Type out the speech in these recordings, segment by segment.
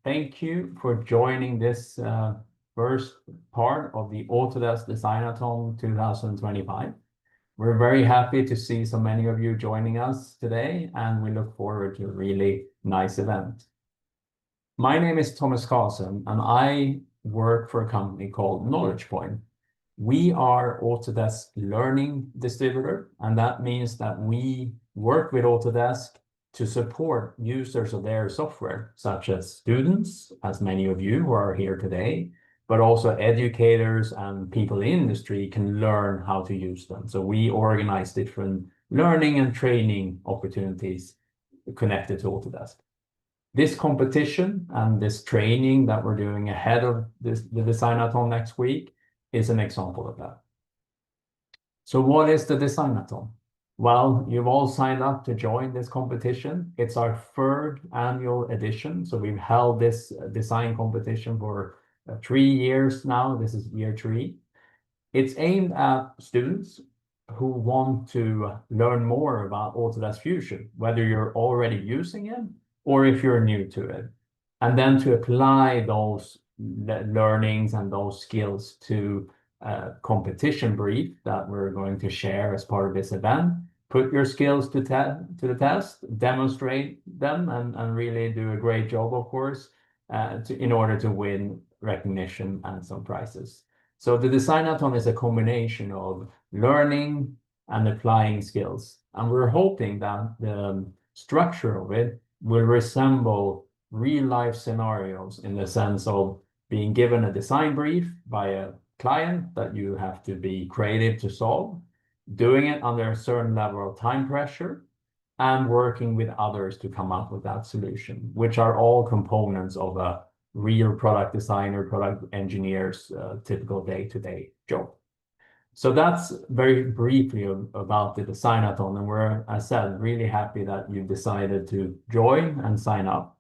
Thank you for joining this first part of the Autodesk Designathon 2025. We're very happy to see so many of you joining us today, and we look forward to a really nice event. My name is Thomas Carlson, and I work for a company called KnowledgePoint. We are Autodesk learning distributor, and that means that we work with Autodesk to support users of their software, such as students, as many of you who are here today, but also educators and people in the industry can learn how to use them. So we organize different learning and training opportunities connected to Autodesk. This competition and this training that we're doing ahead of the Designathon next week is an example of that. So what is the Designathon? Well, you've all signed up to join this competition. It's our third annual edition. So we've held this design competition for 3 years now. This is year 3. It's aimed at students who want to learn more about Autodesk Fusion, whether you're already using it or if you're new to it, and then to apply those learnings and those skills to a competition brief that we're going to share as part of this event. Put your skills to the test, demonstrate them, and really do a great job, of course, in order to win recognition and some prizes. So the Designathon is a combination of learning and applying skills. And we're hoping that the structure of it will resemble real-life scenarios in the sense of being given a design brief by a client that you have to be creative to solve, doing it under a certain level of time pressure, and working with others to come up with that solution, which are all components of a real product designer, product engineer's typical day-to-day job. So that's very briefly about the Designathon, and we're, as I said, really happy that you decided to join and sign up.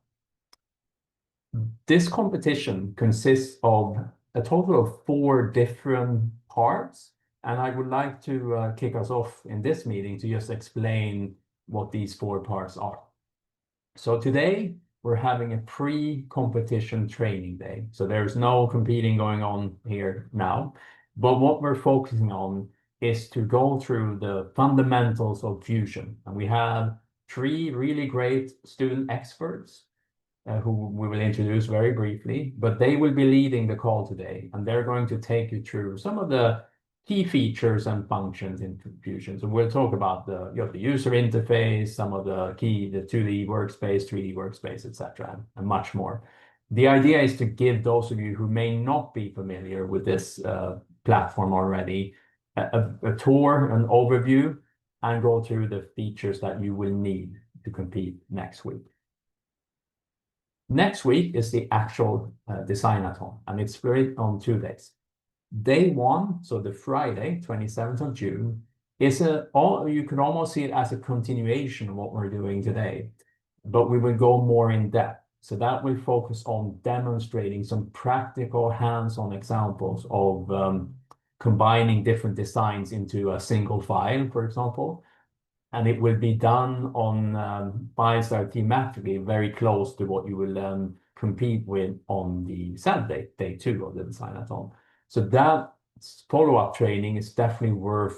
This competition consists of a total of 4 different parts, and I would like to kick us off in this meeting to just explain what these 4 parts are. So today we're having a pre-competition training day. So there's no competing going on here now, but what we're focusing on is to go through the fundamentals of Fusion. And we have 3 really great student experts who we will introduce very briefly, but they will be leading the call today, and they're going to take you through some of the key features and functions in Fusion. So we'll talk about the user interface, some of the key, the 2D workspace, 3D workspace, etc., and much more. The idea is to give those of you who may not be familiar with this platform already a tour, an overview, and go through the features that you will need to compete next week. Next week is the actual Designathon, and it's split on 2 days. Day 1, so the Friday, 27th of June, is you can almost see it as a continuation of what we're doing today, but we will go more in depth. So that will focus on demonstrating some practical hands-on examples of combining different designs into a single file, for example. And it will be done on files that are thematically very close to what you will compete with on the Saturday, day 2 of the Designathon. So that follow-up training is definitely worth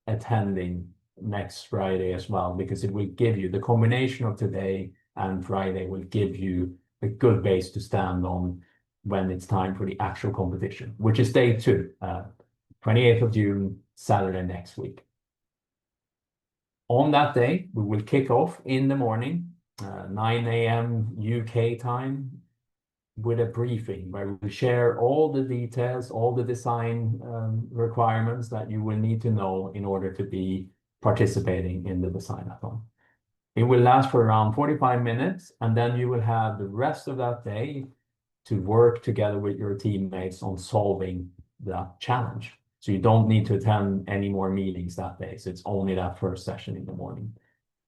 attending next Friday as well, because it will give you the combination of today and Friday will give you a good base to stand on when it's time for the actual competition, which is day 2, 28th of June, Saturday next week. On that day, we will kick off in the morning, 9 a.m. UK time, with a briefing where we will share all the details, all the design requirements that you will need to know in order to be participating in the Designathon. It will last for around 45 minutes, and then you will have the rest of that day to work together with your teammates on solving the challenge. So you don't need to attend any more meetings that day. So it's only that first session in the morning.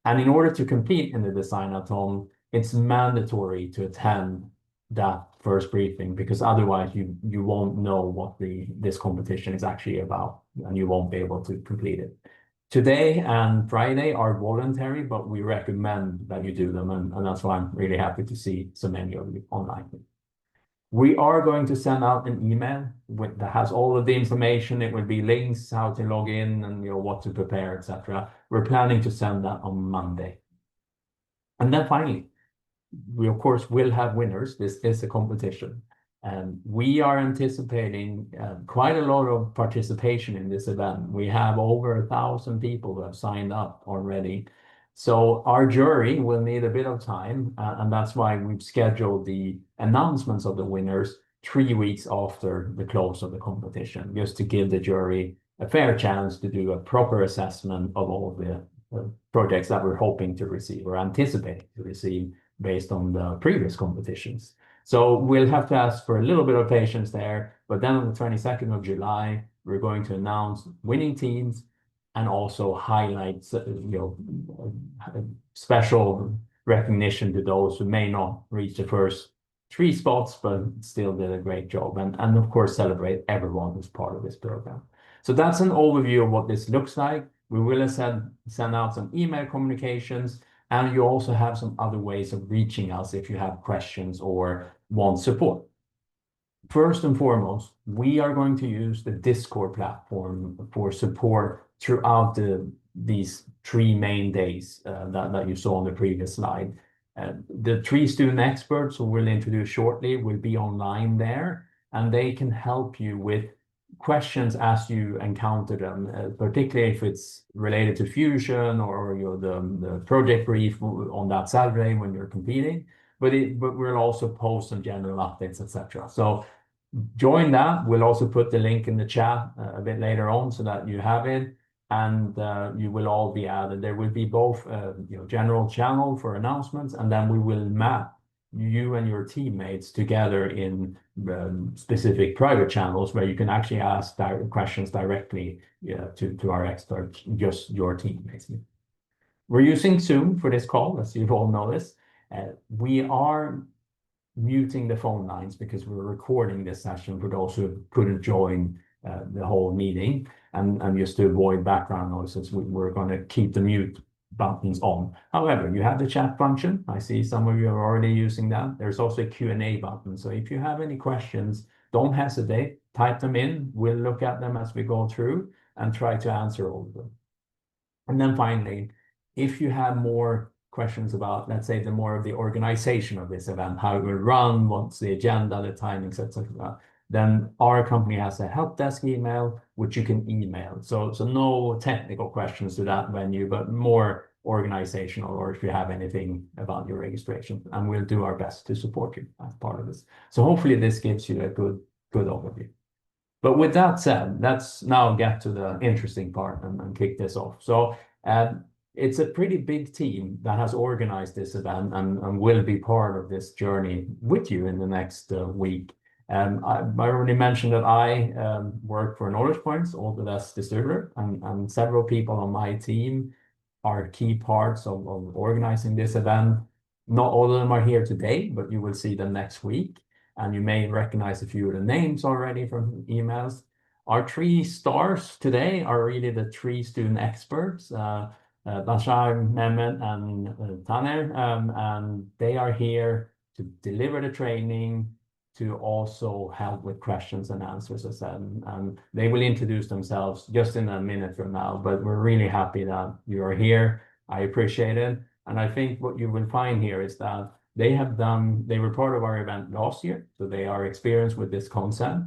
And in order to compete in the Designathon, it's mandatory to attend that first briefing, because otherwise you won't know what this competition is actually about, and you won't be able to complete it. Today and Friday are voluntary, but we recommend that you do them, and that's why I'm really happy to see so many of you online. We are going to send out an email that has all of the information. It will be links, how to log in, and what to prepare, etc. We're planning to send that on Monday. And then finally, we of course will have winners. This is a competition. And we are anticipating quite a lot of participation in this event. We have over 1,000 people who have signed up already. So our jury will need a bit of time, and that's why we've scheduled the announcements of the winners 3 weeks after the close of the competition, just to give the jury a fair chance to do a proper assessment of all the projects that we're hoping to receive or anticipating to receive based on the previous competitions. So we'll have to ask for a little bit of patience there, but then on the 22nd of July, we're going to announce winning teams and also highlight special recognition to those who may not reach the first 3 spots, but still did a great job, and of course celebrate everyone who's part of this program. So that's an overview of what this looks like. We will send out some email communications, and you also have some other ways of reaching us if you have questions or want support. First and foremost, we are going to use the Discord platform for support throughout these 3 main days that you saw on the previous slide. The 3 student experts who we'll introduce shortly will be online there, and they can help you with questions as you encounter them, particularly if it's related to Fusion or the project brief on that Saturday when you're competing. But we'll also post some general updates, etc. So join that. We'll also put the link in the chat a bit later on so that you have it, and you will all be added. There will be both general channel for announcements, and then we will map you and your teammates together in specific private channels where you can actually ask questions directly to our experts, just your teammates. We're using Zoom for this call, as you've all noticed. We are muting the phone lines because we're recording this session for those who couldn't join the whole meeting, and just to avoid background noises, we're going to keep the mute buttons on. However, you have the chat function. I see some of you are already using that. There's also a Q&A button. So if you have any questions, don't hesitate, type them in. We'll look at them as we go through and try to answer all of them. And then finally, if you have more questions about, let's say, the more of the organization of this event, how it will run, what's the agenda, the timings, etc., then our company has a help desk email, which you can email. So no technical questions to that venue, but more organizational, or if you have anything about your registration, and we'll do our best to support you as part of this. So hopefully this gives you a good overview. But with that said, let's now get to the interesting part and kick this off. So it's a pretty big team that has organized this event and will be part of this journey with you in the next week. I already mentioned that I work for Knowledge Points, Autodesk distributor, and several people on my team are key parts of organizing this event. Not all of them are here today, but you will see them next week, and you may recognize a few of the names already from emails. Our 3 stars today are really the 3 student experts, Bazar, Mehmet, and Taner, and they are here to deliver the training, to also help with questions and answers, as I said. And they will introduce themselves just in a minute from now, but we're really happy that you are here. I appreciate it. And I think what you will find here is that they were part of our event last year, so they are experienced with this concept.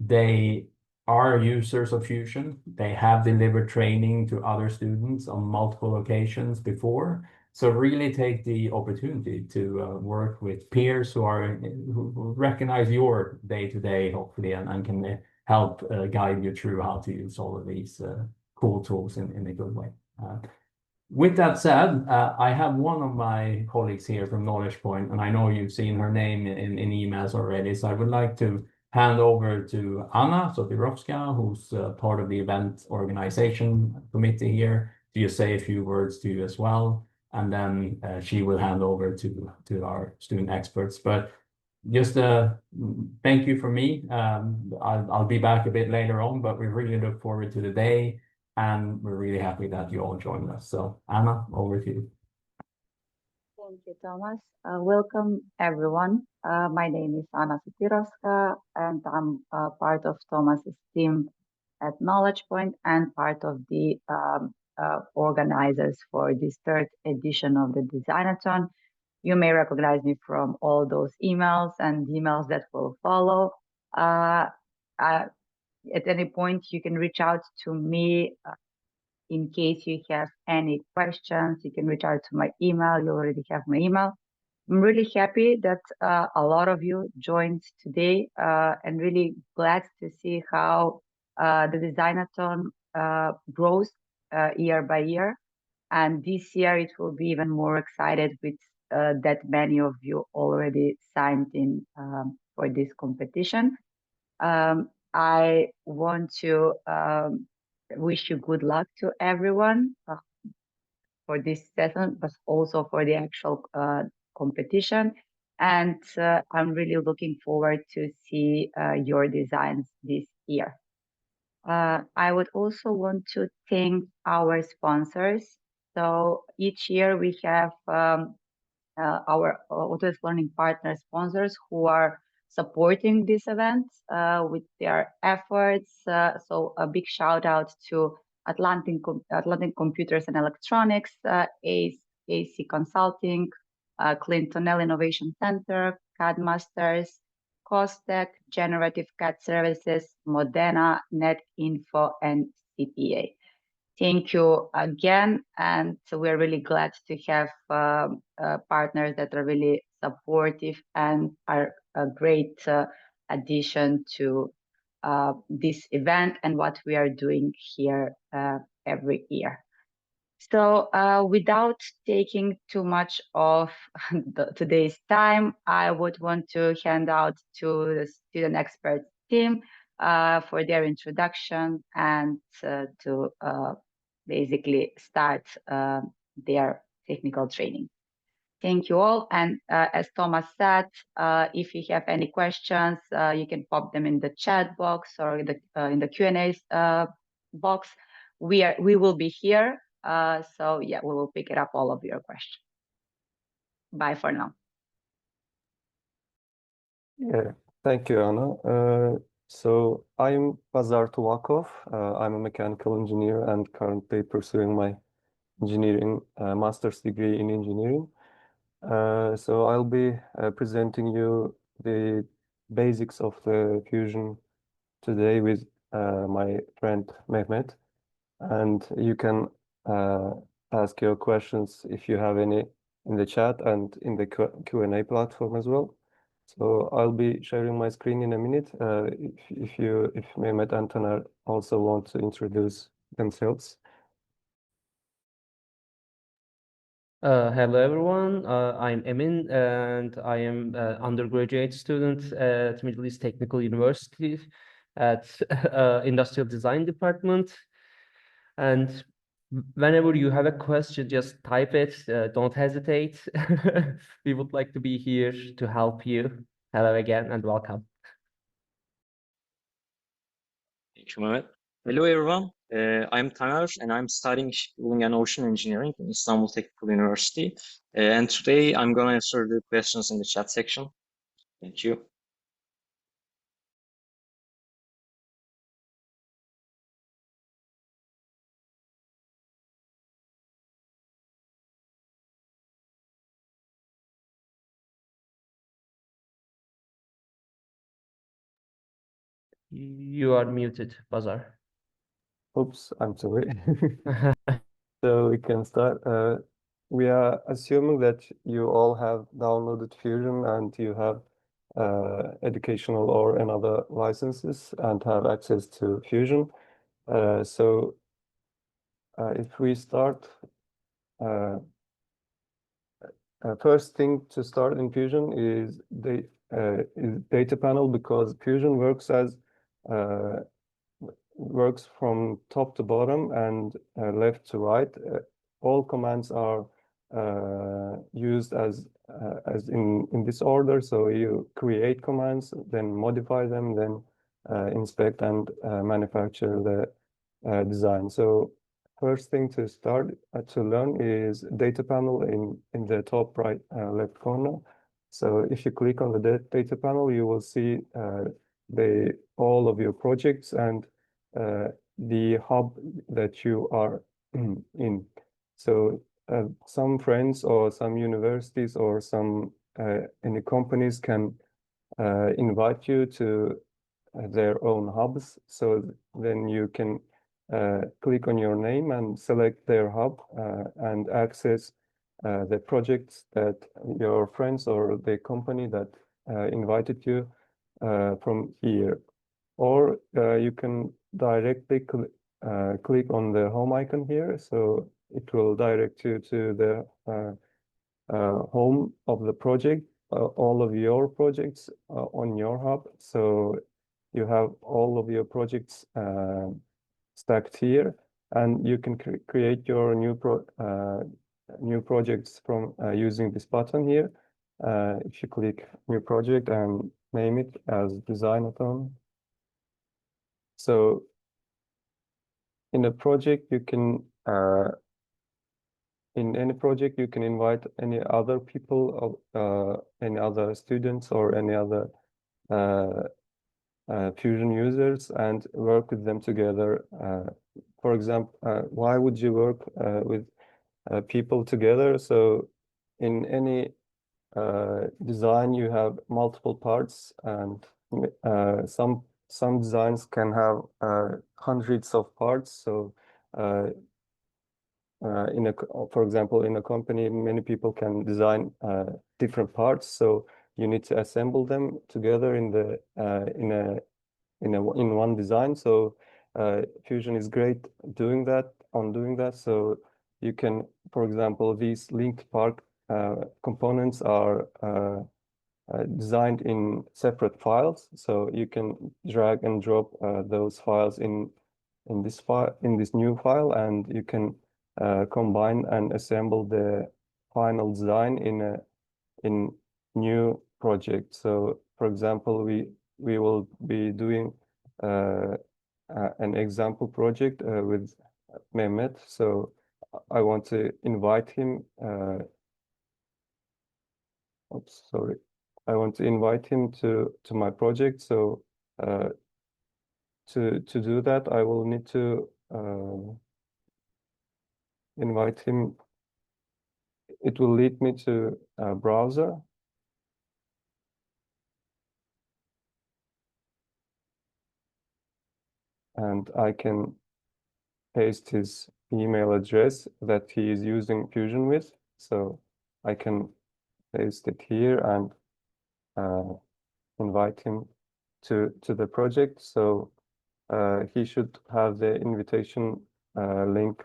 They are users of Fusion. They have delivered training to other students on multiple occasions before. So really take the opportunity to work with peers who recognize your day-to-day, hopefully, and can help guide you through how to use all of these cool tools in a good way. With that said, I have one of my colleagues here from Knowledge Point, and I know you've seen her name in emails already, so I would like to hand over to Anna Sotirovska, who's part of the event organization committee here, to just say a few words to you as well. And then she will hand over to our student experts. But just thank you for me. I'll be back a bit later on, but we really look forward to the day. and we're really happy that you all joined us. So Anna, over to you. Thank you, Thomas. Welcome, everyone. My name is Anna Sutirovska, and I'm part of Thomas's team at Knowledge Point and part of the organizers for this third edition of the Designathon. You may recognize me from all those emails and emails that will follow. At any point, you can reach out to me in case you have any questions. You can reach out to my email. You already have my email. I'm really happy that a lot of you joined today and really glad to see how the Designathon grows year by year. And this year it will be even more excited with that many of you already signed in for this competition. I want to wish you good luck to everyone for this session, but also for the actual competition. And I'm really looking forward to see your designs this year. I would also want to thank our sponsors. So each year we have our Autodesk Learning Partner sponsors who are supporting this event with their efforts. So a big shout out to Atlantic Computers and Electronics, AC Consulting, Clintonell Innovation Center, CAD Masters, Costec, Generative CAD Services, Modena, NetInfo, and CPA. Thank you again, and so we're really glad to have partners that are really supportive and are a great addition to this event and what we are doing here every year. So without taking too much of today's time, I would want to hand out to the student expert team for their introduction and to basically start their technical training. Thank you all. And as Thomas said, if you have any questions, you can pop them in the chat box or in the Q&A box. We will be here. So yeah, we will pick it up all of your questions. Bye for now. Yeah, thank you, Anna. So I'm Bazar Tuvakov. I'm a mechanical engineer and currently pursuing my engineering master's degree in engineering. So I'll be presenting you the basics of the Fusion today with my friend Mehmet. And you can ask your questions if you have any in the chat and in the Q&A platform as well. So I'll be sharing my screen in a minute. If Mehmet and Taner also want to introduce themselves. Hello everyone, I'm Emin and I am an undergraduate student at Middle East Technical University at Industrial Design Department. And whenever you have a question, just type it, don't hesitate. We would like to be here to help you. Hello again and welcome. Thank you, Mehmet. Hello, everyone. I'm Taner, and I'm studying shipbuilding and ocean engineering in Istanbul Technical University. And today I'm going to answer the questions in the chat section. Thank you. You are muted, Bazar. Oops, I'm sorry. So we can start. We are assuming that you all have downloaded Fusion and you have educational or another licenses and have access to Fusion. So if we start, first thing to start in Fusion is the data panel, because Fusion works from top to bottom and left to right. All commands are used as in this order. So you create commands, then modify them, then inspect and manufacture design. So first thing to start to learn is data panel in the top right left corner. So if you click on the data panel, you will see all of your projects and the hub that you are in. So some friends or some universities or some any companies can invite you to their own hubs. So then you can click on your name and select their hub and access the projects that your friends or the company that invited you from here. Or you can directly click on the home icon here. So it will direct you to the home of the project, all of your projects on your hub. So you have all of your projects stacked here, and you can create your new projects from using this button here. If you click new project and name it as Designathon. So in a project, you can in any project, you can invite any other people, any other students or any other Fusion users and work with them together. For example, why would you work with people together? So in any design, you have multiple parts, and some designs can have hundreds of parts. So for example, in a company, many people can design different parts. So you need to assemble them together in one design. So Fusion is great doing that. So you can, for example, these linked part components are designed in separate files. So you can drag and drop those files in this new file, and you can combine and assemble the final design in new project. So for example, we will be doing an example project with Mehmet. So I want to invite him. Oops, sorry. I want to invite him to my project. So to do that, I will need to invite him. It will lead me to a browser. And I can paste his email address that he is using Fusion with. So I can paste it here and invite him to the project. So he should have the invitation link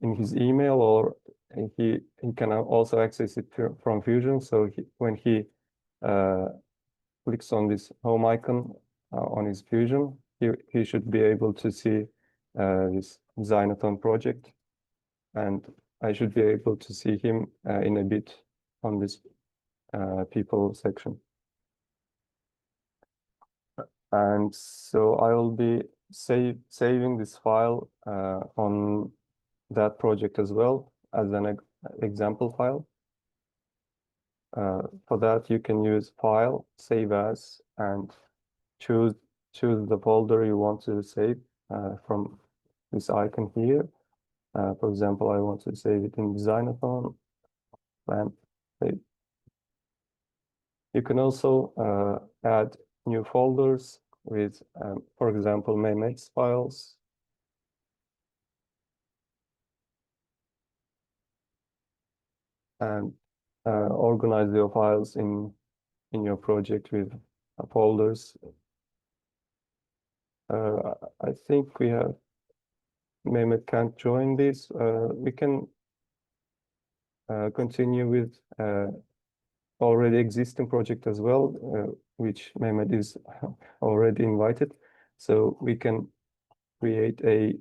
in his email, or he can also access it from Fusion. So when he clicks on this home icon on his Fusion, he should be able to see this Designathon project, and I should be able to see him in a bit on this people section. And so I will be saving this file on that project as well as an example file. For that, you can use File, Save As, and choose the folder you want to save from this icon here. For example, I want to save it in Designathon. And save. You can also add new folders with, for example, Mehmet's files. And organize your files in your project with folders. I think we have Mehmet can't join this. We can continue with already existing project as well, which Mehmet is already invited. So we can create a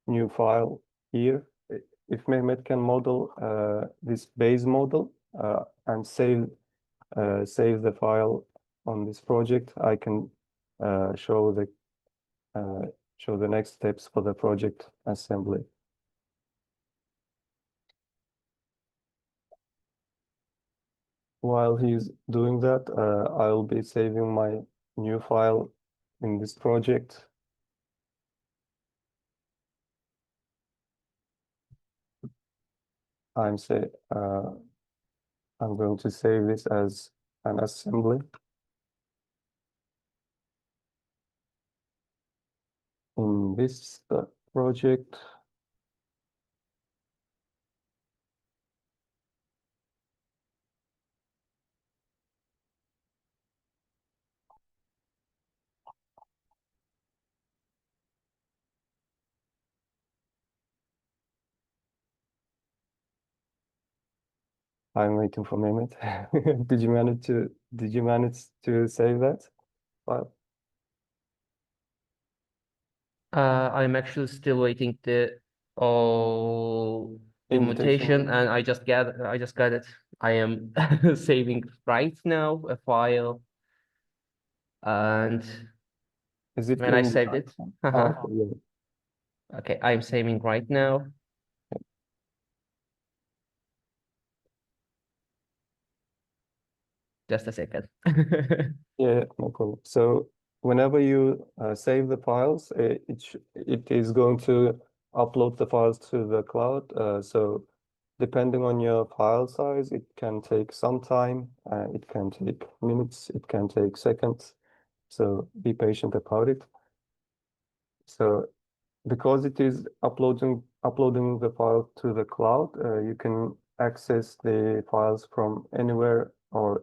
new file here. If Mehmet can model this base model and save the file on this project, I can show show the next steps for the project assembly. While he's doing that, I'll be saving my new file in this project. I'm going to save this as an assembly. In this project, I'm waiting for Mehmet. Did you manage to save that file? I'm actually still waiting the Invitation. invitation, and I just got it. I am saving right now a file, and Is it when I in saved it, okay, yeah. okay, I'm saving right now. Just a second. Yeah, no problem. So whenever you save the files, it is going to upload the files to the cloud. So depending on your file size, it can take some time. It can take minutes. It can take seconds. So be patient about it. So because it is uploading the file to the cloud, you can access the files from anywhere or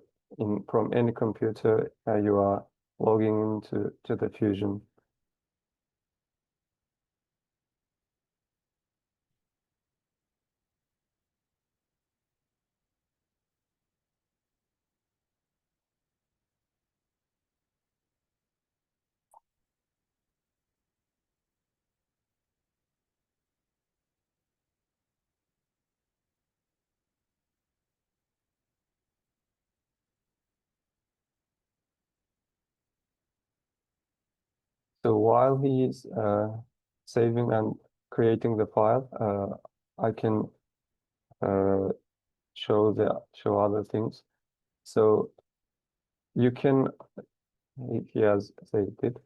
from any computer you are logging into the Fusion. So while he is saving and creating the file, I can show other things. So you can, he has saved it.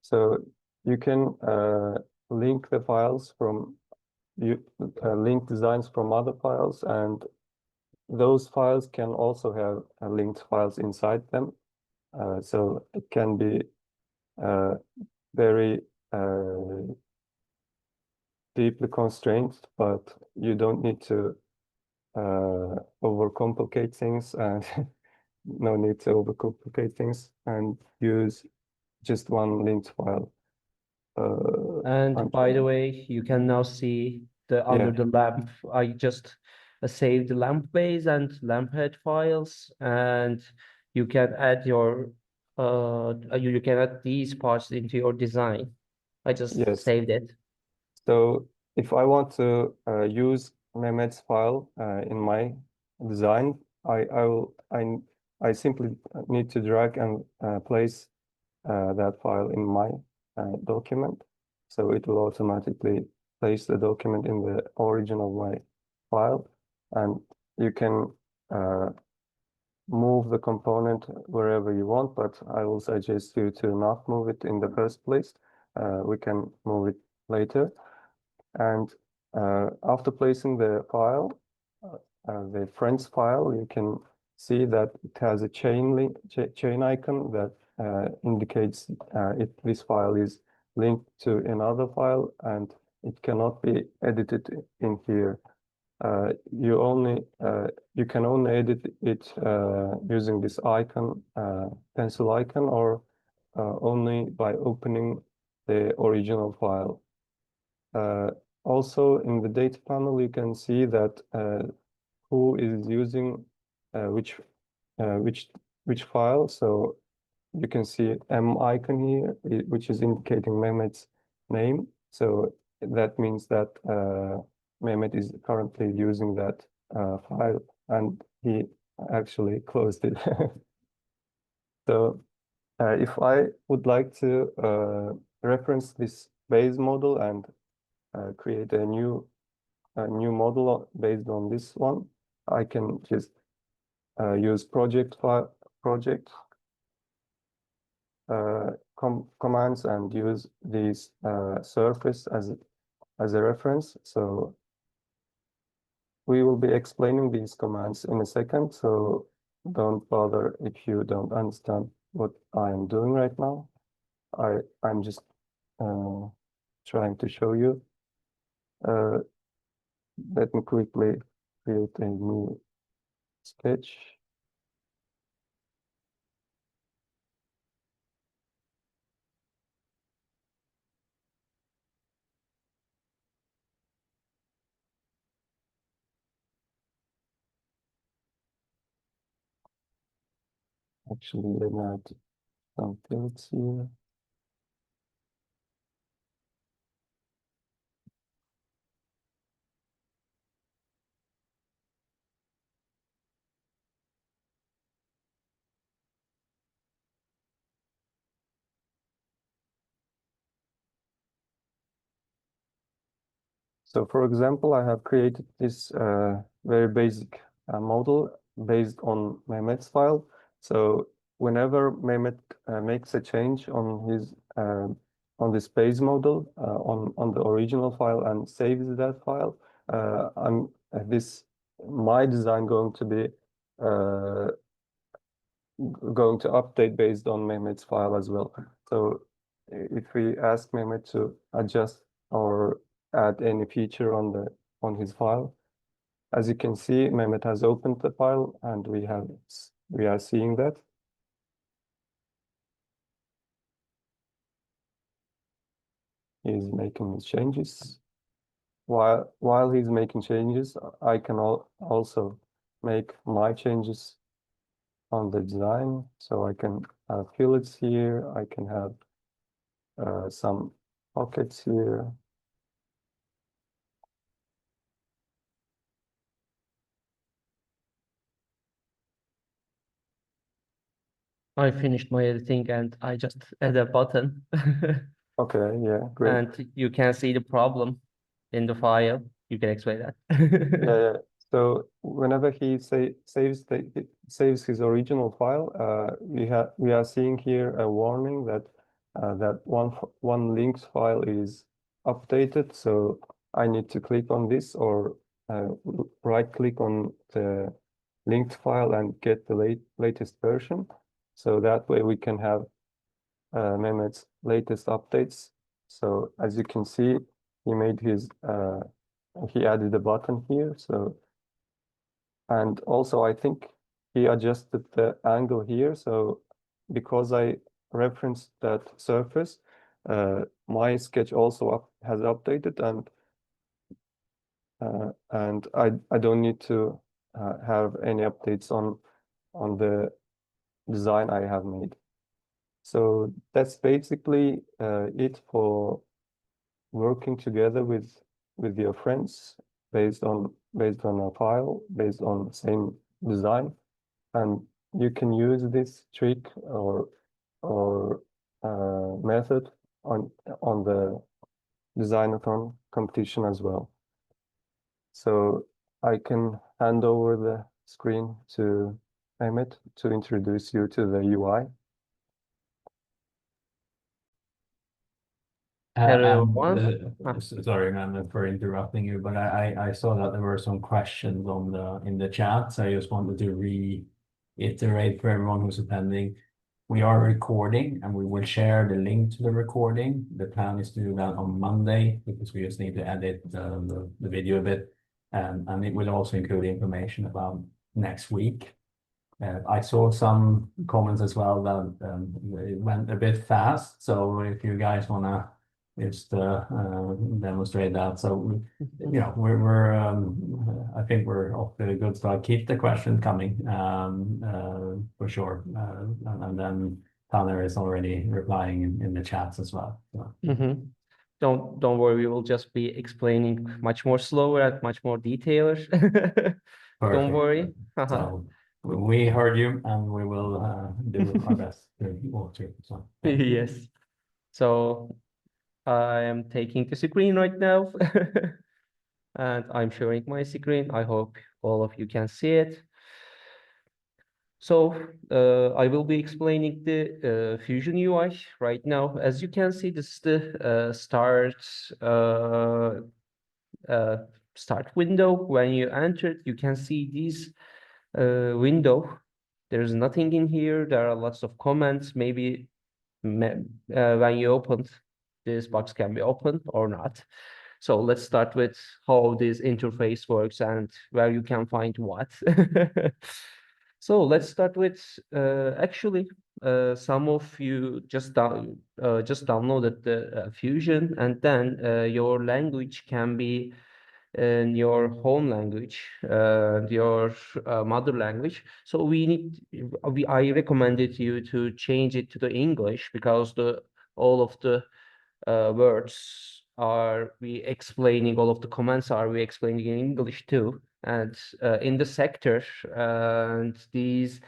So you can link the files from link designs from other files, and those files can also have linked files inside them. So it can be very deeply constrained, but you don't need to overcomplicate things, and no need to overcomplicate things, and use just one linked file. And by the way, you can now see under the lamp. I just saved the lamp base and lamp head files, and you can add your you can add these parts into your design. I just Yes. saved it. So if I want to use Mehmet's file in my design, I simply need to drag and place that file in my document. So it will automatically place the document in the origin of my file, and you can move the component wherever you want, but I will suggest you to not move it in the first place. We can move it later. And after placing the file, the friends file, you can see that it has a chain icon that indicates if this file is linked to another file, and it cannot be edited in here. You can only edit it using this icon, pencil icon, or only by opening the original file. Also, in the data panel, you can see that who is using which file. So you can see M icon here, which is indicating Mehmet's name. So that means that Mehmet is currently using that file, and he actually closed it. So if I would like to reference this base model and create a new model based on this one, I can just use project file, project commands and use these surface as a reference. So we will be explaining these commands in a second, so don't bother if you don't understand what I am doing right now. I'm just trying to show you. Let me quickly create a new sketch. Actually, let me add some fields here. So for example, I have created this very basic model based on Mehmet's file. So whenever Mehmet makes a change on his on this base model on the original file and saves that file, I'm my design going to be going to update based on Mehmet's file as well. So if we ask Mehmet to adjust or add any feature on his file, as you can see, Mehmet has opened the file and we are seeing that. He's making his changes. While he's making changes, I can also make my changes on the design. So I can have fillets here. I can have some pockets here. I finished my editing and I just add a button. Okay, yeah, great. And you can see the problem in the file. You can explain that. Yeah. So whenever he saves his original file, we are seeing here a warning that that one linked file is updated. So I need to click on this or right click on the linked file and get the latest version. So that way we can have Mehmet's latest updates. So as you can see, he made his he added a button here. So, and also I think he adjusted the angle here. So because I referenced that surface, my sketch also has updated, and I don't need to have any updates on the design I have made. So that's basically it for working together with your friends based on a file, based on the same design, and you can use this trick or method on the Designathon competition as well. So I can hand over the screen to Mehmet to introduce you to the UI. Hello, Sorry, Mehmet, for interrupting you, but I saw that there were some questions in the chat. So I just wanted to reiterate for everyone who's attending. We are recording and we will share the link to the recording. The plan is to do that on Monday because we just need to edit the video a bit. And it will also include information about next week. I saw some comments as well that it went a bit fast. So if you guys want to just demonstrate that. So, you know, we're I think we're off to a good start. Keep the questions coming for sure. And then Tanner is already replying in the chats as well. So. Don't worry, we will just be explaining much more slower and much more detailed. Don't worry. So we heard you and we will do our best to walk through. So, Yes. So I am taking the screen right now. And I'm sharing my screen. I hope all of you can see it. So I will be explaining the Fusion UI right now. As you can see, this is the start window. When you enter it, you can see this window. There's nothing in here. There are lots of comments. Maybe when you open, this box can be opened or not. So let's start with how this interface works and where you can find what. So let's start with actually some of you just downloaded the Fusion, and then your language can be in your home language, your mother language. So I recommended you to change it to the English, because all of the words are we explaining, all of the comments are we explaining in English too. And in the sector, and these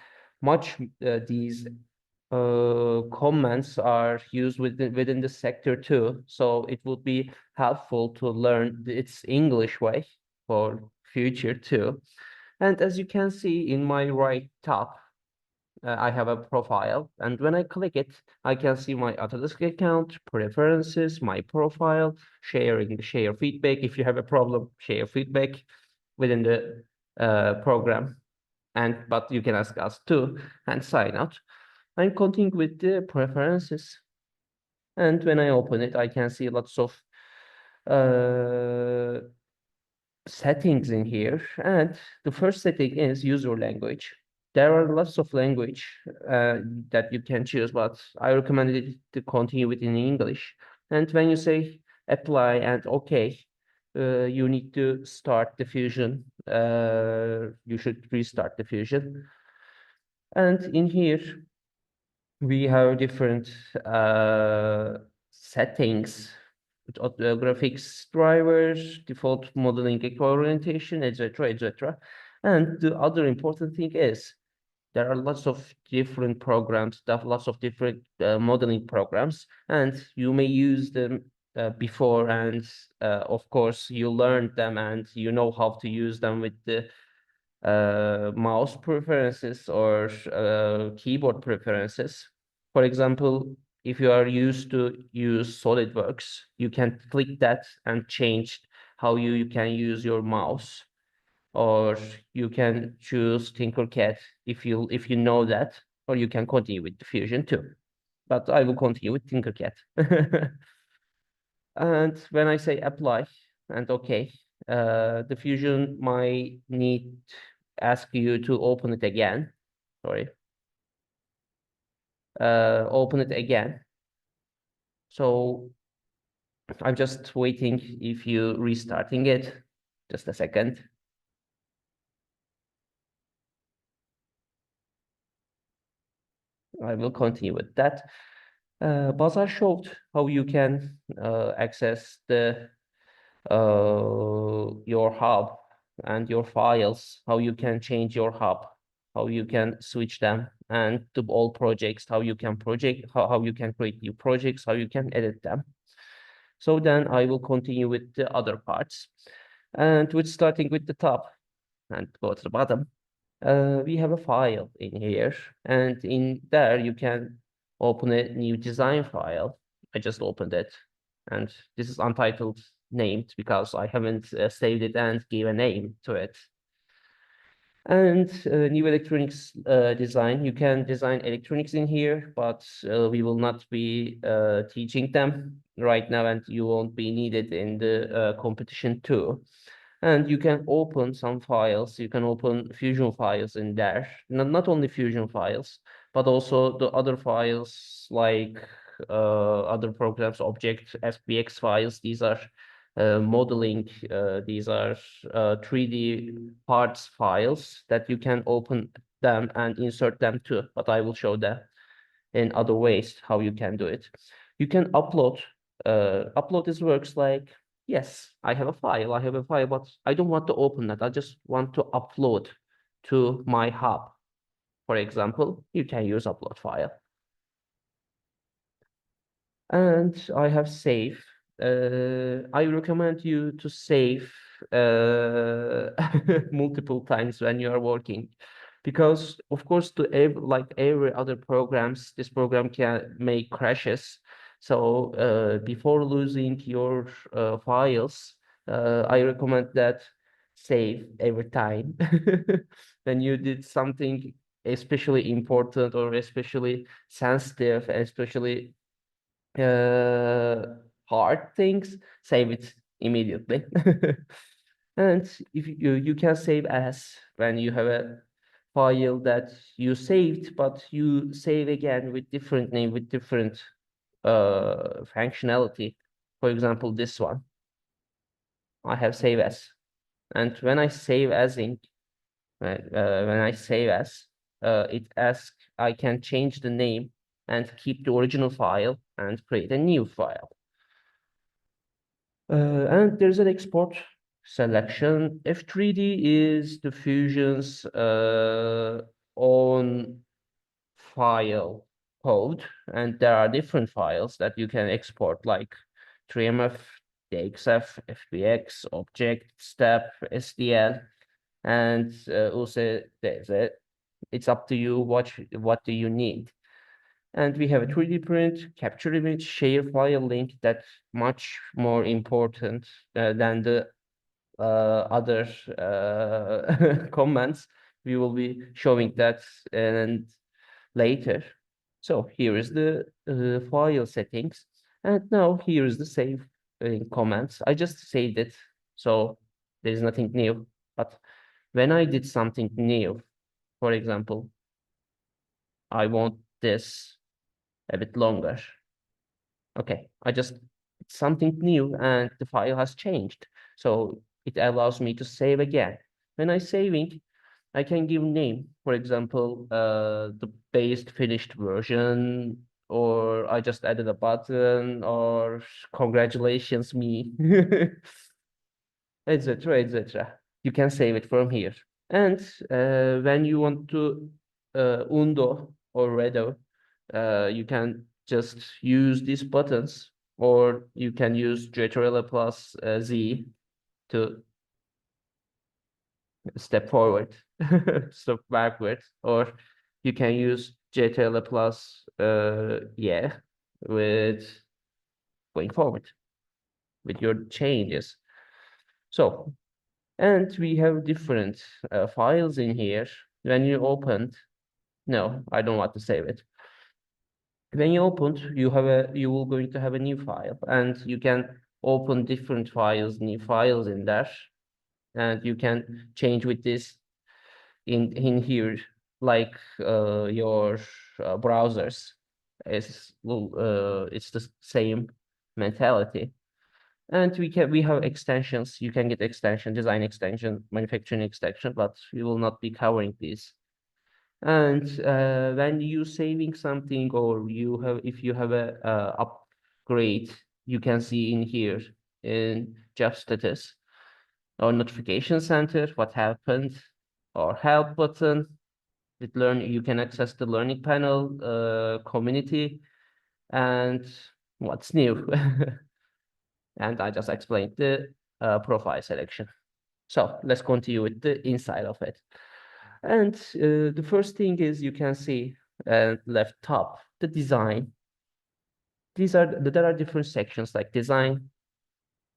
comments are used within the sector too. So it would be helpful to learn its English way for future too. And as you can see in my right top, I have a profile, and when I click it, I can see my Autodesk account, preferences, my profile, share feedback. If you have a problem, share feedback within the program, but you can ask us too, and sign out. I'm continuing with the preferences, and when I open it, I can see lots of settings in here, and the first setting is user language. There are lots of language that you can choose, but I recommended it to continue with in English. And when you say apply and OK, you need to start the Fusion. You should restart the Fusion. And in here, we have different settings, graphics drivers, default modeling orientation, etc., etc. And the other important thing is there are lots of different programs, lots of different modeling programs, and you may use them before, and of course you learned them and you know how to use them with the mouse preferences or keyboard preferences. For example, if you are used to use SolidWorks, you can click that and change how you can use your mouse, or you can choose Tinkercad if you know that, or you can continue with the Fusion too. But I will continue with Tinkercad. And when I say apply and OK, the Fusion might need ask you to open it again. Sorry. Open it again. So I'm just waiting if you restarting it. Just a second. I will continue with that. Bazar showed how you can access your hub and your files, how you can change your hub, how you can switch them, and to all projects, how you can how you can create new projects, how you can edit them. So then I will continue with the other parts, and with starting with the top and go to the bottom. We have a file in here, and in there you can open a new design file. I just opened it, and this is untitled named because I haven't saved it and gave a name to it. And new electronics design. You can design electronics in here, but we will not be teaching them right now, and you won't be needed in the competition too. And you can open some files. You can open Fusion files in there. Not only Fusion files, but also the other files like other programs, object, SPX files. These are modeling. These are 3D parts files that you can open them and insert them too. But I will show that in other ways how you can do it. You can upload. Upload this works like, yes, I have a file, but I don't want to open that. I just want to upload to my hub. For example, you can use upload file. And I have save. I recommend you to save multiple times when you are working, because of course, like every other programs, this program can make crashes. So before losing your files, I recommend that save every time when you did something especially important or especially sensitive, especially hard things, save it immediately. And if you can save as when you have a file that you saved, but you save again with different name, with different functionality. For example, this one, I have save as, and when I save as in, when I save as, it asks I can change the name and keep the original file and create a new file. And there's an export selection. F3D is the Fusion's own file code, and there are different files that you can export, like 3MF, DXF, FBX, Object, Step, SDL, and also there's it's up to you what do you need. And we have a 3D print, capture image, share file link. That's much more important than the other comments. We will be showing that and later. So here is the file settings. And now here is the save comments. I just saved it, so there's nothing new. But when I did something new, for example, I want this a bit longer. Okay, it's something new and the file has changed. So it allows me to save again. When I'm saving, I can give name, for example, the base finished version, or I just added a button, or congratulations me, etc., etc. You can save it from here. And when you want to undo or redo, you can just use these buttons, or you can use Ctrl plus Z to step forward, step backward, or you can use Ctrl plus yeah with going forward with your changes. So, and we have different files in here. When you opened, no, I don't want to save it. When you opened, you will going to have a new file, and you can open different files, new files in there, and you can change with this in here, like your browsers. It's the same mentality. And we have extensions. You can get extension, design extension, manufacturing extension, but we will not be covering these. And when you saving something, or if you have a upgrade, you can see in here in job status or notification center what happened, or help button. With you can access the learning panel, community, and what's new. And I just explained the profile selection. So let's continue with the inside of it. And the first thing is you can see left top, the design. There are different sections like design,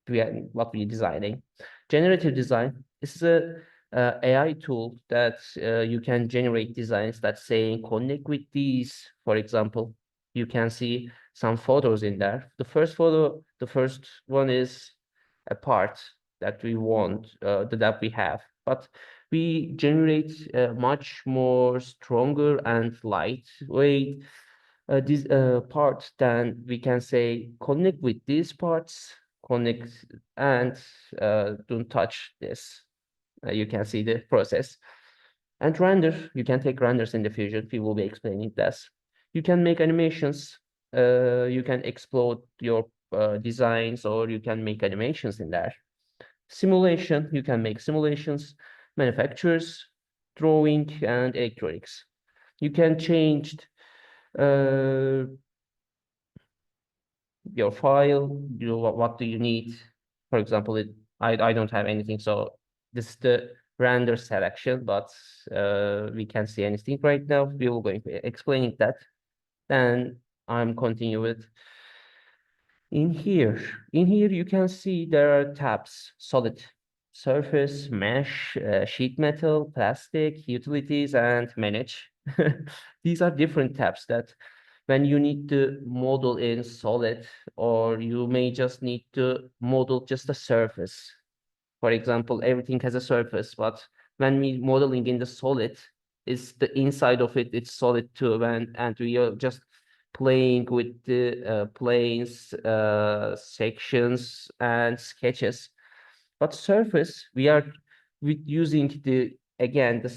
what we're designing. Generative design is a AI tool that you can generate designs that say connect with these. For example, you can see some photos in there. The first one is a part that we want, that we have, but we generate a much more stronger and lightweight this part, then we can say connect with these parts, connect, and don't touch this. You can see the process. And render, you can take renders in the Fusion. We will be explaining this. You can make animations. You can explode your designs, or you can make animations in there. Simulation, you can make simulations, manufacturers, drawing, and electronics. You can change your file, what do you need? For example, I don't have anything, so this is the render selection, but we can't see anything right now. We will going to explaining that. Then I'm continue with in here. In here you can see there are tabs: solid, surface, mesh, sheet metal, plastic, utilities, and manage. These are different tabs that when you need to model in solid, or you may just need to model just a surface. For example, everything has a surface, but when we modeling in the solid, is the inside of it, it's solid too, and we are just playing with the planes, sections, and sketches. But surface, we are using the again the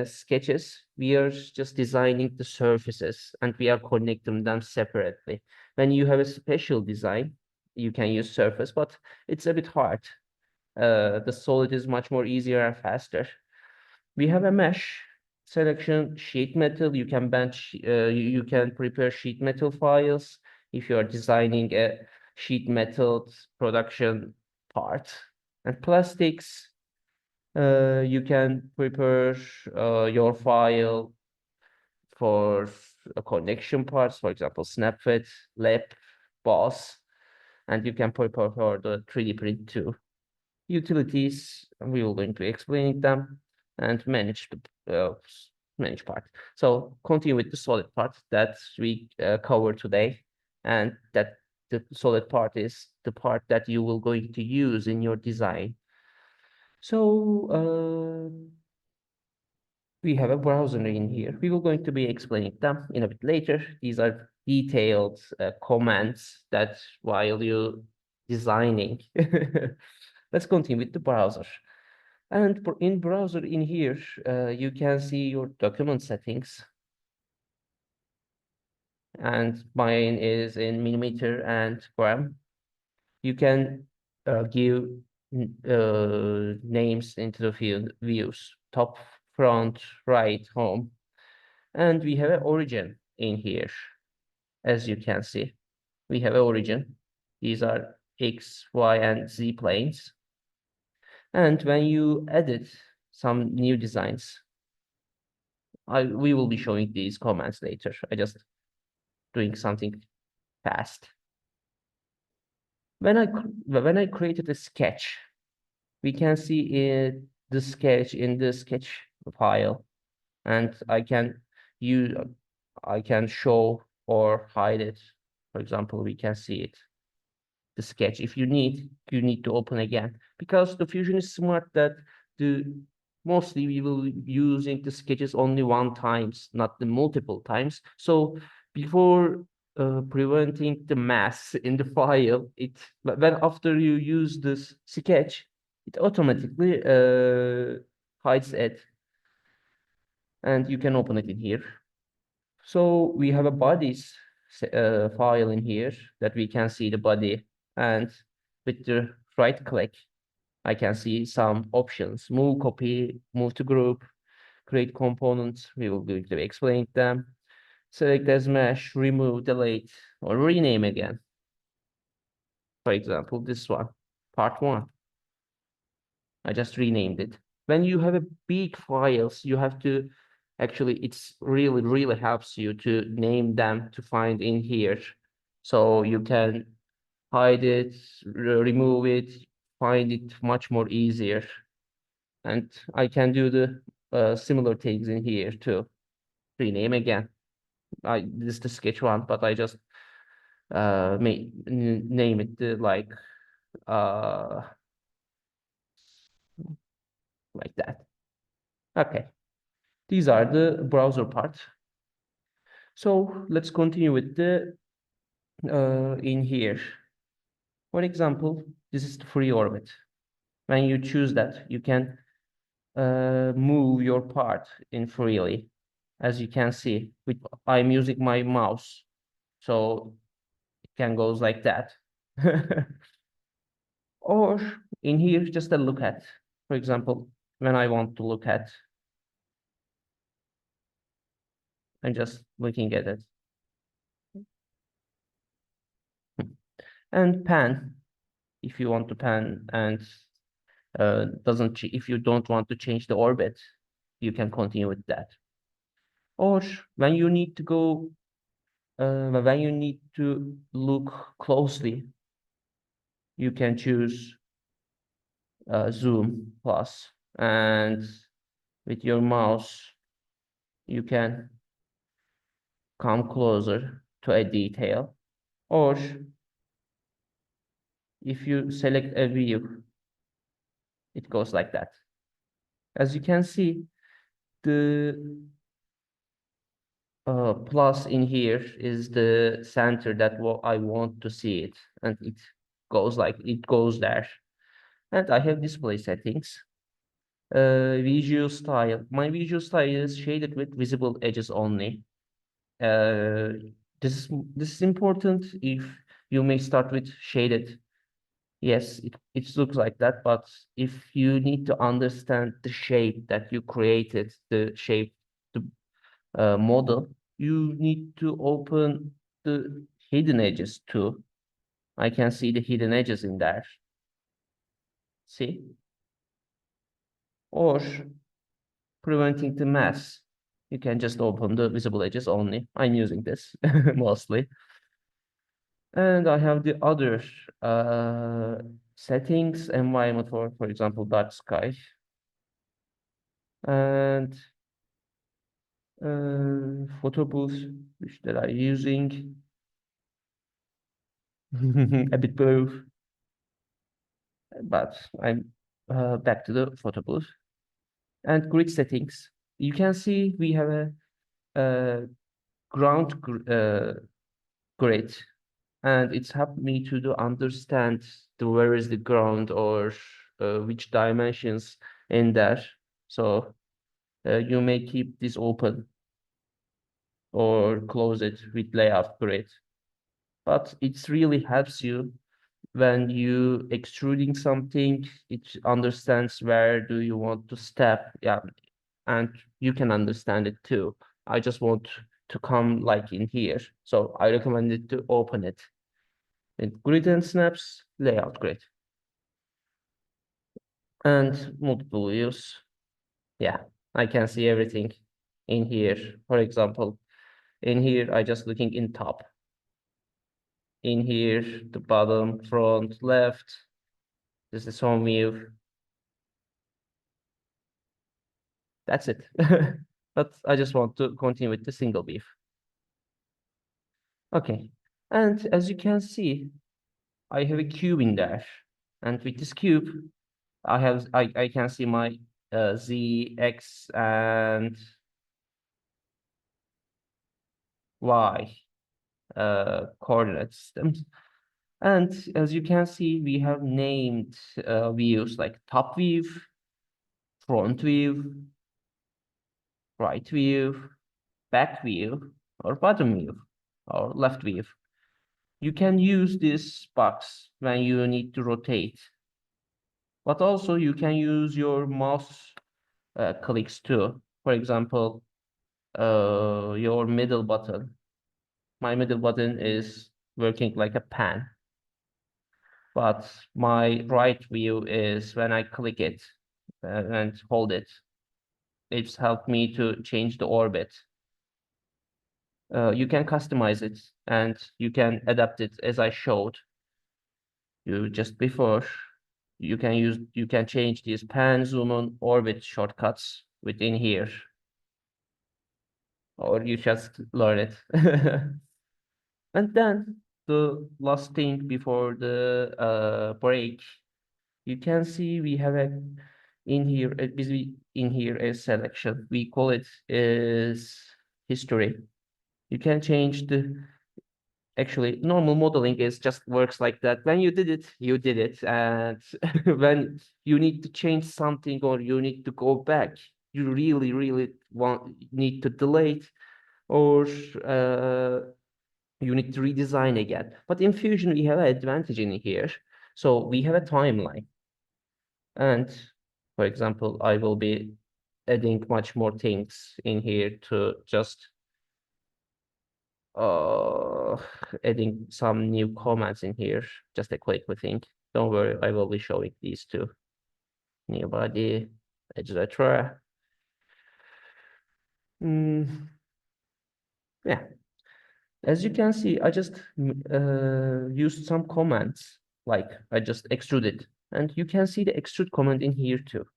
sketches. We are just designing the surfaces, and we are connecting them separately. When you have a special design, you can use surface, but it's a bit hard. The solid is much more easier and faster. We have a mesh selection, sheet metal. You can bench, you can prepare sheet metal files if you are designing a sheet metal production part. And plastics, you can prepare your file for a connection parts, for example, snap fit, lip, boss, and you can prepare for the 3D print too. Utilities, we will going to explain them, and manage the manage part. So continue with the solid part that we cover today, and that the solid part is the part that you will going to use in your design. So we have a browser in here. We will going to be explaining them in a bit later. These are detailed commands that while you designing. Let's continue with the browser. And in browser in here, you can see your document settings. And mine is in millimeter and gram. You can give names into the views: top, front, right, home. And we have an origin in here. As you can see, we have an origin. These are X, Y, and Z planes. And when you edit some new designs, we will be showing these commands later. I just doing something fast. When I created a sketch, we can see the sketch in the sketch file, and I can show or hide it. For example, we can see it. The sketch. If you need to open again, because the Fusion is smart that mostly we will be using the sketches only one times, not the multiple times. So before preventing the mess in the file, when after you use this sketch, it automatically hides it, and you can open it in here. So we have a bodies file in here that we can see the body, and with the right click, I can see some options: move, copy, move to group, create components. We will going to explain them. Select as mesh, remove, delete, or rename again. For example, this one, part 1. I just renamed it. When you have a big files, you have to actually, it's really helps you to name them to find in here. So you can hide it, remove it, find it much more easier. And I can do the similar things in here too. Rename again. This is the sketch one, but I just name it like that. Okay, these are the browser part. So let's continue with the in here. For example, this is the free orbit. When you choose that, you can move your part in freely. As you can see, I'm using my mouse, so it can goes like that. Or in here, just a look at. For example, when I want to look at, I'm just looking at it. And pan, if you want to pan and if you don't want to change the orbit, you can continue with that. Or when you need to go, when you need to look closely, you can choose zoom plus, and with your mouse, you can come closer to a detail. Or if you select a view, it goes like that. As you can see, the plus in here is the center that I want to see it, and it goes there. And I have display settings. Visual style. My visual style is shaded with visible edges only. This is important. If you may start with shaded. Yes, it looks like that, but if you need to understand the shape that you created, the shape, the model, you need to open the hidden edges too. I can see the hidden edges in there. See? Or preventing the mess, you can just open the visible edges only. I'm using this mostly. And I have the other settings, environment for example, dark sky. And photo booth, which that I'm using. A bit blue, but I'm back to the photo booth. And grid settings. You can see we have a ground grid, and it's helped me to understand where is the ground or which dimensions in there. So you may keep this open or close it with layout grid, but it really helps you when you extruding something. It understands where do you want to step, yeah, and you can understand it too. I just want to come like in here, so I recommend it to open it. And grid and snaps, layout grid, and multiple views. Yeah, I can see everything in here. For example, in here, I just looking in top. In here, the bottom, front, left. This is home view. That's it. But I just want to continue with the single view. Okay, and as you can see, I have a cube in there. And with this cube, I can see my Z, X, and Y coordinate systems. And as you can see, we have named views like top view, front view, right view, back view, or bottom view, or left view. You can use this box when you need to rotate, but also you can use your mouse clicks too. For example, your middle button. My middle button is working like a pan, but my right view is when I click it and hold it. It's helped me to change the orbit. You can customize it and you can adapt it as I showed you just before. You can change these pan, zoom on, orbit shortcuts within here, or you just learn it. And then the last thing before the break, you can see we have in here a selection. We call it is history. You can change the actually normal modeling is just works like that. When you did it, you did it. And when you need to change something or you need to go back, you really need to delete or you need to redesign again. But in Fusion, we have an advantage in here. So we have a timeline. And for example, I will be adding much more things in here to just adding some new comments in here. Just a quick thing. Don't worry, I will be showing these two. New body, etc. Yeah. As you can see, I just used some commands, like I just extruded, and you can see the extrude command in here too.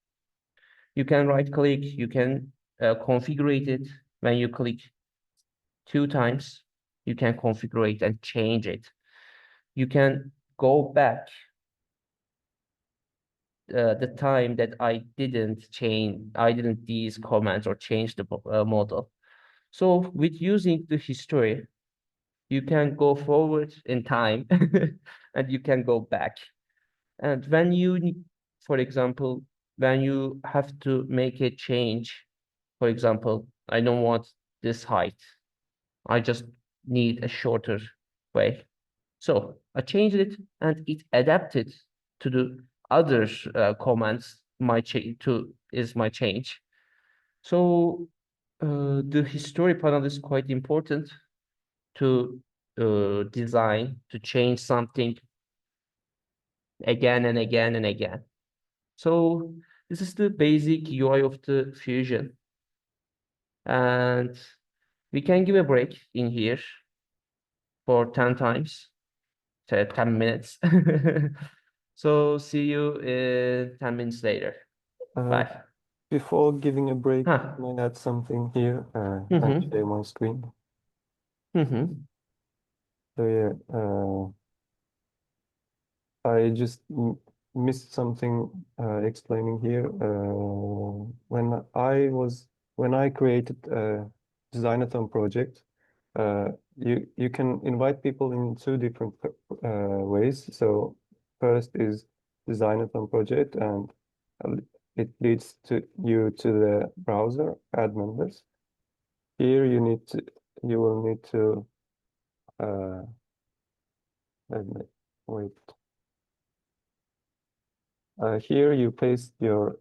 You can right click, you can configure it. When you click 2 times, you can configure it and change it. You can go back the time that I didn't these commands or change the model. So with using the history, you can go forward in time and you can go back. And when you need, for example, when you have to make a change, for example, I don't want this height. I just need a shorter way. So I changed it and it adapted to the other commands my change. So the history panel is quite important to design, to change something again and again and again. So this is the basic UI of the Fusion. And we can give a break in here for 10 times, 10 minutes. So see you in 10 minutes later. Bye. Before giving a break, Huh. can I add something here and share my screen? So yeah, I just missed something explaining here. When I created a Designathon project, you can invite people in 2 different ways. So first is Designathon project, and it leads you to the browser, add members. Here you will need to wait. Here you paste your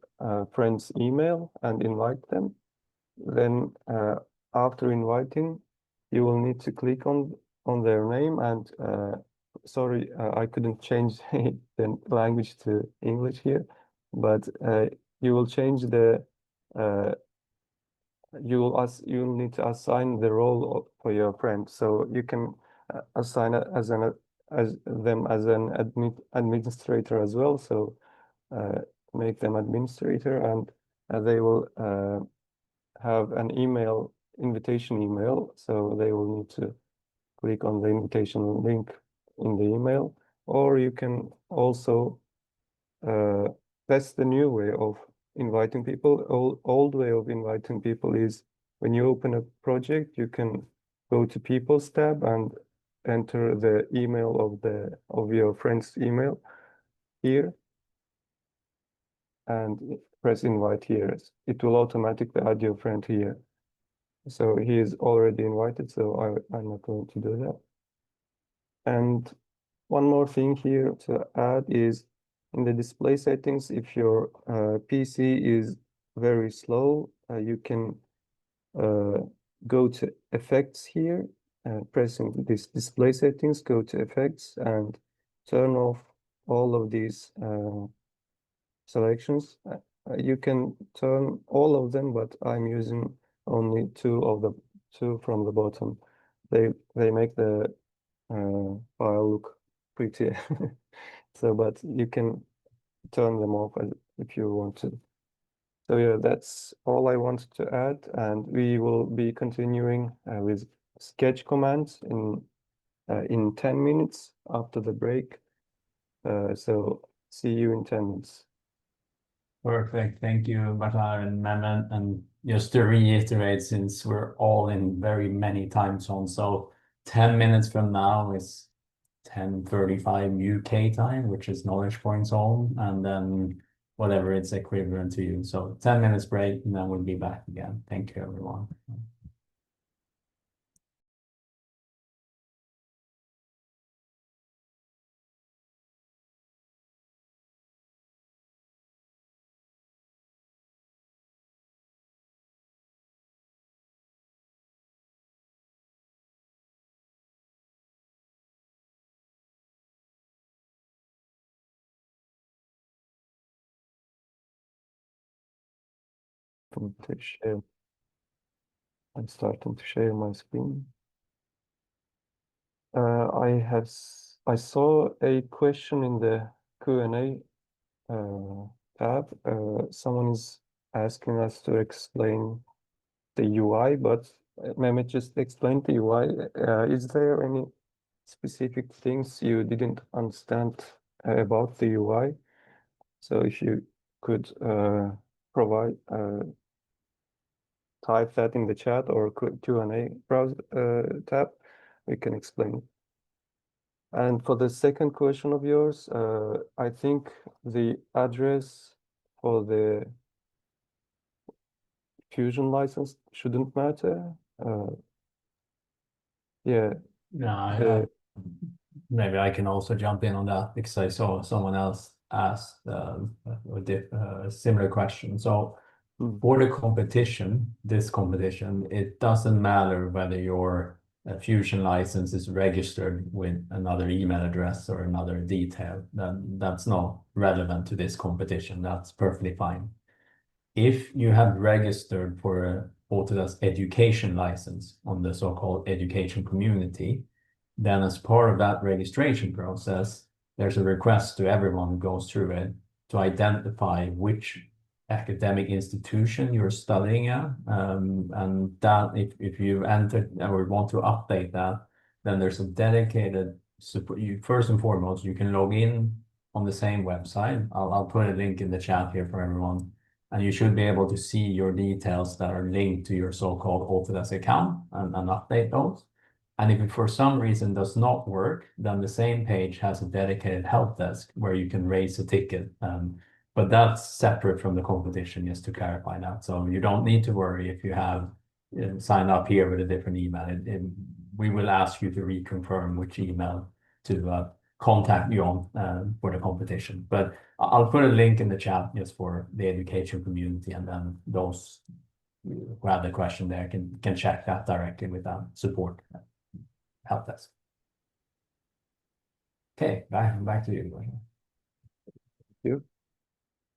friend's email and invite them. Then after inviting, you will need to click on their name and sorry, I couldn't change the language to English here, but you will change the you will need to assign the role for your friend. So you can assign it as an administrator as well. So make them administrator, and they will have an invitation email. So they will need to click on the invitation link in the email, or you can also that's the new way of inviting people. Old way of inviting people is when you open a project, you can go to People's tab and enter the email of your friend's email here and press invite here. It will automatically add your friend here. So he is already invited, so I'm not going to do that. And one more thing here to add is in the display settings, if your PC is very slow, you can go to effects here, pressing this display settings, go to effects and turn off all of these selections. You can turn all of them, but I'm using only 2 from the bottom. They make the file look pretty. So, but you can turn them off if you want to. So yeah, that's all I wanted to add, and we will be continuing with sketch commands in 10 minutes after the break. So see you in 10 minutes. Perfect. Thank you, Bazar and Mehmet. And just to reiterate, since we're all in very many time zones, so 10 minutes from now is 10:35 UK time, which is Knowledge Point zone, and then whatever it's equivalent to you. So 10 minutes break, and then we'll be back again. Thank you, everyone. starting to share. I'm starting to share my screen. I saw a question in the Q&A tab. Someone is asking us to explain the UI, but Mehmet just explained the UI. Is there any specific things you didn't understand about the UI? So if you could provide type that in the chat or Q&A browser tab, we can explain. And for the second question of yours, I think the address for the Fusion license shouldn't matter. Yeah. No, maybe I can also jump in on that because I saw someone else asked a similar question. So for the competition, this competition, it doesn't matter whether your Fusion license is registered with another email address or another detail. That's not relevant to this competition. That's perfectly fine. If you have registered for a Autodesk education license on the so-called education community, then as part of that registration process, there's a request to everyone who goes through it to identify which academic institution you're studying at. And that if you've entered or want to update that, then there's a dedicated support. First and foremost, you can log in on the same website. I'll put a link in the chat here for everyone. And you should be able to see your details that are linked to your so-called Autodesk account and update those. And if it for some reason does not work, then the same page has a dedicated help desk where you can raise a ticket. But that's separate from the competition, just to clarify that. So you don't need to worry if you have signed up here with a different email. We will ask you to reconfirm which email to contact you on for the competition. But I'll put a link in the chat just for the education community, and then those who have the question there can check that directly with that support help desk. Okay, back to you. Thank you.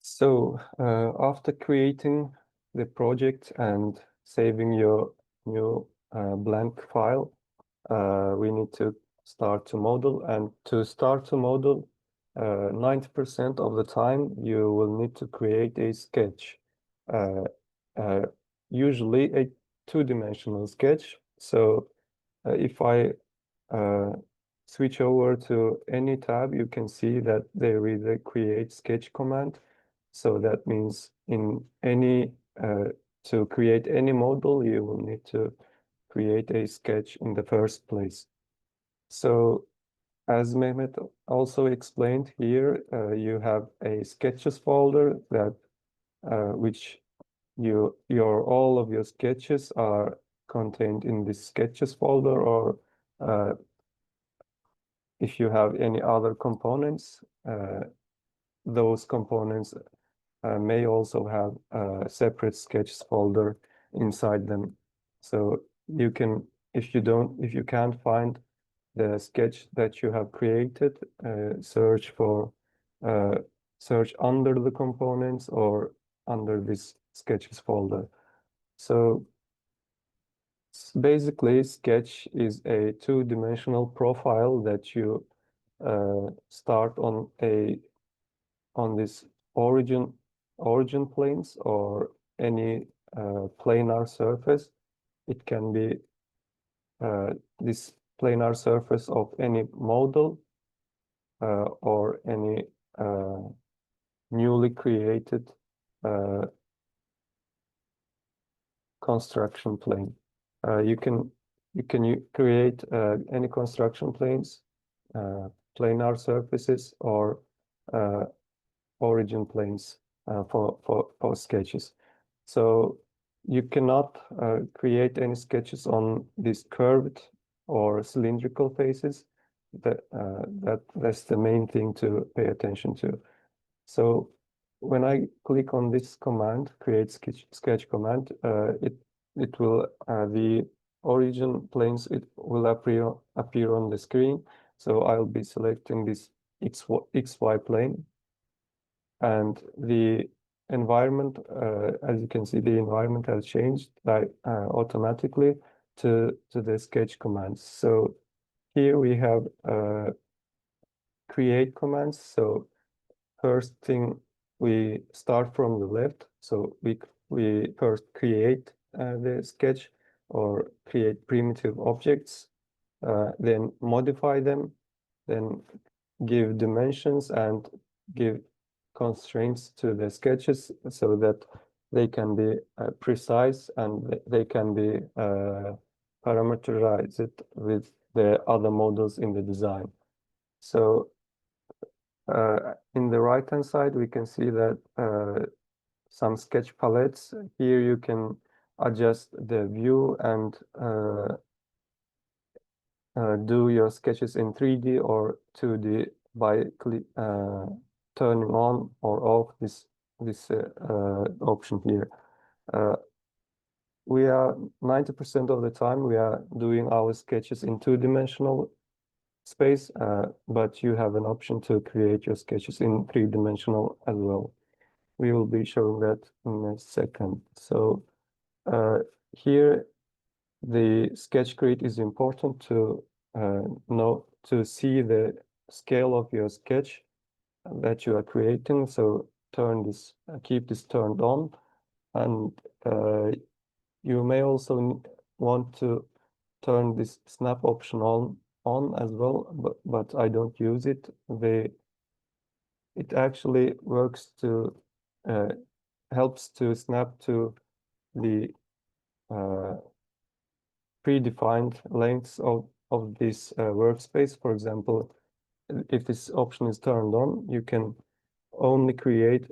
So after creating the project and saving your new blank file, we need to start to model. And to start to model, 90% of the time you will need to create a sketch, usually a two-dimensional sketch. So if I switch over to any tab, you can see that there is a create sketch command. So that means in any to create any model, you will need to create a sketch in the first place. So as Mehmet also explained here, you have a sketches folder that which all of your sketches are contained in this sketches folder, or if you have any other components, those components may also have a separate sketches folder inside them. So you can, if you can't find the sketch that you have created, search under the components or under this sketches folder. So basically, sketch is a two-dimensional profile that you start on this origin planes or any planar surface. It can be this planar surface of any model or any newly created construction plane. You can create any construction planes, planar surfaces, or origin planes for sketches. So you cannot create any sketches on these curved or cylindrical faces. That's the main thing to pay attention to. So when I click on this command, create sketch command, it will the origin planes, it will appear on the screen. So I'll be selecting this XY plane, and the environment, as you can see, the environment has changed like automatically to the sketch commands. So here we have create commands. So first thing, we start from the left. So we first create the sketch or create primitive objects, then modify them, then give dimensions and give constraints to the sketches so that they can be precise and they can be parameterized with the other models in the design. So in the right-hand side, we can see that some sketch palettes. Here you can adjust the view and do your sketches in 3D or 2D by turning on or off this option here. We are 90% of the time we are doing our sketches in two-dimensional space, but you have an option to create your sketches in three-dimensional as well. We will be showing that in a second. So here the sketch grid is important to see the scale of your sketch that you are creating. So keep this turned on, and you may also want to turn this snap option on as well, but I don't use it. It actually works to helps to snap to the predefined lengths of this workspace. For example, if this option is turned on, you can only create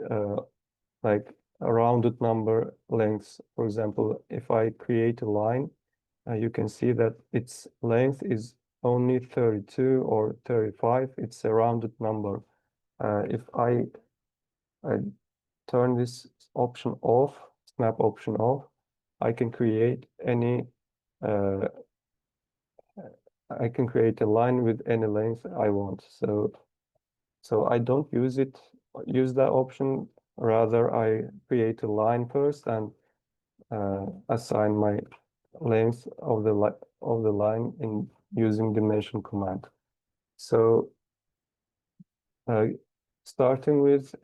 like a rounded number lengths. For example, if I create a line, you can see that its length is only 32 or 35. It's a rounded number. If I turn this option off, snap option off, I can create any I can create a line with any length I want. So I don't use that option. Rather, I create a line first and assign my length of the line in using dimension command. So starting with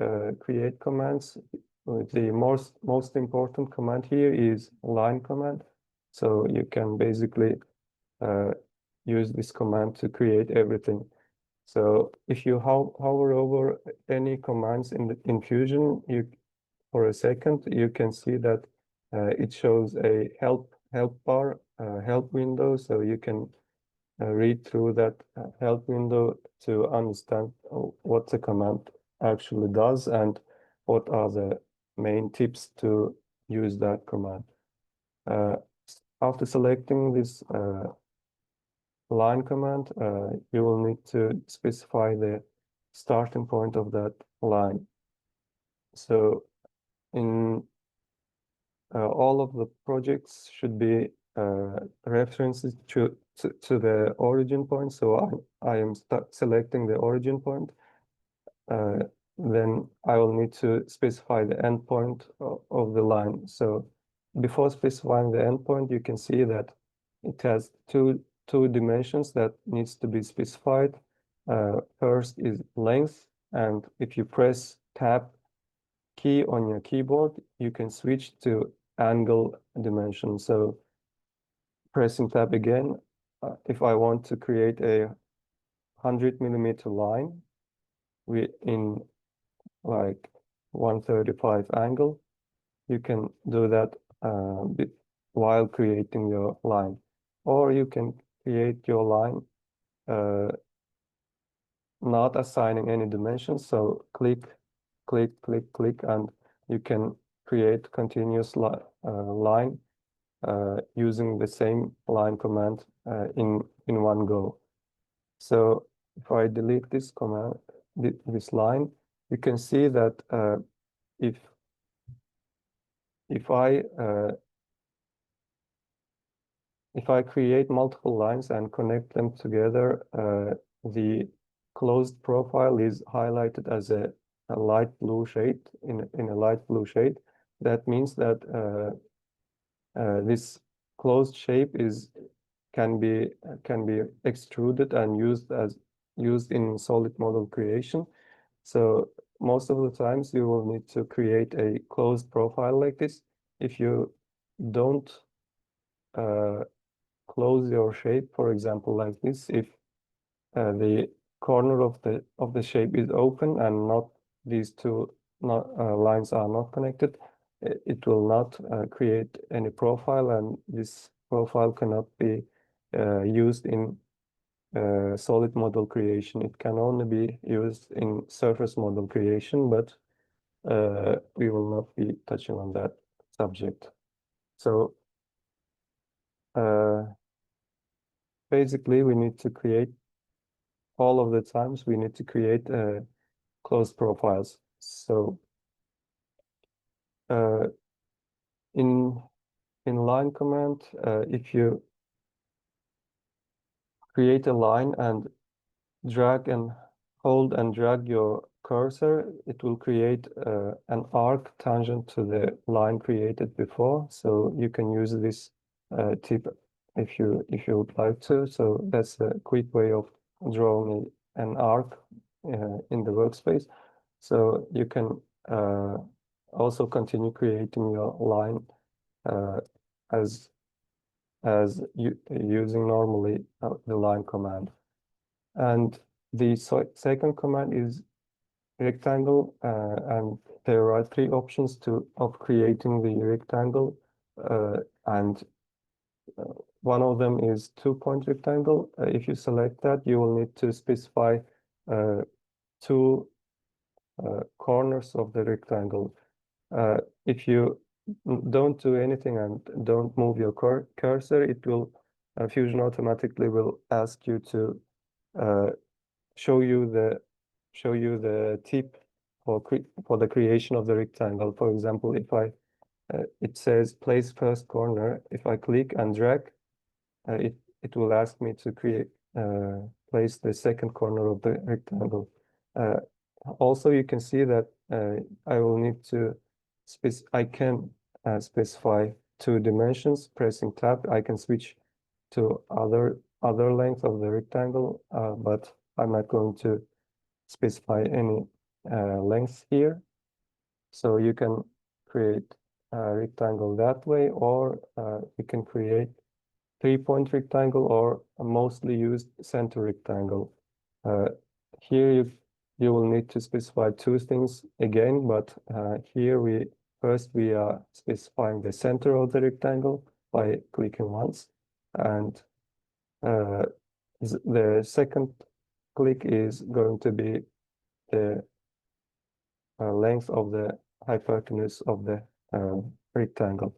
create commands, the most important command here is line command. So you can basically use this command to create everything. So if you hover over any commands in Fusion, for a second, you can see that it shows a help bar, help window. So you can read through that help window to understand what the command actually does and what are the main tips to use that command. After selecting this line command, you will need to specify the starting point of that line. So in all of the projects should be references to the origin point. So I am selecting the origin point. Then I will need to specify the endpoint of the line. So before specifying the endpoint, you can see that it has two dimensions that needs to be specified. First is length, and if you press tab key on your keyboard, you can switch to angle dimension. So pressing tab again, if I want to create a 100mm line in like 135 angle, you can do that while creating your line. Or you can create your line not assigning any dimensions. So click, and you can create continuous line using the same line command in one go. So if I delete this command, this line, you can see that if I create multiple lines and connect them together, the closed profile is highlighted as a a light blue shade, in a light blue shade. That means that this closed shape can be extruded and used in solid model creation. So most of the times you will need to create a closed profile like this. If you don't close your shape, for example, like this, if the corner of the shape is open and not these two lines are not connected, it will not create any profile, and this profile cannot be used in solid model creation. It can only be used in surface model creation, but we will not be touching on that subject. So basically we need to create, all of the times we need to create closed profiles. So in line command, if you create a line and drag and hold and drag your cursor, it will create an arc tangent to the line created before. So you can use this tip if you would like to. So that's a quick way of drawing an arc in the workspace. So you can also continue creating your line as using normally the line command. And the second command is rectangle, and there are three options of creating the rectangle, and one of them is 2-point rectangle. If you select that, you will need to specify two corners of the rectangle. If you don't do anything and don't move your cursor, it will Fusion automatically will ask you to show you the tip for the creation of the rectangle. For example, if it says place first corner, if I click and drag, it will ask me to place the second corner of the rectangle. Also, you can see that I will need to I can specify 2 dimensions. Pressing tab, I can switch to other length of the rectangle, but I'm not going to specify any length here. So you can create a rectangle that way, or you can create 3-point rectangle or a mostly used center rectangle. Here you will need to specify 2 things again, but here we are specifying the center of the rectangle by clicking once, and the second click is going to be the length of the hypotenuse of the rectangle.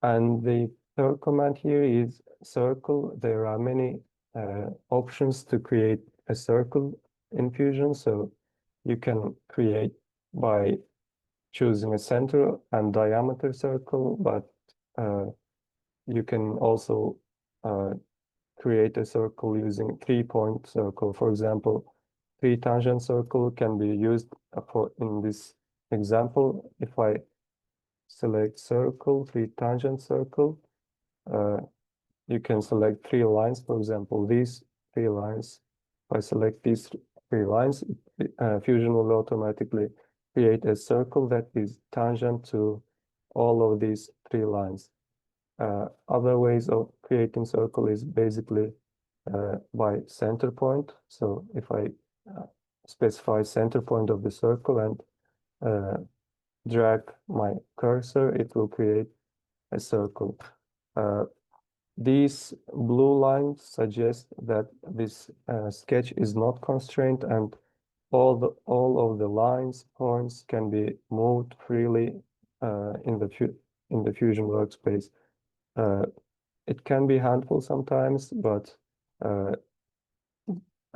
And the third command here is circle. There are many options to create a circle in Fusion. So you can create by choosing a center and diameter circle, but you can also create a circle using 3-point circle. For example, 3 tangent circle can be used in this example. If I select circle, 3 tangent circle, you can select 3 lines. For example, these 3 lines. If I select these 3 lines, Fusion will automatically create a circle that is tangent to all of these 3 lines. Other ways of creating circle is basically by center point. So if I specify center point of the circle and drag my cursor, it will create a circle. These blue lines suggest that this sketch is not constrained, and all of the lines, points can be moved freely in the Fusion workspace. It can be handful sometimes, but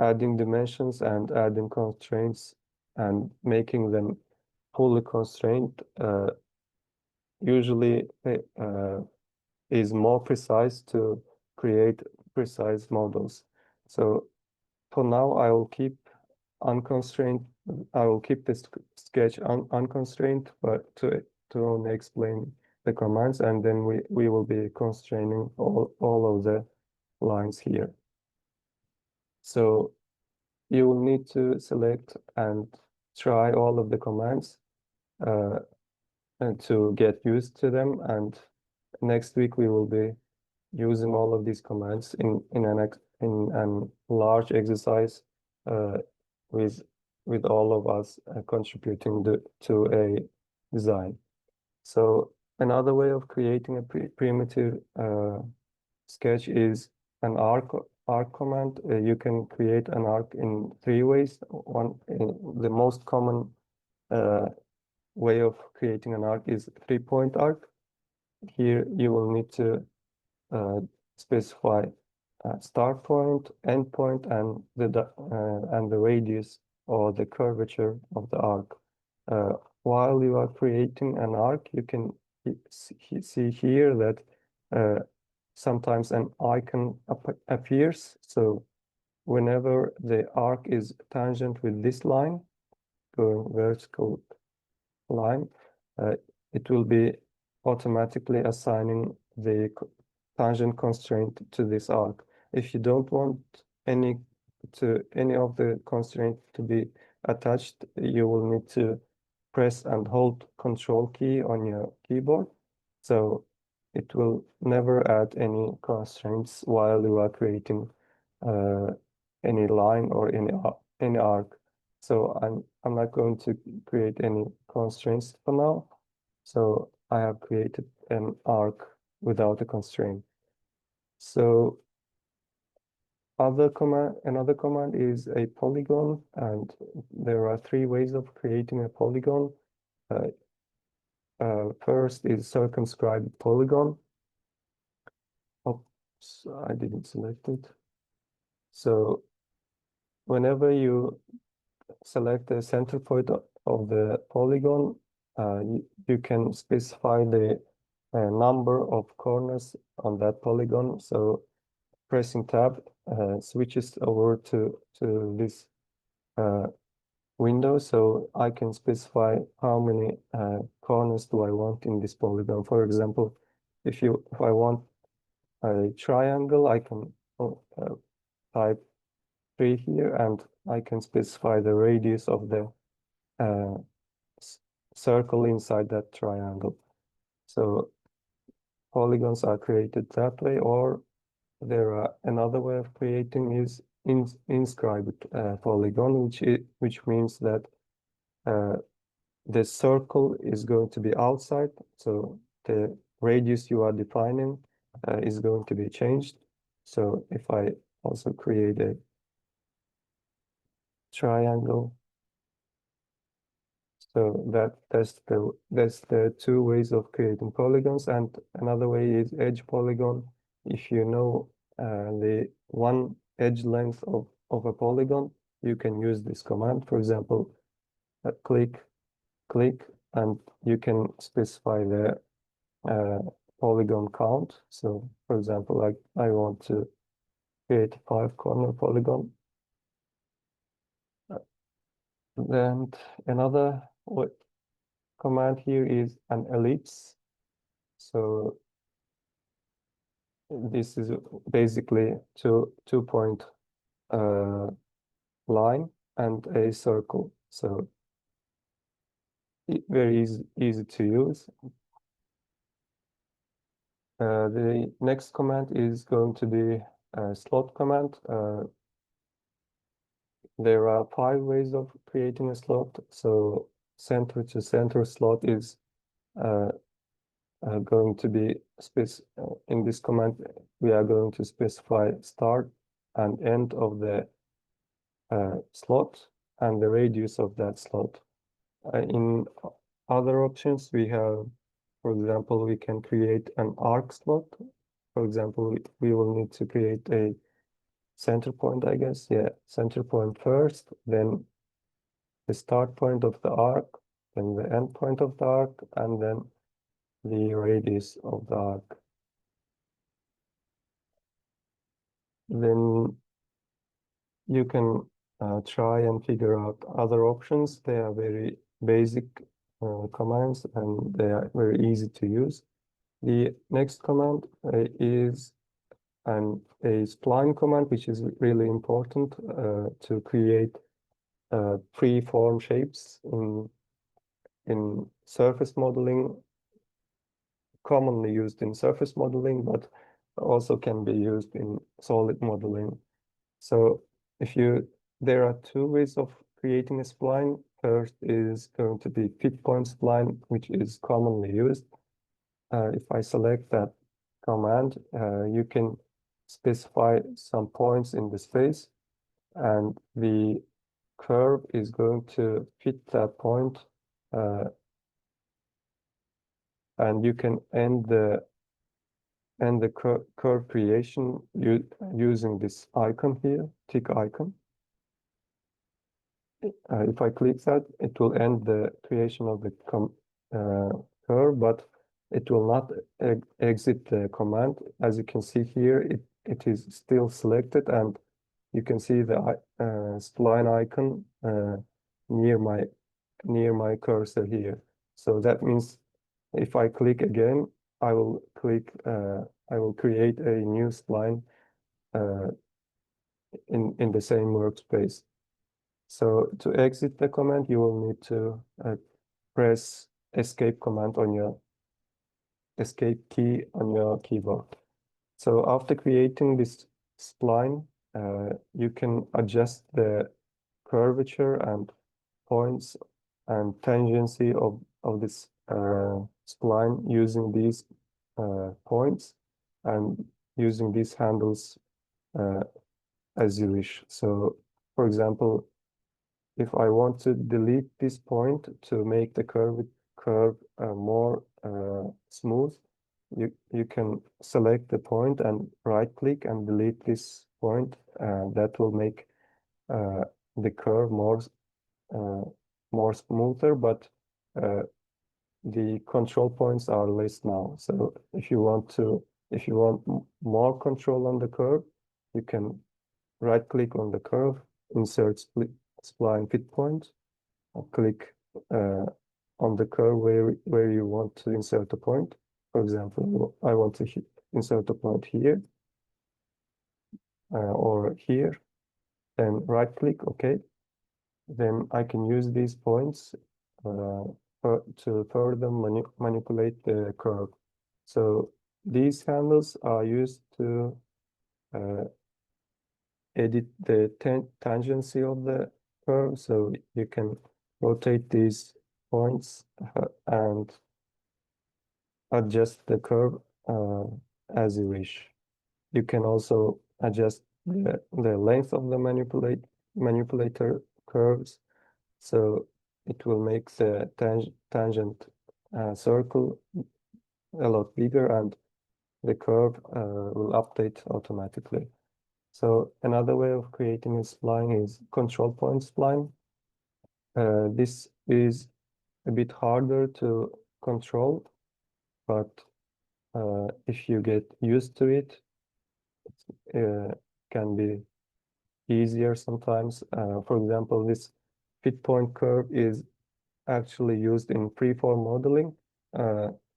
adding dimensions and adding constraints and making them fully constrained usually is more precise to create precise models. So for now, I will keep unconstrained I will keep this sketch unconstrained, but to only explain the commands, and then we will be constraining all of the lines here. So you will need to select and try all of the commands and to get used to them. And next week we will be using all of these commands in an large exercise with all of us contributing to a design. So another way of creating a primitive sketch is an arc command. You can create an arc in 3 ways. The most common way of creating an arc is 3-point arc. Here you will need to specify start point, end point, and the radius or the curvature of the arc. While you are creating an arc, you can see here that sometimes an icon appears. So whenever the arc is tangent with this line, going vertical line, it will be automatically assigning the tangent constraint to this arc. If you don't want any of the constraints to be attached, you will need to press and hold Control key on your keyboard. So it will never add any constraints while you are creating any line or any arc. So I'm not going to create any constraints for now. So I have created an arc without a constraint. So another command is a polygon, and there are 3 ways of creating a polygon. First is circumscribed polygon. Oops, I didn't select it. So whenever you select the center point of the polygon, you can specify the number of corners on that polygon. So pressing tab switches over to this window, so I can specify how many corners do I want in this polygon. For example, if I want a triangle, I can type 3 here, and I can specify the radius of the circle inside that triangle. So polygons are created that way, or there are another way of creating is inscribed polygon, which means that the circle is going to be outside, so the radius you are defining is going to be changed. So if I also create a triangle, so that's the 2 ways of creating polygons. And another way is edge polygon. If you know the one edge length of a polygon, you can use this command. For example, click, and you can specify the polygon count. So for example, I want to create a 5-corner polygon. Then another command here is an ellipse. So this is basically two-point line and a circle. So very easy to use. The next command is going to be a slot command. There are 5 ways of creating a slot. So center to center slot is going to be in this command. We are going to specify start and end of the slot and the radius of that slot. In other options, we have, for example, we can create an arc slot. For example, we will need to create a center point, I guess. Yeah, center point first, then the start point of the arc, then the end point of the arc, and then the radius of the arc. Then you can try and figure out other options. They are very basic commands and they are very easy to use. The next command is a spline command, which is really important to create free-form shapes in surface modeling, commonly used in surface modeling, but also can be used in solid modeling. So there are two ways of creating a spline. First is going to be fit point spline, which is commonly used. If I select that command, you can specify some points in the space, and the curve is going to fit that point, and you can end the curve creation using this icon here, tick icon. If I click that, it will end the creation of the curve, but it will not exit the command. As you can see here, it is still selected, and you can see the spline icon near my cursor here. So that means if I click again, I will create a new spline in the same workspace. So to exit the command, you will need to press escape command on your escape key on your keyboard. So after creating this spline, you can adjust the curvature and points and tangency of this spline using these points and using these handles as you wish. So, for example, if I want to delete this point to make the curve more smooth, you can select the point and right click and delete this point. That will make the curve more smoother, but the control points are less now. So if you want more control on the curve, you can right click on the curve, insert spline fit point, and click on the curve where you want to insert a point. For example, I want to insert a point here or here, then right click, okay. Then I can use these points to further manipulate the curve. So these handles are used to edit the tangency of the curve. So you can rotate these points and adjust the curve as you wish. You can also adjust the length of the manipulator curves, so it will make the tangent circle a lot bigger, and the curve will update automatically. So another way of creating a spline is control point spline. This is a bit harder to control, but if you get used to it, it can be easier sometimes. For example, this fit point curve is actually used in freeform modeling,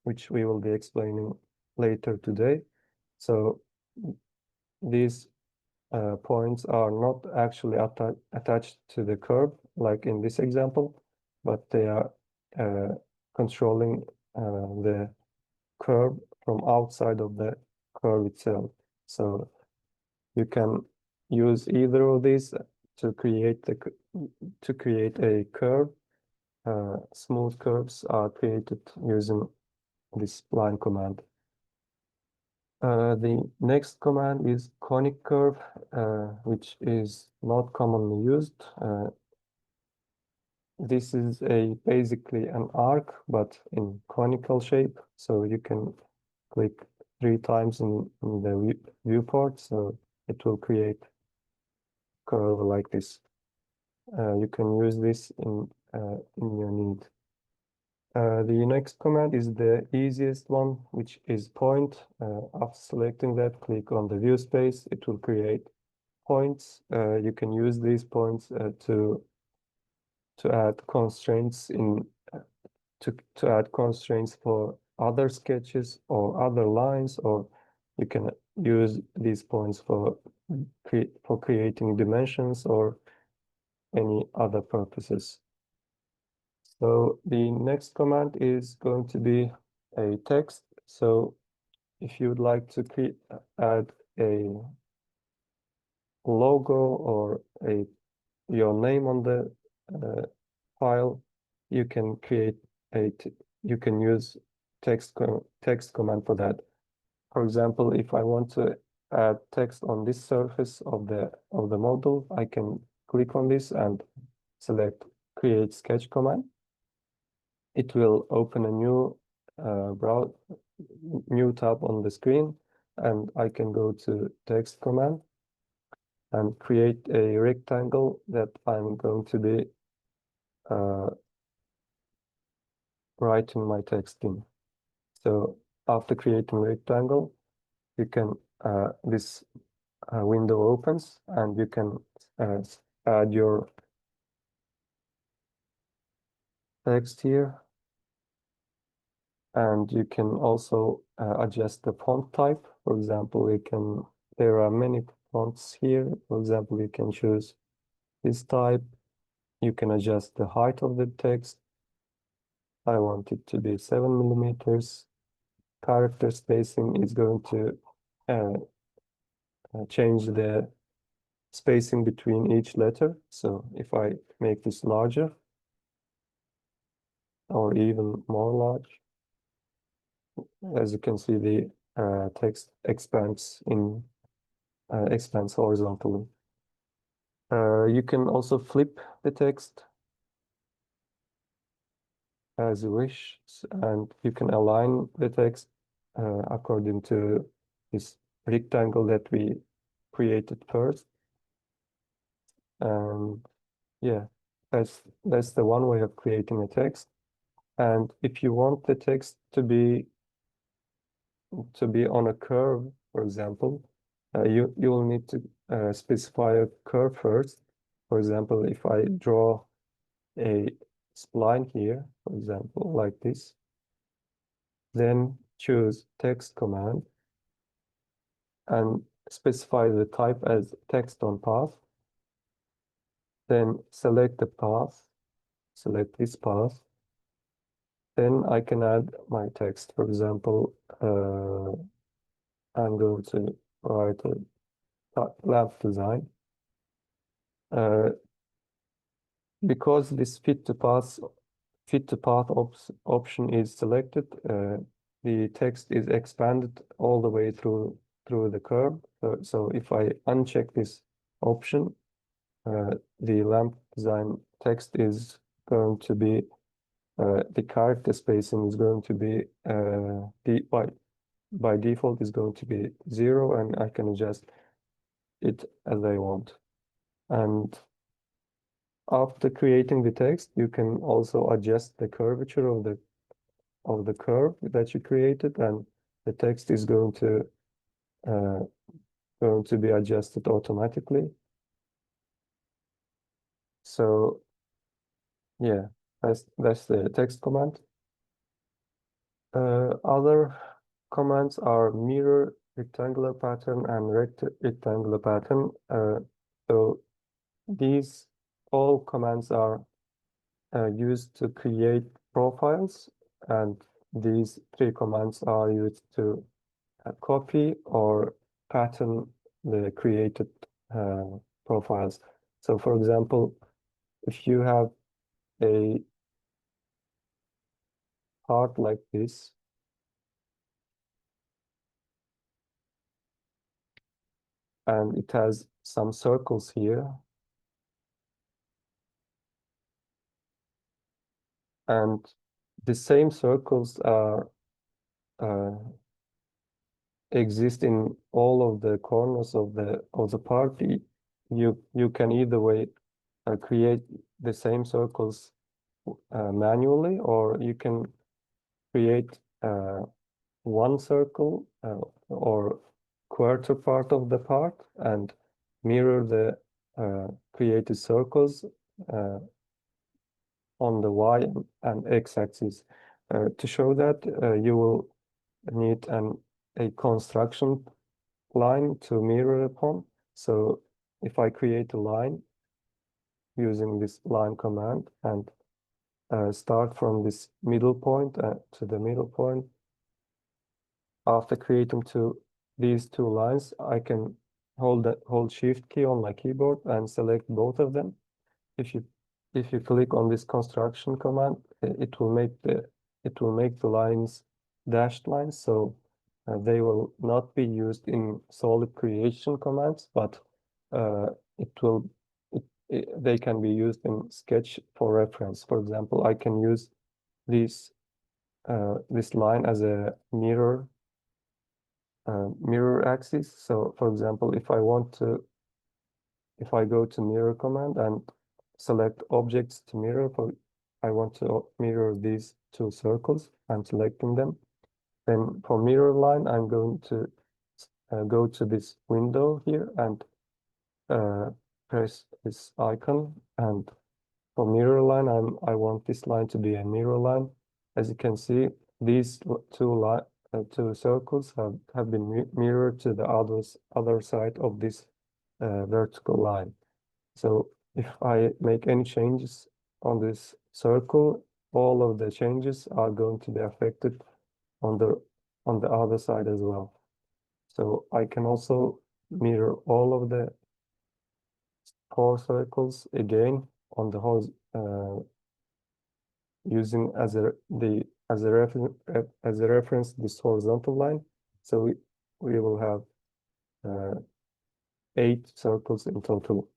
which we will be explaining later today. So these points are not actually attached to the curve, like in this example, but they are controlling the curve from outside of the curve itself. So you can use either of these to create a curve. Smooth curves are created using this spline command. The next command is conic curve, which is not commonly used. This is basically an arc, but in conical shape. So you can click 3 times in the viewport, so it will create curve like this. You can use this in your need. The next command is the easiest one, which is point. After selecting that, click on the view space. It will create points. You can use these points to add constraints to add constraints for other sketches or other lines, or you can use these points for creating dimensions or any other purposes. So the next command is going to be a text. So if you would like to add a logo or your name on the file, you can you can use text command for that. For example, if I want to add text on this surface of the model, I can click on this and select create sketch command. It will open a new tab on the screen, and I can go to text command and create a rectangle that I'm going to be writing my text in. So after creating a rectangle, you can this window opens and you can add your text here, and you can also adjust the font type. For example, there are many fonts here. For example, you can choose this type. You can adjust the height of the text. I want it to be 7 millimeters. Character spacing is going to change the spacing between each letter. So if I make this larger or even more large, as you can see, the text expands horizontally. You can also flip the text as you wish, and you can align the text according to this rectangle that we created first. And yeah, that's the one way of creating a text. And if you want the text to be on a curve, for example, you will need to specify a curve first. For example, if I draw a spline here, for example, like this, then choose text command and specify the type as text on path. Then select the path, select this path. Then I can add my text. For example, I'm going to write a lab design. Because this fit to path option is selected, the text is expanded all the way through the curve. So if I uncheck this option, the lamp design text is going to be the character spacing is going to be by default is going to be 0, and I can adjust it as I want. And after creating the text, you can also adjust the curvature of the curve that you created, and the text is going to be adjusted automatically. So yeah, that's the text command. Other commands are mirror rectangular pattern and rectangular pattern. So these all commands are used to create profiles, and these 3 commands are used to copy or pattern the created profiles. So for example, if you have a part like this, and it has some circles here, and the same circles are exist in all of the corners of the part. You can either way create the same circles manually, or you can create one circle or quarter part of the part and mirror the created circles on the y and x axis. To show that, you will need a construction line to mirror upon. So if I create a line using this line command and start from this middle point to the middle point, after creating these two lines, I can hold Shift key on my keyboard and select both of them. If you click on this construction command, it will make the lines dashed lines. So they will not be used in solid creation commands, but they can be used in Sketch for reference. For example, I can use this line as a mirror axis. So for example, if I go to mirror command and select objects to mirror, I want to mirror these two circles. I'm selecting them. Then for mirror line, I'm going to go to this window here and press this icon. And for mirror line, I want this line to be a mirror line. As you can see, these two circles have been mirrored to the other side of this vertical line. So if I make any changes on this circle, all of the changes are going to be affected on the other side as well. So I can also mirror all of the 4 circles again on the whole, using as a reference this horizontal line. So we will have 8 circles in total.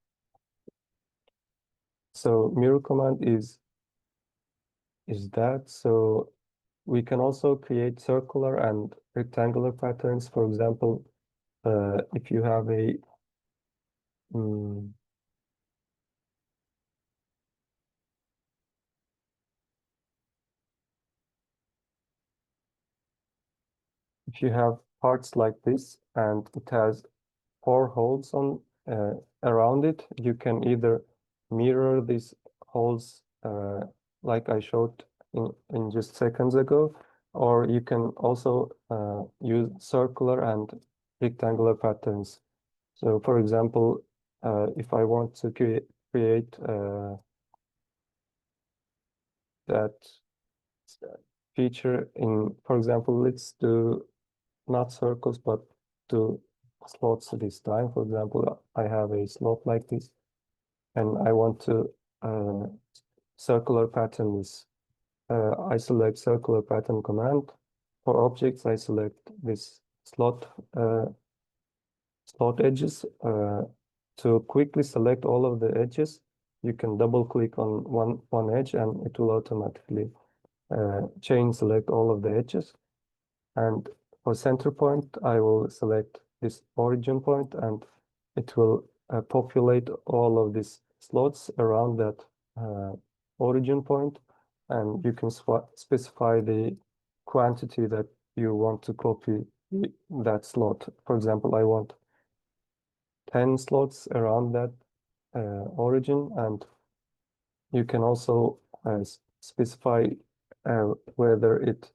So mirror command is that. So we can also create circular and rectangular patterns. For example, if you have a if you have parts like this and it has 4 holes on around it, you can either mirror these holes like I showed in just seconds ago, or you can also use circular and rectangular patterns. So for example, if I want to create that feature in, for example, let's do not circles, but do slots this time. For example, I have a slot like this, and I want to circular patterns. I select circular pattern command. For objects, I select this slot edges. To quickly select all of the edges, you can double click on one edge and it will automatically chain select all of the edges. And for center point, I will select this origin point and it will populate all of these slots around that origin point. And you can specify the quantity that you want to copy that slot. For example, I want 10 slots around that origin, and you can also specify whether it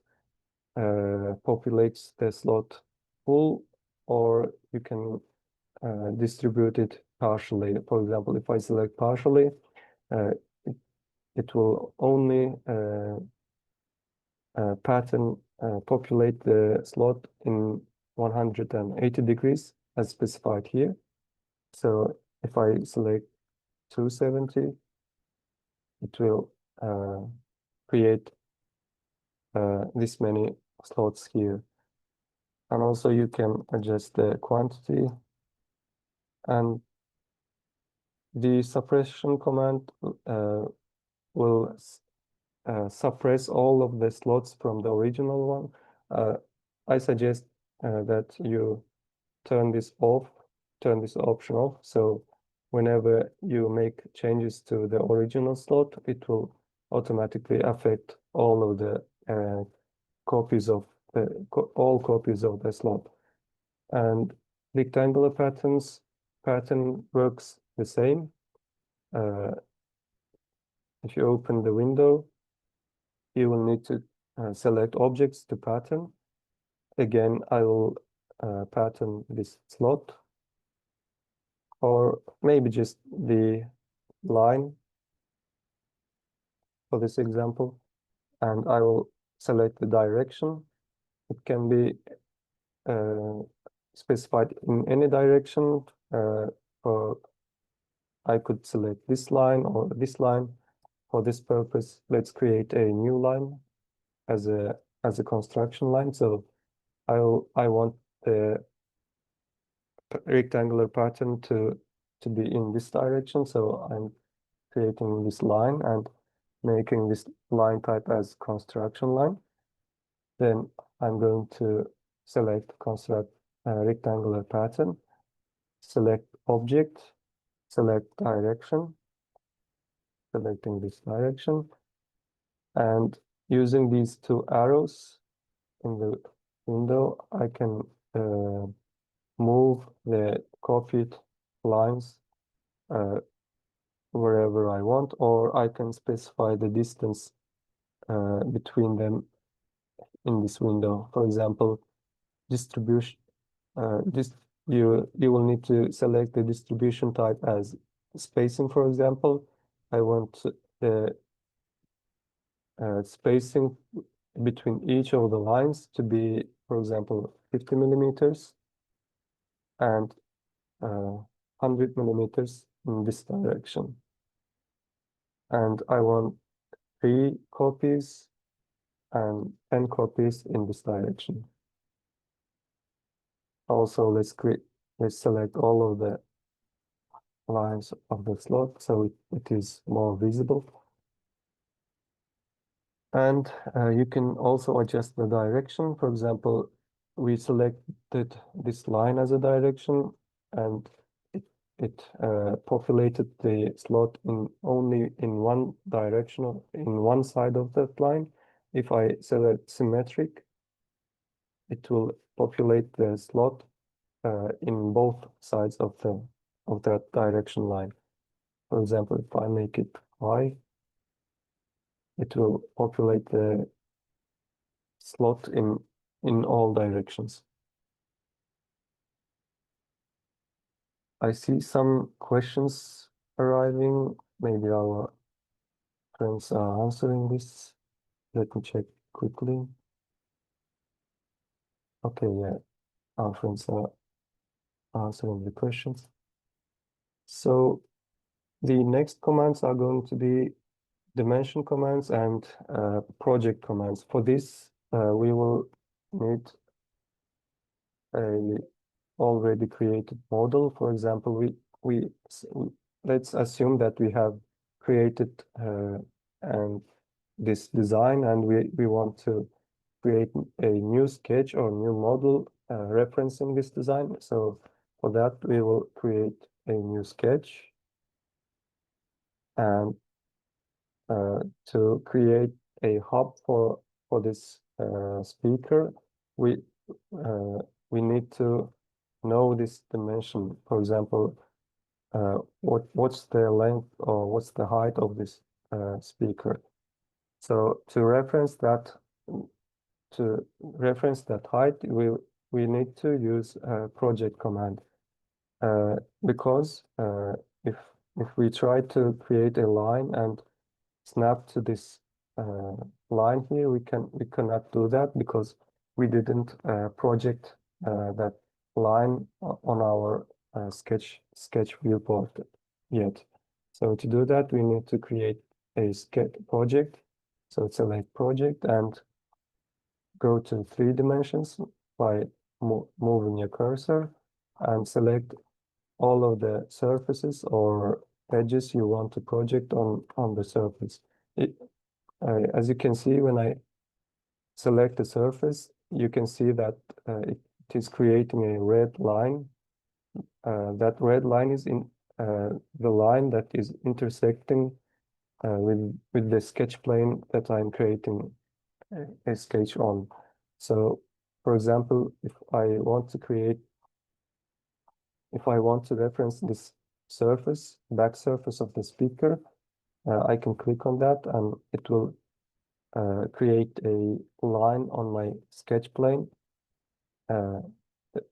populates the slot full, or you can distribute it partially. For example, if I select partially, it will only pattern populate the slot in 180 degrees as specified here. So if I select 270, it will create this many slots here. And also you can adjust the quantity, and the suppression command will suppress all of the slots from the original one. I suggest that you turn this option off. So whenever you make changes to the original slot, it will automatically affect all of the copies of all copies of the slot. And rectangular patterns pattern works the same. If you open the window, you will need to select objects to pattern. Again, I will pattern this slot, or maybe just the line for this example, and I will select the direction. It can be specified in any direction. For I could select this line or this line. For this purpose, let's create a new line as a construction line. So I want the rectangular pattern to be in this direction. So I'm creating this line and making this line type as construction line. Then I'm going to select construct rectangular pattern, select object, select direction, selecting this direction, and using these two arrows in the window, I can move the copied lines wherever I want, or I can specify the distance between them in this window. For example, distribution. You will need to select the distribution type as spacing. For example, I want the spacing between each of the lines to be, for example, 50 millimeters and 100 millimeters in this direction. And I want 3 copies and 10 copies in this direction. Also, let's select all of the lines of the slot so it is more visible. And you can also adjust the direction. For example, we selected this line as a direction, and it populated the slot only in one direction, in one side of that line. If I select symmetric, it will populate the slot in both sides of that direction line. For example, if I make it Y, it will populate the slot in all directions. I see some questions arriving. Maybe our friends are answering this. Let me check quickly. Okay, yeah, our friends are answering the questions. So the next commands are going to be dimension commands and project commands. For this, we will need a already created model. For example, let's assume that we have created and this design, and we want to create a new sketch or new model referencing this design. So for that, we will create a new sketch, and to create a hub for this speaker, we need to know this dimension. For example, what's the length or what's the height of this speaker. So to reference that height, we need to use a project command, because if we try to create a line and snap to this line here, we cannot do that because we didn't project that line on our sketch viewport yet. So to do that, we need to create a sketch project. So select project and go to 3 dimensions by moving your cursor and select all of the surfaces or edges you want to project on the surface. As you can see, when I select the surface, you can see that it is creating a red line. That red line is in the line that is intersecting with the sketch plane that I'm creating a sketch on. So, for example, if I want to create if I want to reference this surface, back surface of the speaker, I can click on that and it will create a line on my sketch plane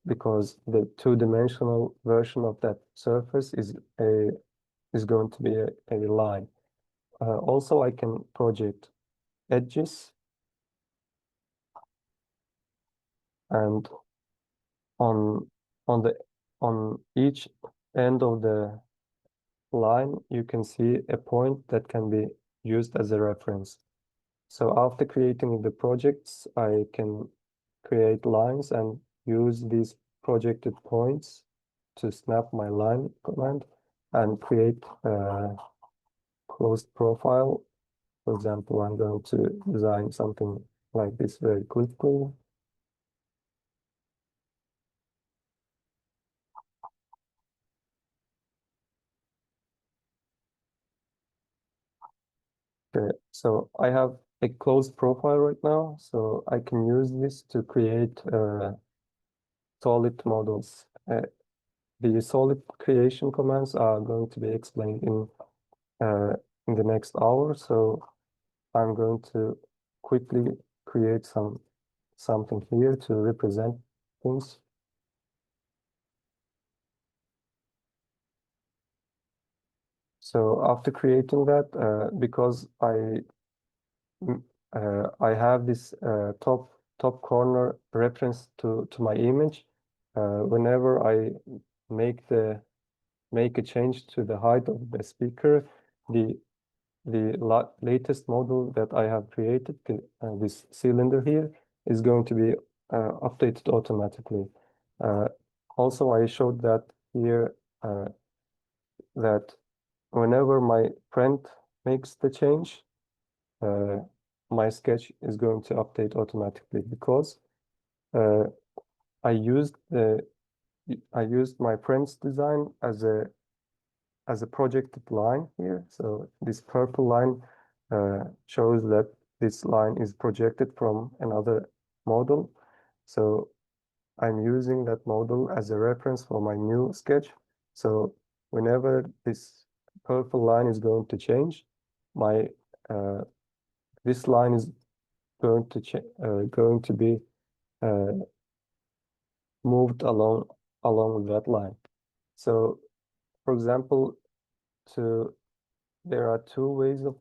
because the two-dimensional version of that surface is going to be a line. Also, I can project edges, and on each end of the line, you can see a point that can be used as a reference. So after creating the projects, I can create lines and use these projected points to snap my line command and create a closed profile. For example, I'm going to design something like this very quickly. Okay, so I have a closed profile right now, so I can use this to create solid models. The solid creation commands are going to be explained in the next hour, so I'm going to quickly create something here to represent things. So after creating that, because I have this top corner reference to my image, whenever I make a change to the height of the speaker, the latest model that I have created, this cylinder here, is going to be updated automatically. Also, I showed that here that whenever my friend makes the change, my sketch is going to update automatically because I used my friend's design as a projected line here. So this purple line shows that this line is projected from another model. So I'm using that model as a reference for my new sketch. So whenever this purple line is going to change, this line is going to be moved along with that line. So, for example, there are two ways of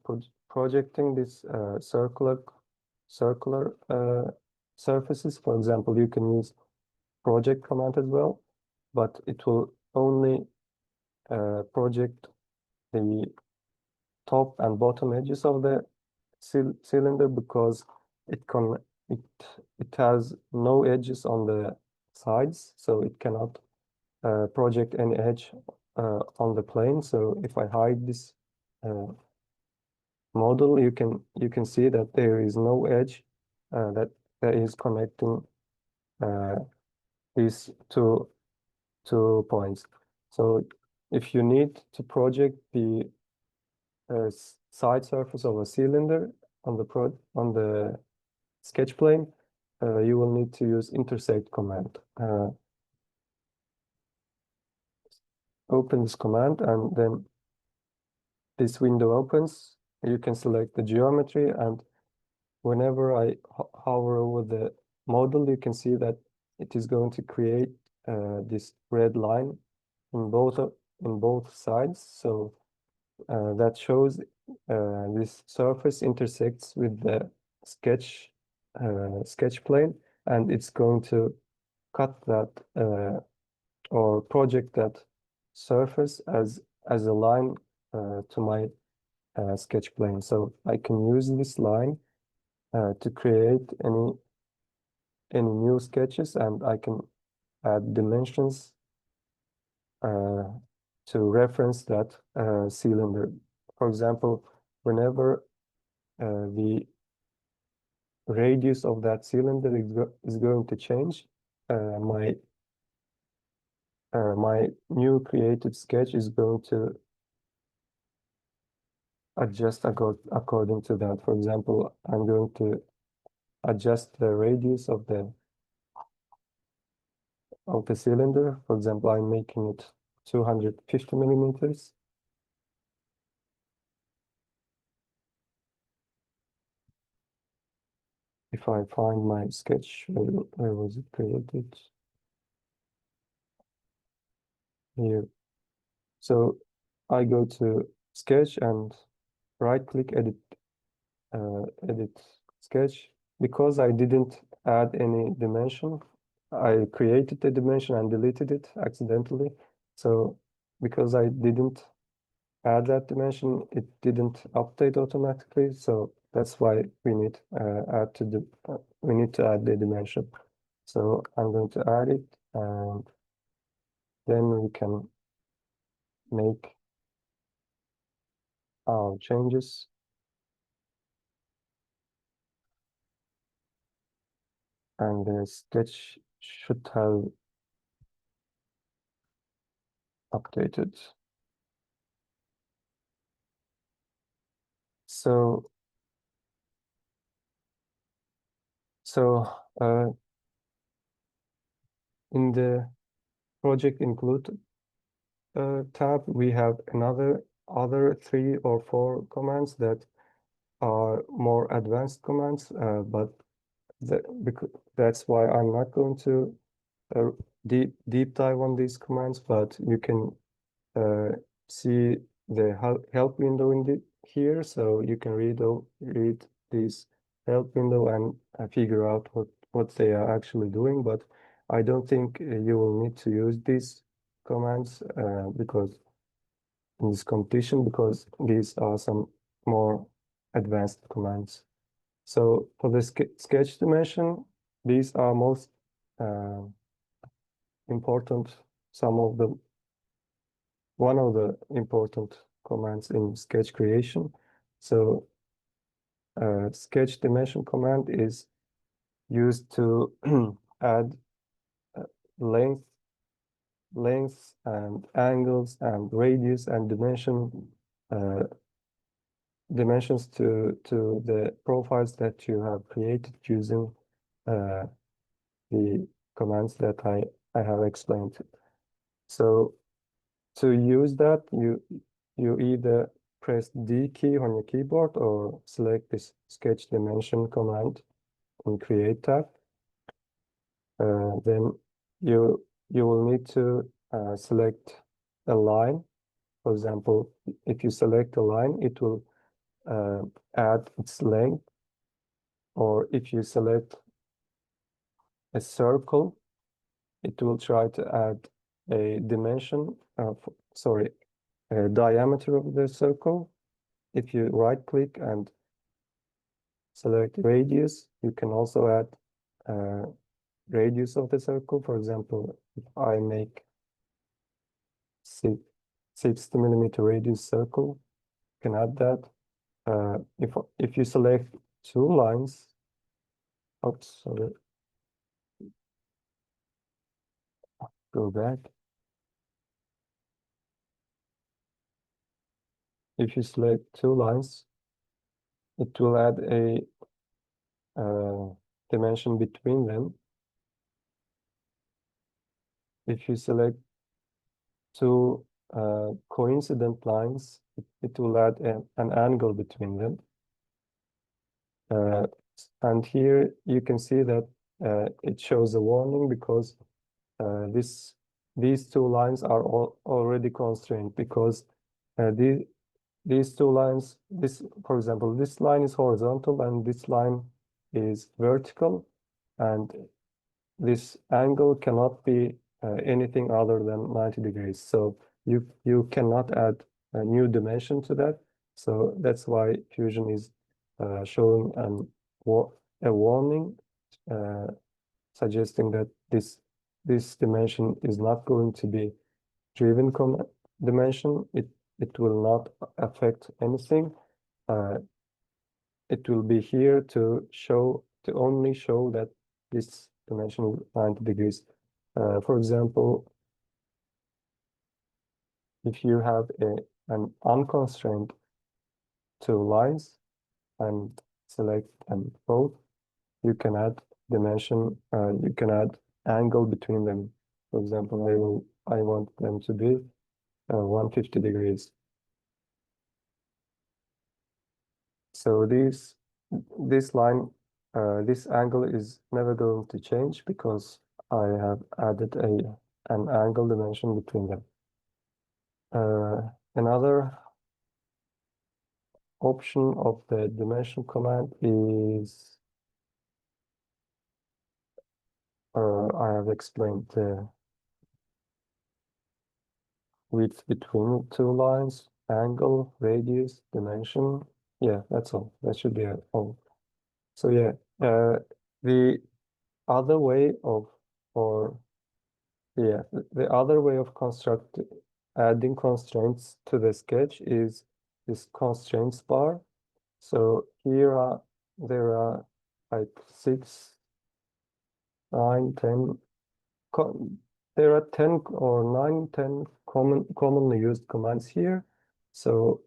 projecting this circular surfaces. For example, you can use project command as well, but it will only project the top and bottom edges of the cylinder because it has no edges on the sides, so it cannot project any edge on the plane. So if I hide this model, you can see that there is no edge that is connecting these two points. So if you need to project the side surface of a cylinder on the sketch plane, you will need to use intersect command. Open this command and then this window opens. You can select the geometry, and whenever I hover over the model, you can see that it is going to create this red line in both sides. So that shows this surface intersects with the sketch plane, and it's going to cut that or project that surface as a line to my sketch plane. So I can use this line to create any new sketches, and I can add dimensions to reference that cylinder. For example, whenever the radius of that cylinder is going to change, my new created sketch is going to adjust according to that. For example, I'm going to adjust the radius of the of the cylinder. For example, I'm making it 250 millimeters. If I find my sketch, where was it created? Here. So I go to sketch and right click edit sketch. Because I didn't add any dimension, I created the dimension and deleted it accidentally. So because I didn't add that dimension, it didn't update automatically. So that's why we need we need to add the dimension. So I'm going to add it, and then we can make our changes. And the sketch should have updated. So in the project include tab, we have other 3 or 4 commands that are more advanced commands, but that's why I'm not going to deep dive on these commands, but you can see the help window in here, so you can read this help window and figure out what they are actually doing. But I don't think you will need to use these commands because in this competition, because these are some more advanced commands. So for the sketch dimension, these are most important, one of the important commands in sketch creation. So sketch dimension command is used to add lengths and angles and radius and dimensions to the profiles that you have created using the commands that I have explained. So to use that, you either press D key on your keyboard or select this sketch dimension command in Create tab. Then you will need to select a line. For example, if you select a line, it will add its length. Or if you select a circle, it will try to add a dimension, a diameter of the circle. If you right click and select radius, you can also add radius of the circle. For example, if I make 60 millimeter radius circle, you can add that. If you select 2 lines, oops, sorry, go back. If you select 2 lines, it will add a dimension between them. If you select 2 coincident lines, it will add an angle between them. And here you can see that it shows a warning because these 2 lines are already constrained, because these 2 lines, for example, this line is horizontal and this line is vertical, and this angle cannot be anything other than 90 degrees. So you cannot add a new dimension to that. So that's why Fusion is showing a warning suggesting that this dimension is not going to be driven dimension. It will not affect anything. It will be here to only show that this dimension is 90 degrees. For example, if you have an unconstrained 2 lines and select them both, you can add dimension, you can add angle between them. For example, I want them to be 150 degrees. So this line, this angle is never going to change because I have added an angle dimension between them. Another option of the dimension command is I have explained the width between two lines, angle, radius, dimension. Yeah, that's all. That should be all. So yeah, the other way of the other way of adding constraints to the sketch is this constraints bar. So there are like 6, 9, 10. There are 10 or 9, 10 commonly used commands here. So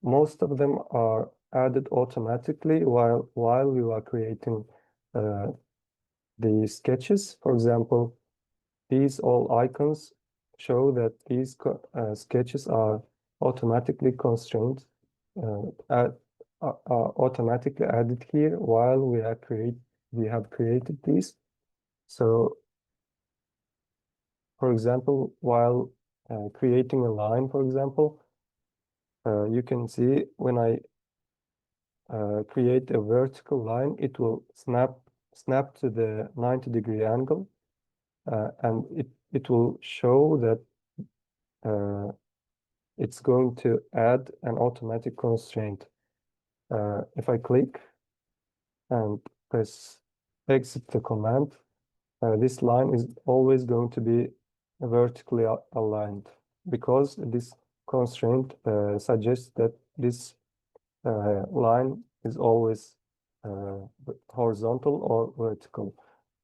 most of them are added automatically while we are creating the sketches. For example, these all icons show that these sketches are automatically constrained, are automatically added here while we have created these. So, for example, while creating a line, for example, you can see when I create a vertical line, it will snap to the 90-degree angle, and it will show that it's going to add an automatic constraint. If I click and press exit the command, this line is always going to be vertically aligned because this constraint suggests that this line is always horizontal or vertical.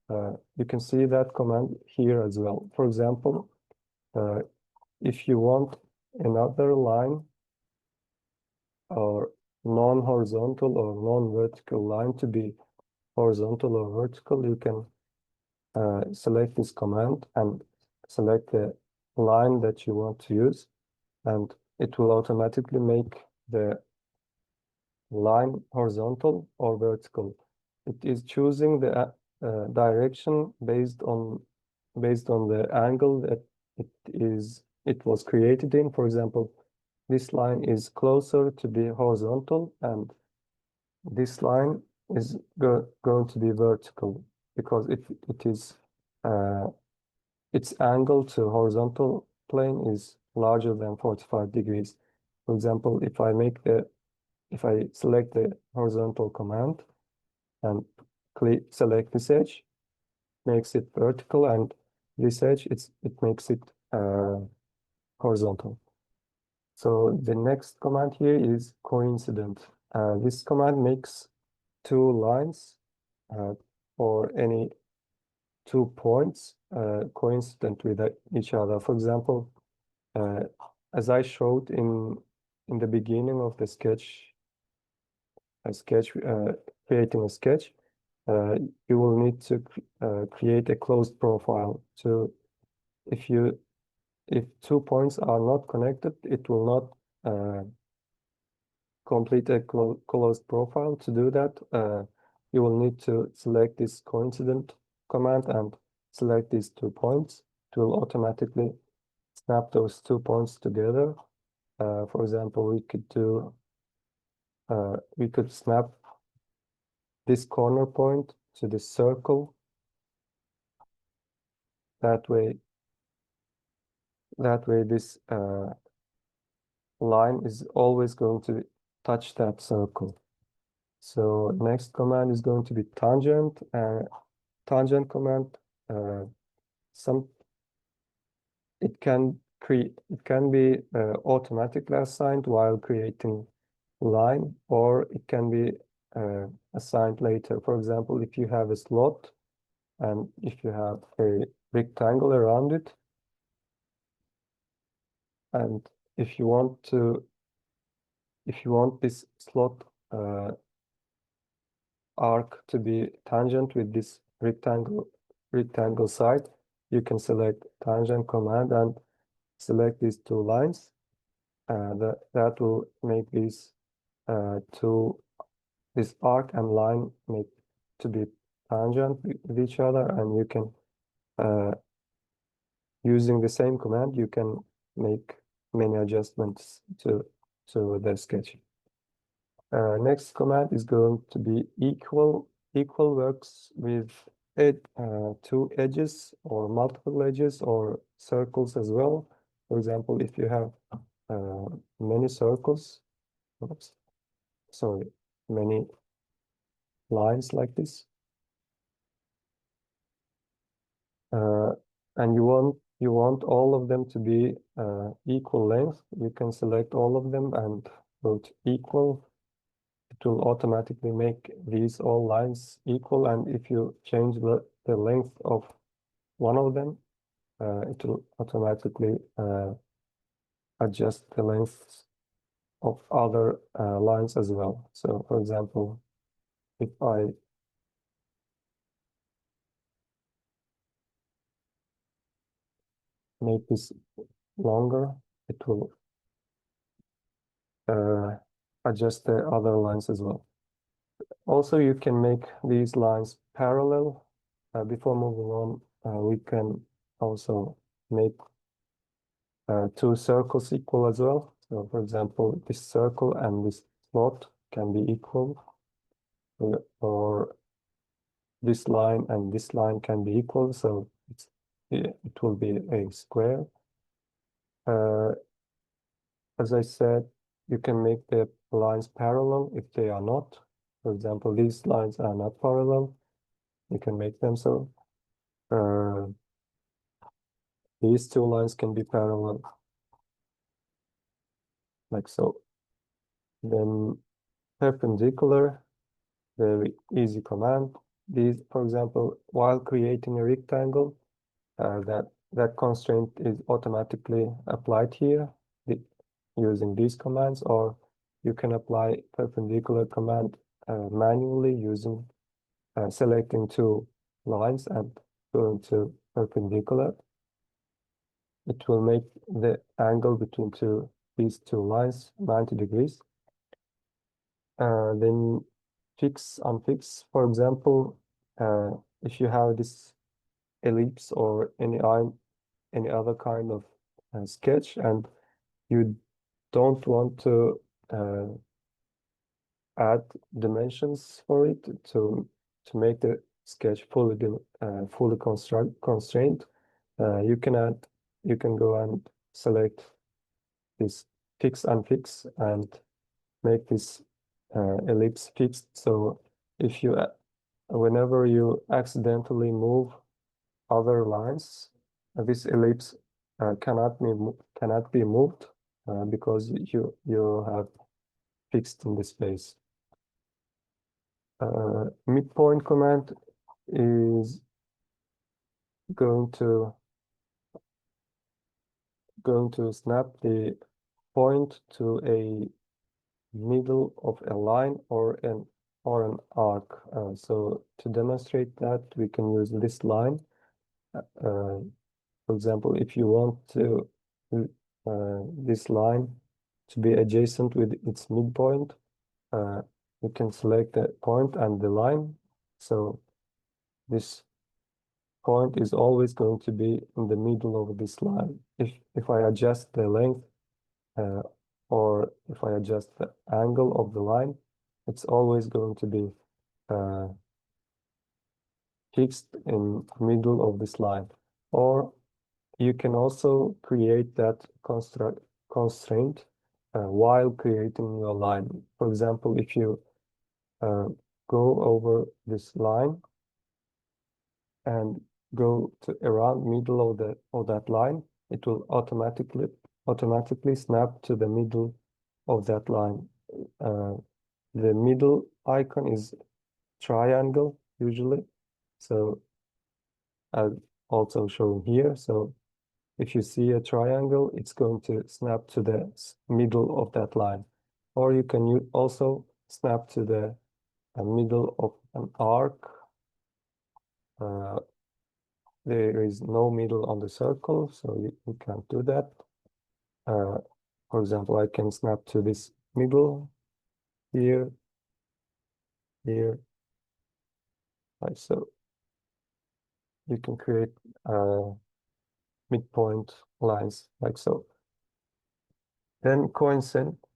You can see that command here as well. For example, if you want another line or non-horizontal or non-vertical line to be horizontal or vertical, you can select this command and select the line that you want to use, and it will automatically make the line horizontal or vertical. It is choosing the direction based on the angle that it was created in. For example, this line is closer to be horizontal and this line is going to be vertical because it is its angle to horizontal plane is larger than 45 degrees. For example, if I select the horizontal command and select this edge, makes it vertical, and this edge it makes it horizontal. So the next command here is coincident. This command makes two lines or any 2 points coincident with each other. For example, as I showed in the beginning of the creating a sketch, you will need to create a closed profile. If 2 points are not connected, it will not complete a closed profile. To do that, you will need to select this coincident command and select these 2 points. It will automatically snap those 2 points together. For example, we could snap this corner point to this circle. That way this line is always going to touch that circle. So next command is going to be tangent. Tangent command, it can be automatically assigned while creating line, or it can be assigned later. For example, if you have a slot and if you have a rectangle around it, and if you want this slot arc to be tangent with this rectangle side, you can select tangent command and select these two lines. That will make these this arc and line make to be tangent with each other, and you can using the same command you can make many adjustments to the sketch. Next command is going to be equal. Equal works with two edges or multiple edges or circles as well. For example, if you have many circles, oops, sorry, many lines like this, and you want all of them to be equal length, you can select all of them and go to equal. It will automatically make these all lines equal, and if you change the length of one of them, it will automatically adjust the length of other lines as well. So for example, if I make this longer, it will adjust the other lines as well. Also, you can make these lines parallel. Before moving on, we can also make two circles equal as well. So for example, this circle and this slot can be equal, or this line and this line can be equal, so it will be a square. As I said, you can make the lines parallel if they are not. For example, these lines are not parallel. You can make them so. These two lines can be parallel, like so. Then perpendicular, very easy command. These, for example, while creating a rectangle, that constraint is automatically applied here using these commands, or you can apply perpendicular command manually using selecting two lines and going to perpendicular. It will make the angle between these two lines 90 degrees. Then fix, unfix. For example, if you have this ellipse or any other kind of sketch, and you don't want to add dimensions for it to make the sketch fully constrained, you can go and select this fix unfix and make this ellipse fixed. So if you whenever you accidentally move other lines, this ellipse cannot be moved because you have fixed in the space. Midpoint command is going to snap the point to a middle of a line or an arc. So to demonstrate that, we can use this line. For example, if you want to this line to be adjacent with its midpoint, you can select the point and the line. So this point is always going to be in the middle of this line. If I adjust the length or if I adjust the angle of the line, it's always going to be fixed in middle of this line. Or you can also create that constraint while creating your line. For example, if you go over this line and go to around middle of that line, it will automatically snap to the middle of that line. The middle icon is triangle usually, so I'll also show here. So if you see a triangle, it's going to snap to the middle of that line. Or you can also snap to the middle of an arc. there is no middle on the circle, so you can't do that. For example, I can snap to this middle here, here, like so. You can create midpoint lines like so. Then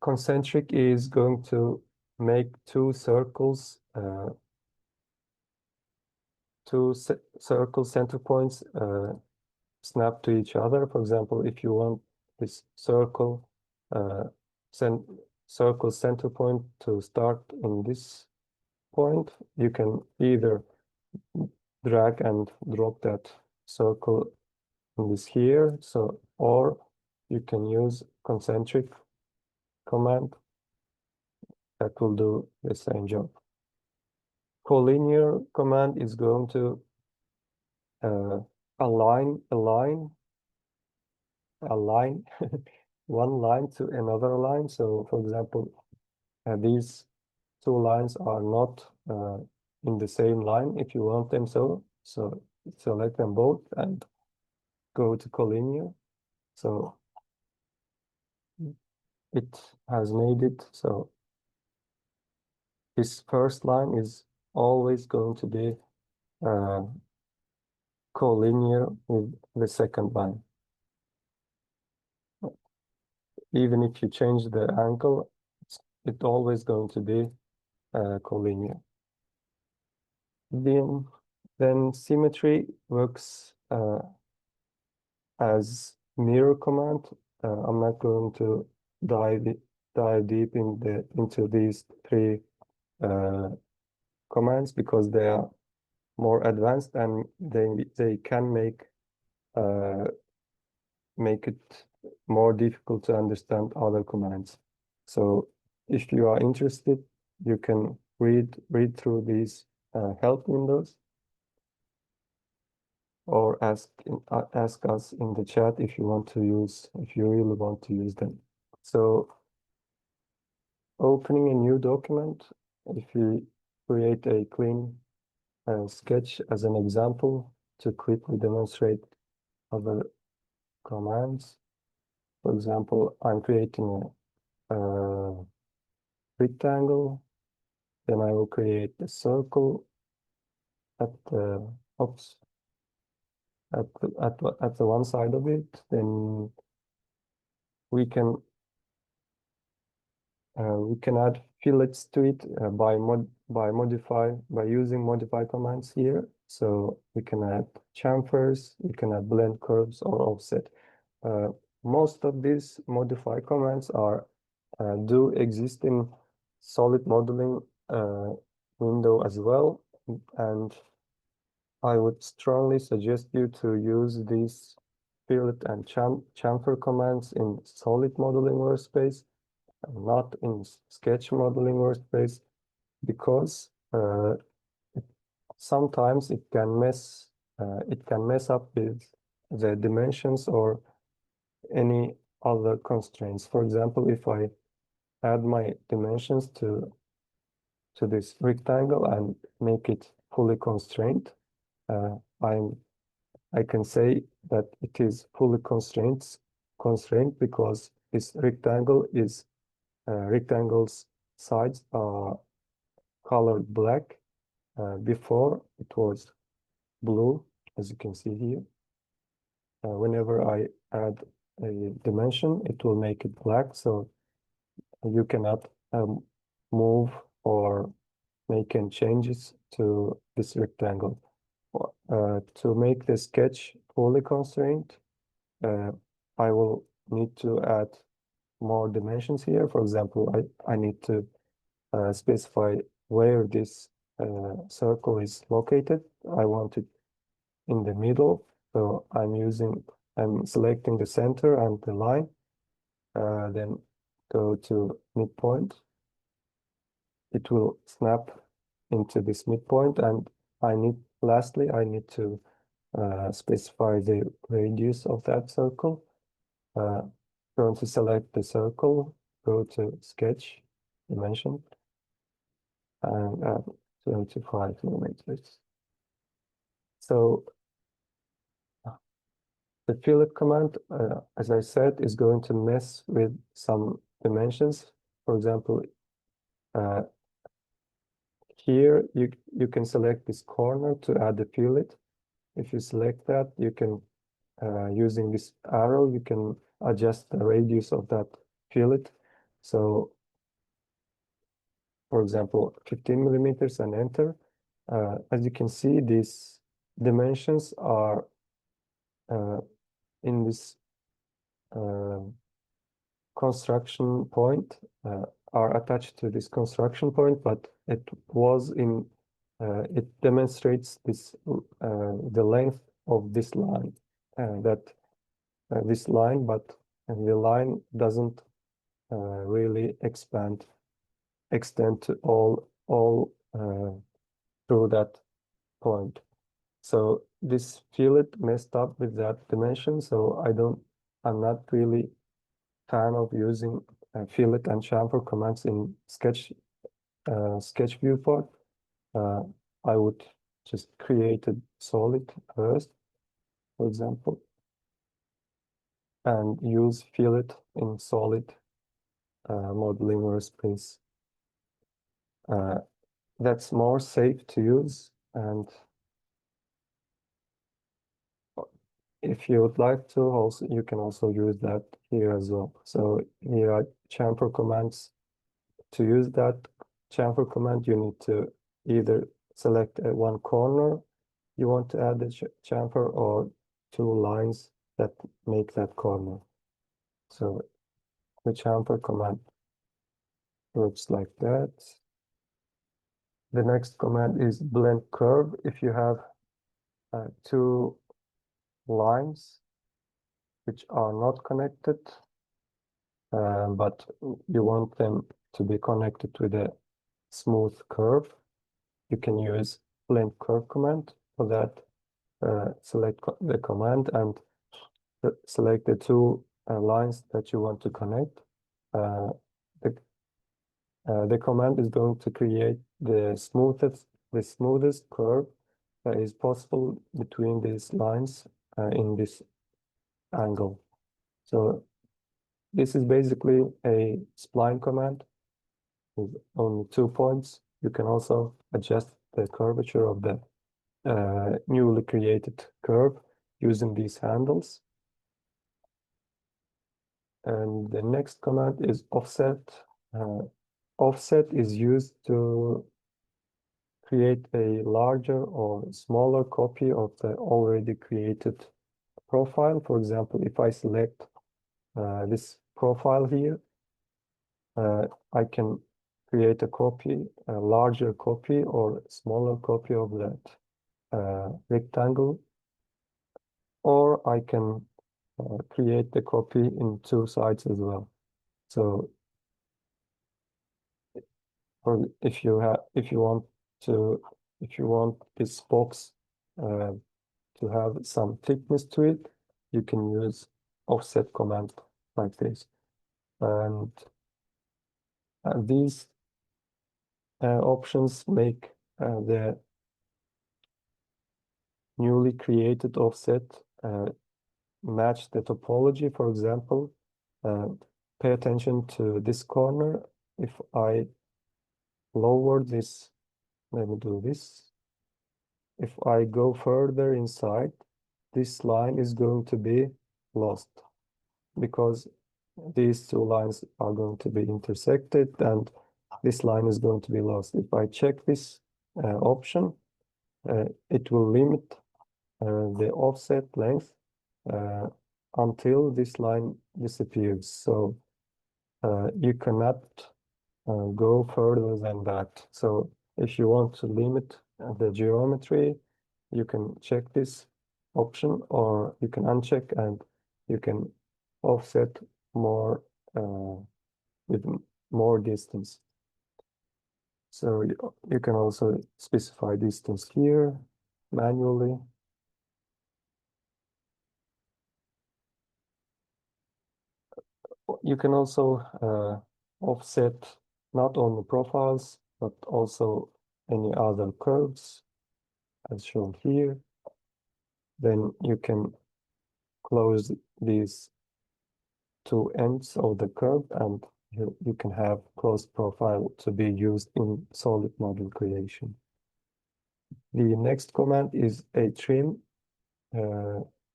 concentric is going to make two circles, circle center points snap to each other. For example, if you want this circle center point to start in this point, you can either drag and drop that circle in this here, so, or you can use concentric command that will do the same job. Collinear command is going to align one line to another line. So for example, these two lines are not in the same line if you want them so select them both and go to collinear. So it has made it so this first line is always going to be collinear with the second line. Even if you change the angle, it's always going to be collinear. Then symmetry works as mirror command. I'm not going to dive deep into these three commands because they are more advanced and they can make it more difficult to understand other commands. So if you are interested, you can read through these help windows, or ask us in the chat if you really want to use them. So opening a new document, if you create a clean sketch as an example to quickly demonstrate other commands. For example, I'm creating a rectangle, then I will create a circle at the at the one side of it. Then we can add fillets to it by using modify commands here. So we can add chamfers, we can add blend curves or offset. Most of these modify commands do exist in solid modeling window as well, and I would strongly suggest you to use these fillet and chamfer commands in solid modeling workspace, not in sketch modeling workspace, because sometimes it can mess up with the dimensions or any other constraints. For example, if I add my dimensions to this rectangle and make it fully constrained, I can say that it is fully constrained because this rectangle's sides are colored black. Before it was blue, as you can see here. Whenever I add a dimension, it will make it black, so you cannot move or make any changes to this rectangle. To make the sketch fully constrained, I will need to add more dimensions here. For example, I need to specify where this circle is located. I want it in the middle, so I'm selecting the center and the line, then go to midpoint. It will snap into this midpoint, and lastly I need to specify the radius of that circle. Going to select the circle, go to sketch, dimension, and add 25 millimeters. So The fillet command, as I said, is going to mess with some dimensions. For example, here you can select this corner to add the fillet. If you select that, you can, using this arrow, you can adjust the radius of that fillet. So, for example, 15 millimeters and enter. As you can see, these dimensions are in this construction point, are attached to this construction point, but it was in, it demonstrates this, the length of this line, this line, but the line doesn't really extend to all through that point. So this fillet messed up with that dimension. So I'm not really fan of using fillet and chamfer commands in sketch viewport. I would just create a solid first, for example, and use fillet in solid modeling workspace. That's more safe to use, and if you would like to, also you can also use that here as well. So here are chamfer commands. To use that chamfer command, you need to either select one corner you want to add the chamfer, or two lines that make that corner. So the chamfer command works like that. The next command is blend curve. If you have two lines which are not connected, but you want them to be connected with a smooth curve, you can use blend curve command. For that, select the command and select the two lines that you want to connect. The command is going to create the smoothest curve that is possible between these lines in this angle. So this is basically a spline command with only 2 points. You can also adjust the curvature of the newly created curve using these handles. And the next command is offset. Offset is used to create a larger or smaller copy of the already created profile. For example, if I select this profile here, I can create a copy, a larger copy or smaller copy of that rectangle, or I can create the copy in two sides as well. So if you want this box to have some thickness to it, you can use offset command like this. And these options make the newly created offset match the topology. For example, pay attention to this corner. If I lower this, let me do this. If I go further inside, this line is going to be lost because these two lines are going to be intersected and this line is going to be lost. If I check this option, it will limit the offset length until this line disappears. So you cannot go further than that. So if you want to limit the geometry, you can check this option, or you can uncheck and you can offset more with more distance. So you can also specify distance here manually. You can also offset not only profiles, but also any other curves as shown here. Then you can close these two ends of the curve, and you can have closed profile to be used in solid model creation. The next command is a trim,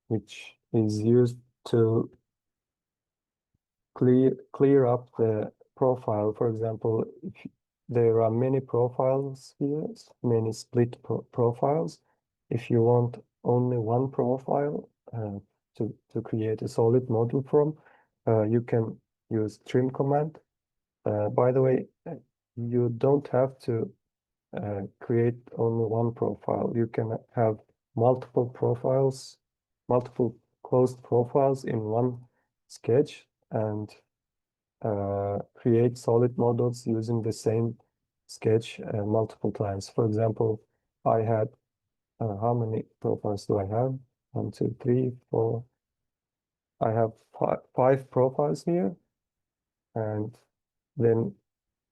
which is used to clear up the profile. For example, if there are many profiles here, many split profiles. If you want only one profile to create a solid model from, you can use trim command. By the way, you don't have to create only one profile. You can have multiple profiles, multiple closed profiles in one sketch, and create solid models using the same sketch multiple times. For example, I had, how many profiles do I have? 1, 2, 3, 4. I have five profiles here, and then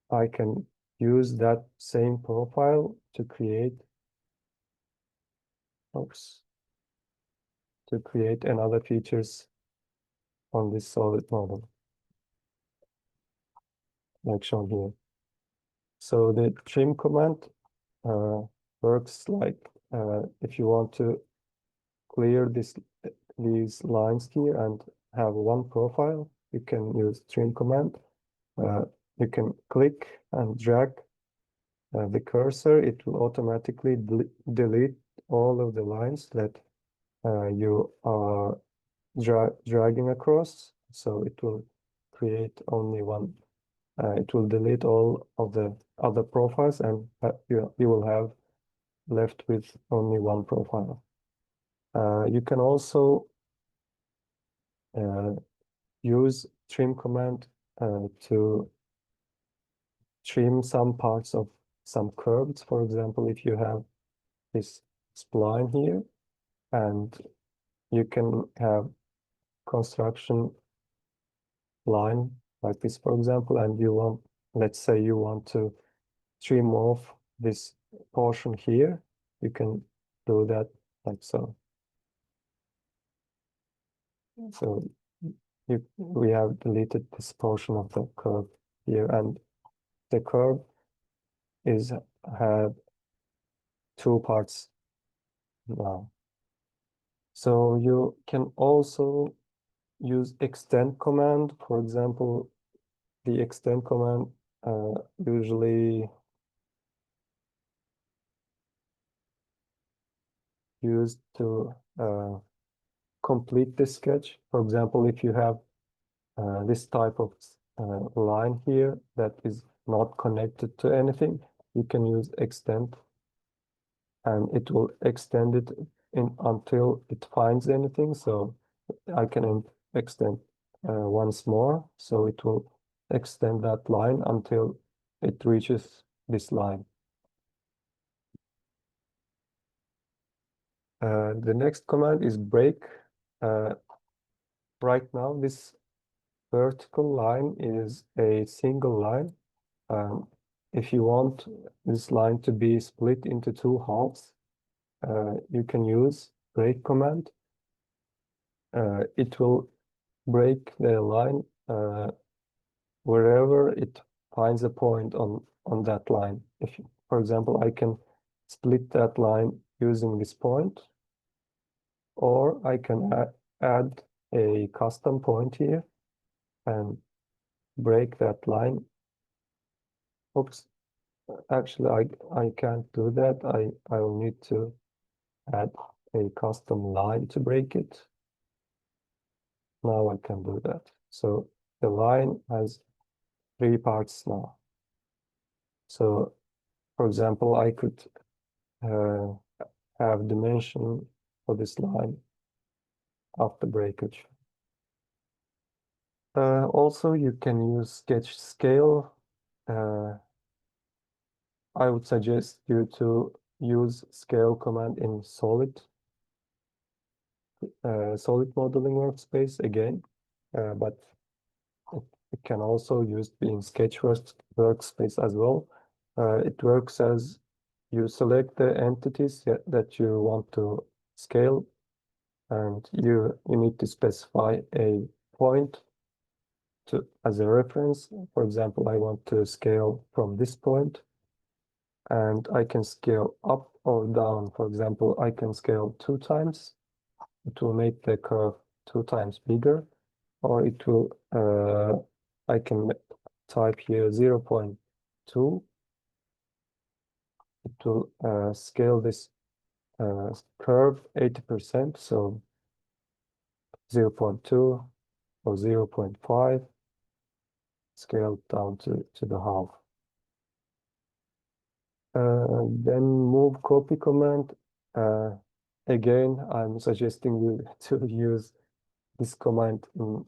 I can use that same profile to create, another features on this solid model, like shown here. So the trim command works like if you want to clear these lines here and have one profile, you can use trim command. You can click and drag the cursor. It will automatically delete all of the lines that you are dragging across. So it will create only one. It will delete all of the other profiles, and you will have left with only one profile. You can also use trim command to trim some parts of some curves. For example, if you have this spline here, and you can have construction line like this, for example, and you want, let's say you want to trim off this portion here, you can do that like so. So we have deleted this portion of the curve here, and the curve had two parts now. So you can also use extend command. For example, the extend command usually used to complete the sketch. For example, if you have this type of line here that is not connected to anything, you can use extend, and it will extend it until it finds anything. So I can extend once more, so it will extend that line until it reaches this line. The next command is break. Right now, this vertical line is a single line. If you want this line to be split into two halves, you can use break command. It will break the line wherever it finds a point on that line. If, for example, I can split that line using this point, or I can add a custom point here and break that line. Oops, actually I can't do that. I will need to add a custom line to break it. Now I can do that. So the line has three parts now. So for example, I could have dimension for this line after breakage. Also, you can use sketch scale. I would suggest you to use scale command in solid modeling workspace again, but it can also use in sketch workspace as well. It works as you select the entities that you want to scale, and you need to specify a point as a reference. For example, I want to scale from this point, and I can scale up or down. For example, I can scale 2 times. It will make the curve 2 times bigger, or it will, I can type here 0.2. It will scale this curve 80%, so 0.2 or 0.5 scaled down to the half. Then move copy command. Again, I'm suggesting you to use this command in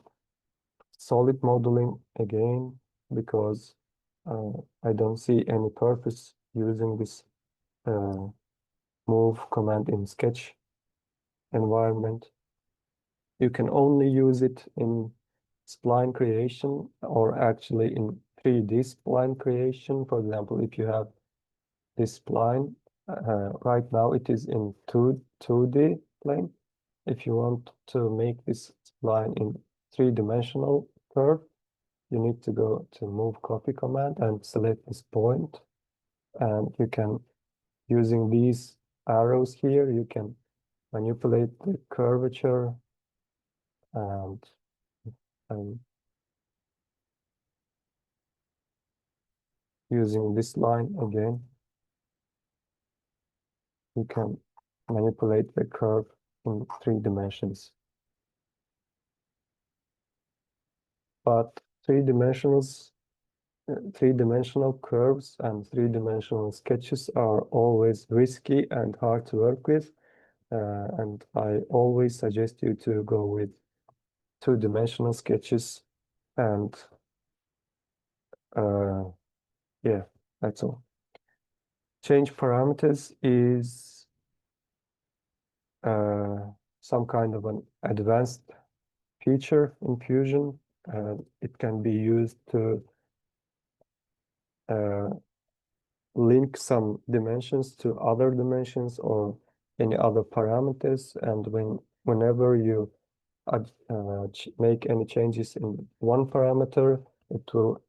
solid modeling again, because I don't see any purpose using this move command in sketch environment. You can only use it in spline creation, or actually in 3D spline creation. For example, if you have this spline, right now it is in 2D plane. If you want to make this spline in 3-dimensional curve, you need to go to move copy command and select this point. And you can, using these arrows here, you can manipulate the curvature and using this line again, you can manipulate the curve in 3 dimensions. But 3-dimensional curves and 3-dimensional sketches are always risky and hard to work with. And I always suggest you to go with 2-dimensional sketches. And yeah, that's all. Change parameters is some kind of an advanced feature in Fusion. It can be used to link some dimensions to other dimensions or any other parameters, and whenever you make any changes in one parameter, it will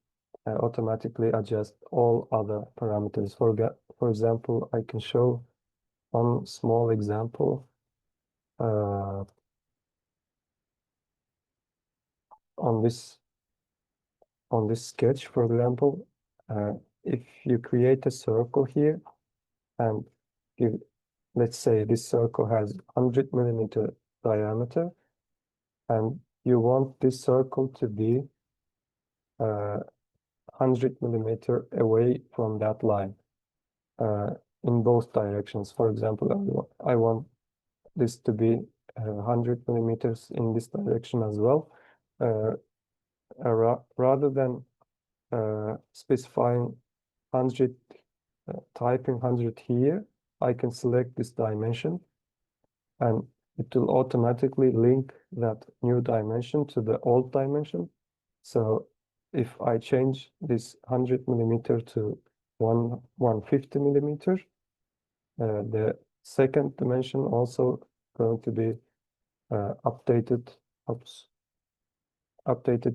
automatically adjust all other parameters. For example, I can show one small example. On this sketch, for example, if you create a circle here and let's say this circle has 100 millimeter diameter, and you want this circle to be 100 millimeter away from that line in both directions. For example, I want this to be 100 millimeters in this direction as well. Rather than specifying 100, typing 100 here, I can select this dimension, and it will automatically link that new dimension to the old dimension. So if I change this 100 millimeter to 150 millimeter, the second dimension also going to be updated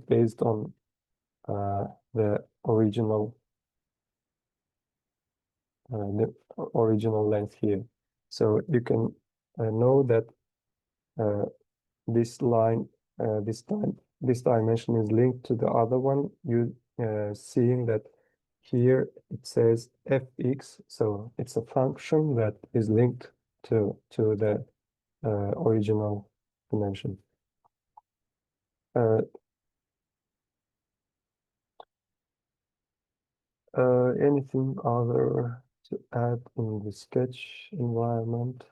based on the original length here. So you can know that this line, this dimension is linked to the other one. You seeing that here it says fx, so it's a function that is linked to the original dimension. Anything other to add in the sketch environment?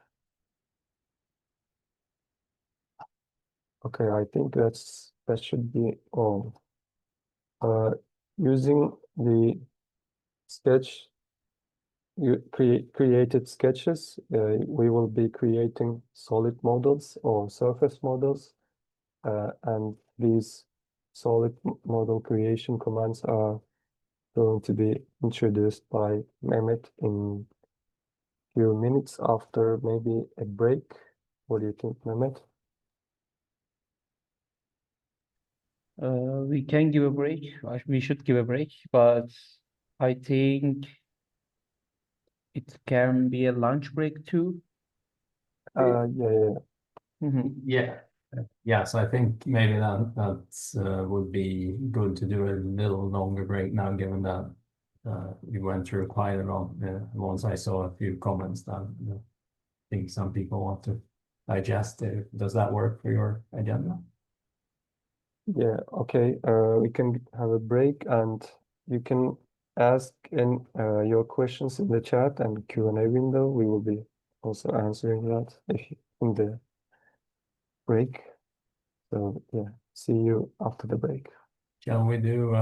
Okay, I think that should be all. Using the sketch, you created sketches, we will be creating solid models or surface models, and these solid model creation commands are going to be introduced by Mehmet in a few minutes after maybe a break. What do you think, Mehmet? We can give a break. We should give a break, but I think it can be a lunch break too. Yeah. Mhm. Yeah. Yes, I think maybe that's would be good to do a little longer break now, given that we went through quite a lot. Once I saw a few comments that I think some people want to digest it. Does that work for your agenda? Yeah, okay. We can have a break and you can ask your questions in the chat and Q&A window. We will be also answering that in the break. So yeah, see you after the break. Shall we do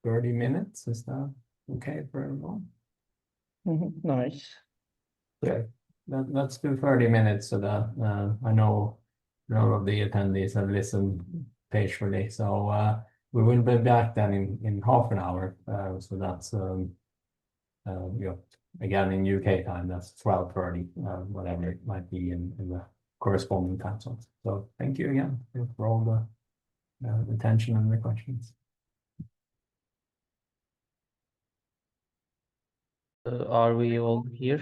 30 minutes? Is that okay for everyone? Nice. Okay, let's do 30 minutes so that I know none of the attendees have listened patiently. So we will be back then in half an hour. So that's again in UK time, that's 12:30, whatever it might be in the corresponding time zones. So thank you again for all the attention and the questions. Are we all here?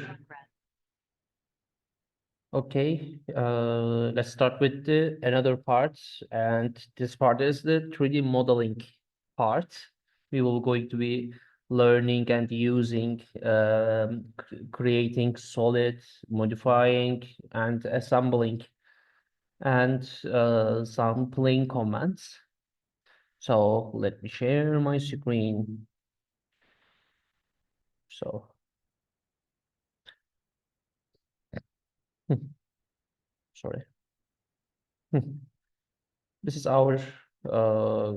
Okay, let's start with another part, and this part is the 3D modeling part. We will going to be learning and using, creating solid, modifying, and assembling, and some plain commands. So let me share my screen. So. Sorry. This is our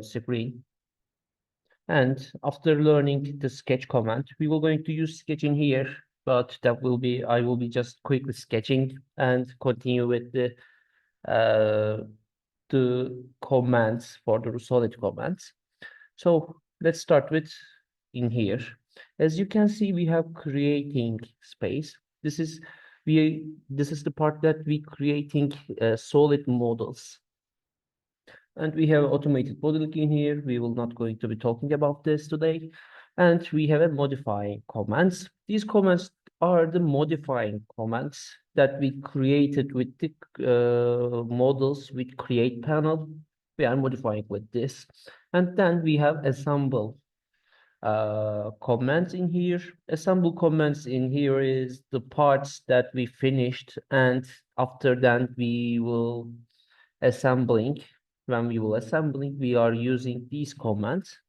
screen. And after learning the sketch command, we will going to use sketching here, but I will be just quickly sketching and continue with the commands for the solid commands. So let's start with in here. As you can see, we have creating space. This is the part that we creating solid models. And we have automated modeling in here. We will not going to be talking about this today. And we have a modifying commands. These commands are the modifying commands that we created with the models with create panel. We are modifying with this. And then we have assemble comments in here. Assemble comments in here is the parts that we finished, and after that we will assembling. When we will assembling, we are using these commands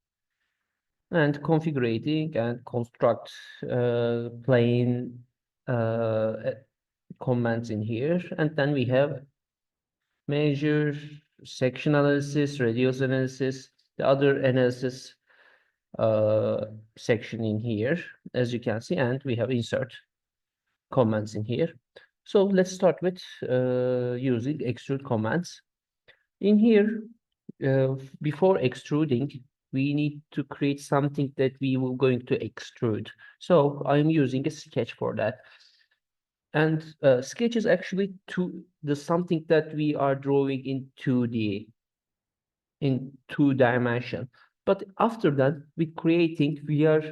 and configuring and construct plain commands in here. And then we have measure, section analysis, radius analysis, the other analysis section in here, as you can see, and we have insert commands in here. So let's start with using extrude commands. In here, before extruding, we need to create something that we will going to extrude. So I'm using a sketch for that. And sketch is actually something that we are drawing in 2D, in 2 dimension. But after that, we are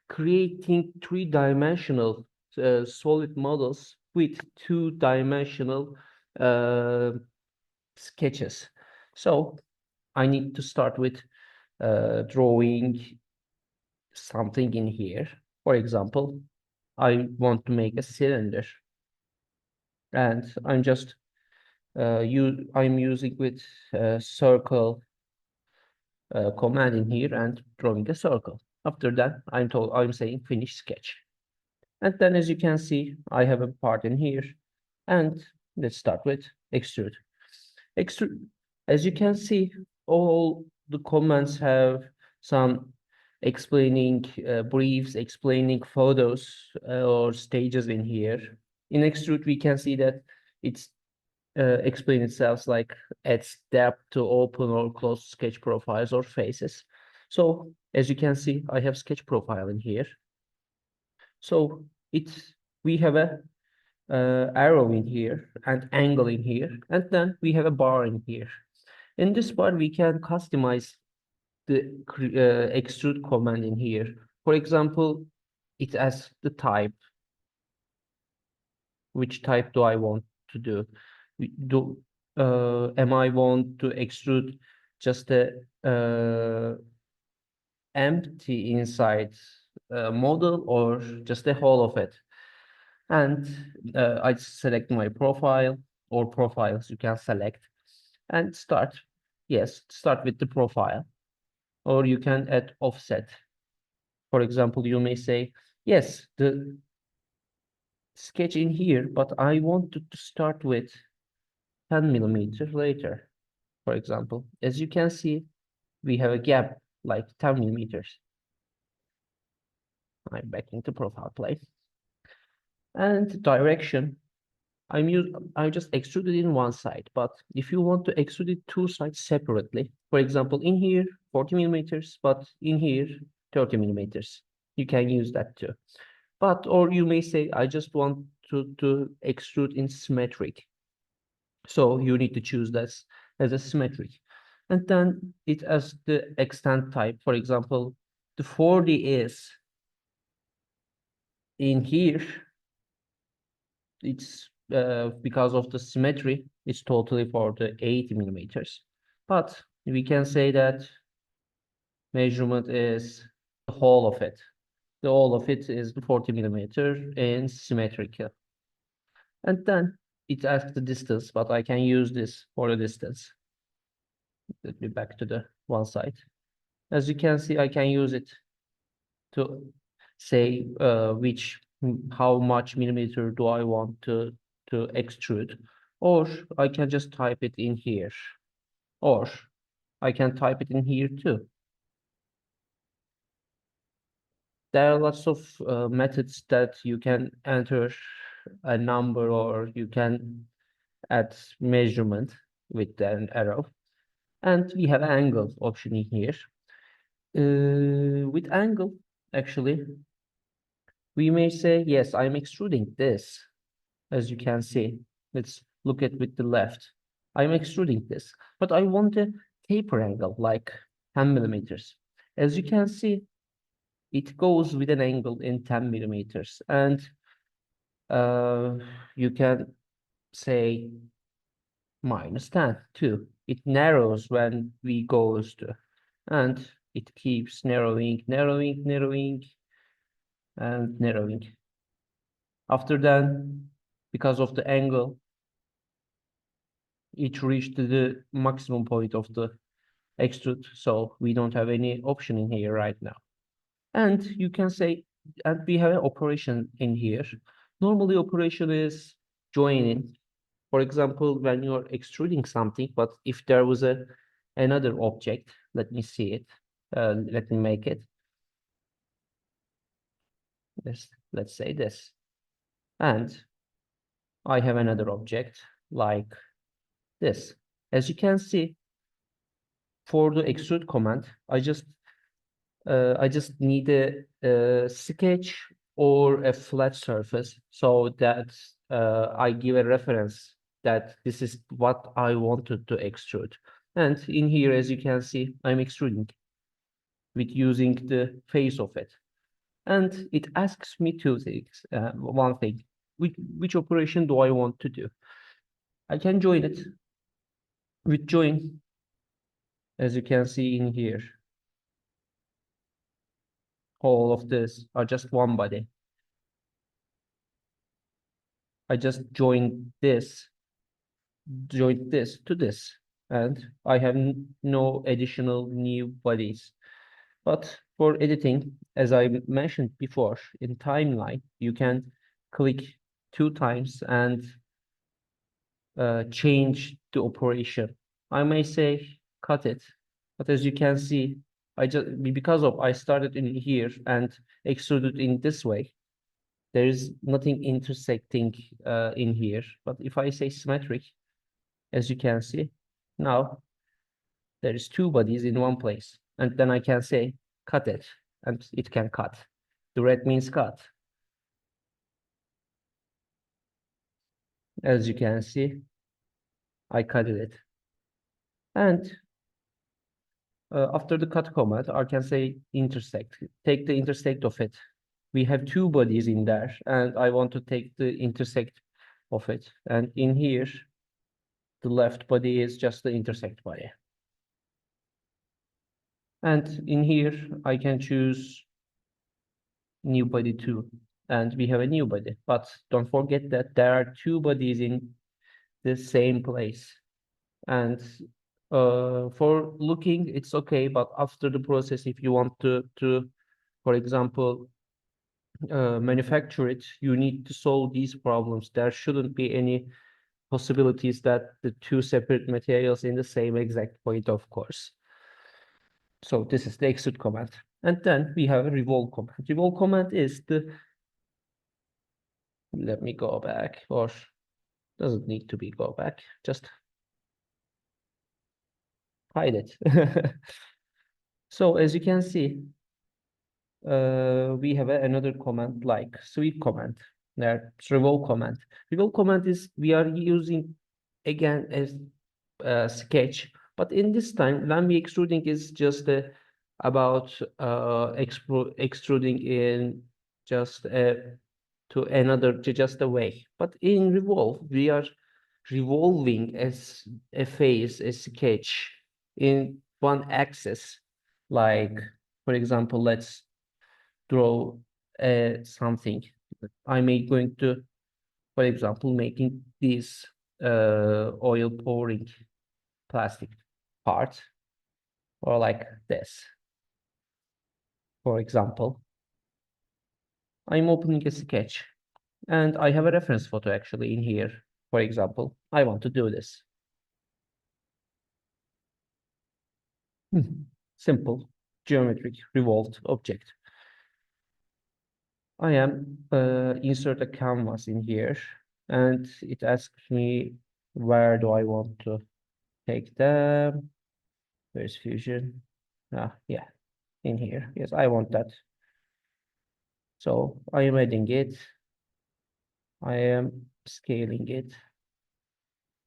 creating 3-dimensional solid models with 2-dimensional sketches. So I need to start with drawing something in here. For example, I want to make a cylinder, and I'm just I'm using with circle command in here and drawing a circle. After that, I'm saying finish sketch. And then as you can see, I have a part in here, and let's start with extrude. Extrude, as you can see, all the commands have some explaining briefs, explaining photos or stages in here. In extrude, we can see that it's explain itself like add step to open or close sketch profiles or faces. So as you can see, I have sketch profile in here. So we have a arrow in here and angle in here, and then we have a bar in here. In this part, we can customize the extrude command in here. For example, it asks the type. Which type do I want to do? Am I want to extrude just a empty inside model or just the whole of it? And I select my profile or profiles you can select and start. Yes, start with the profile, or you can add offset. For example, you may say, yes, the sketch in here, but I wanted to start with 10 millimeters later, for example. As you can see, we have a gap like 10 millimeters. I'm back into profile plane. And direction, I just extruded in one side, but if you want to extrude it two sides separately, for example, in here, 40 millimeters, but in here, 30 millimeters, you can use that too. But, or you may say, I just want to extrude in symmetric. So you need to choose this as a symmetric. And then it has the extent type. For example, the 40 is in here. It's because of the symmetry, it's totally for the 80 millimeters. But we can say that measurement is the whole of it. The whole of it is 40 millimeter and symmetrical. And then it asks the distance, but I can use this for the distance. Let me back to the one side. As you can see, I can use it to say how much millimeter do I want to extrude, or I can just type it in here, or I can type it in here too. There are lots of methods that you can enter a number, or you can add measurement with an arrow. And we have angle option in here. With angle, actually, we may say, yes, I'm extruding this. As you can see, let's look at with the left. I'm extruding this, but I want a taper angle, like 10 millimeters. As you can see, it goes with an angle in 10 millimeters. And you can say -10 too. It narrows when we goes to, and it keeps narrowing, narrowing, narrowing, and narrowing. After that, because of the angle, it reached the maximum point of the extrude, so we don't have any option in here right now. And you can say, and we have an operation in here. Normally operation is joining. For example, when you're extruding something, but if there was another object, let me see it. Let me make it. Let's say this. And I have another object like this. As you can see, for the extrude command, I just need a sketch or a flat surface so that I give a reference that this is what I wanted to extrude. And in here, as you can see, I'm extruding with using the face of it. And it asks me two things. One thing, which operation do I want to do? I can join it with join, as you can see in here. All of this are just one body. I just join this to this, and I have no additional new bodies. But for editing, as I mentioned before, in timeline, you can click 2 times and change the operation. I may say cut it, but as you can see, I started in here and extruded in this way. There is nothing intersecting in here. But if I say symmetric, as you can see, now there is 2 bodies in one place. And then I can say cut it, and it can cut. The red means cut. As you can see, I cut it. And after the cut command, I can say intersect. Take the intersect of it. We have two bodies in there, and I want to take the intersect of it. And in here, the left body is just the intersect body. And in here, I can choose new body 2, and we have a new body. But don't forget that there are two bodies in the same place. And for looking, it's okay, but after the process, if you want to for example, manufacture it, you need to solve these problems. There shouldn't be any possibilities that the two separate materials in the same exact point, of course. So this is the extrude command. And then we have a revolve command. Revolve command is the, let me go back, or doesn't need to be go back, just hide it. So as you can see, we have another command like sweep command. There, revolve command. Revolve command is we are using again as sketch, but in this time, lambda extruding is just about extruding in just to another, to just a way. But in revolve, we are revolving as a phase, a sketch in one axis. Like, for example, let's draw something. I'm going to, for example, making this oil pouring plastic part, or like this. For example, I'm opening a sketch, and I have a reference photo actually in here. For example, I want to do this. Simple, geometric, revolved object. I am insert a canvas in here, and it asks me where do I want to take them. Where's fusion? Yeah, in here. Yes, I want that. So I am adding it. I am scaling it.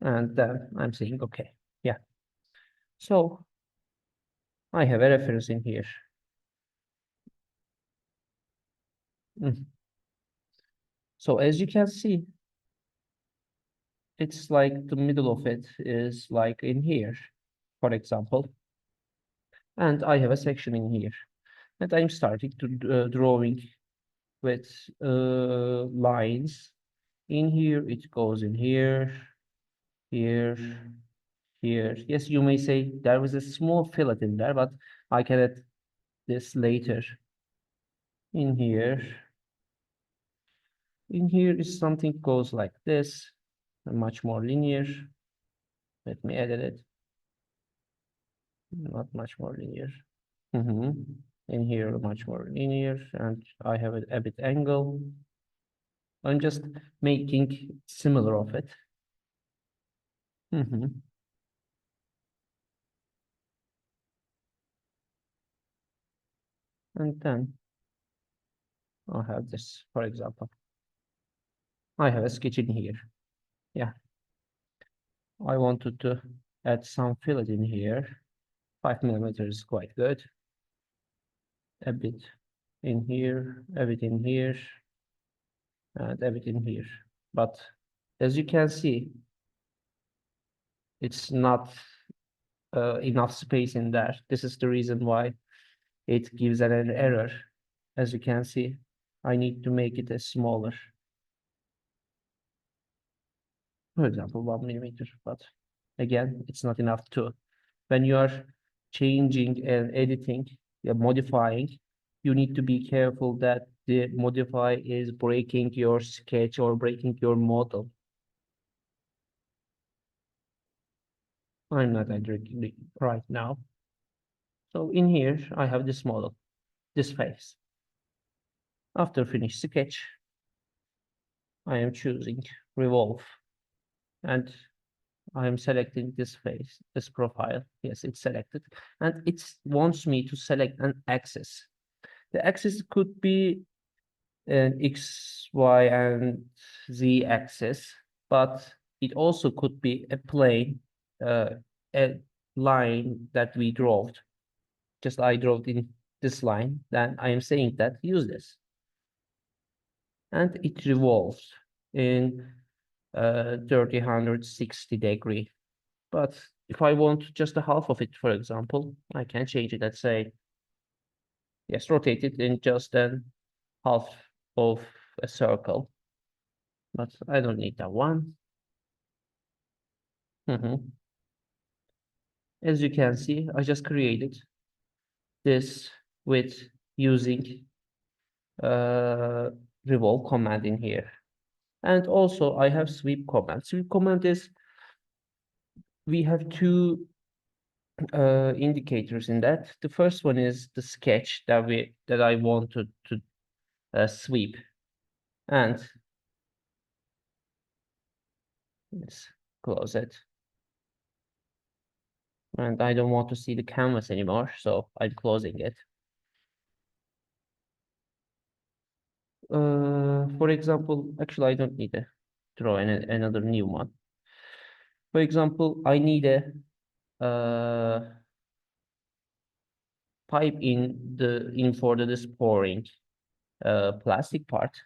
And then I'm saying, okay, yeah. So I have a reference in here. So as you can see, it's like the middle of it is like in here, for example. And I have a section in here. And I'm starting to drawing with lines. In here, it goes in here, here, here. Yes, you may say there was a small fillet in there, but I can add this later. In here. In here is something goes like this, and much more linear. Let me edit it. Not much more linear. In here, much more linear, and I have a bit angle. I'm just making similar of it. And then I have this, for example. I have a sketch in here. Yeah. I wanted to add some fillet in here. 5mm is quite good. A bit in here, a bit in here, and a bit in here. But as you can see, it's not enough space in there. This is the reason why it gives an error. As you can see, I need to make it smaller. For example, 1mm, but again, it's not enough to. When you are changing and editing, modifying, you need to be careful that the modify is breaking your sketch or breaking your model. I'm not entering right now. So in here, I have this model, this face. After finish sketch, I am choosing revolve, and I am selecting this face, this profile. Yes, it's selected, and it wants me to select an axis. The axis could be an X, Y, and Z axis, but it also could be a plane, line that we drew, just I drew in this line, then I am saying that use this. And it revolves in 360 degree. But if I want just a half of it, for example, I can change it. Let's say, yes, rotate it in just an half of a circle. But I don't need that one. As you can see, I just created this with using revolve command in here. And also I have sweep command. Sweep command is, we have two indicators in that. The first one is the sketch that I want to sweep, and let's close it. And I don't want to see the canvas anymore, so I'm closing it. For example, actually I don't need to draw another new one. For example, I need a pipe for this pouring plastic part.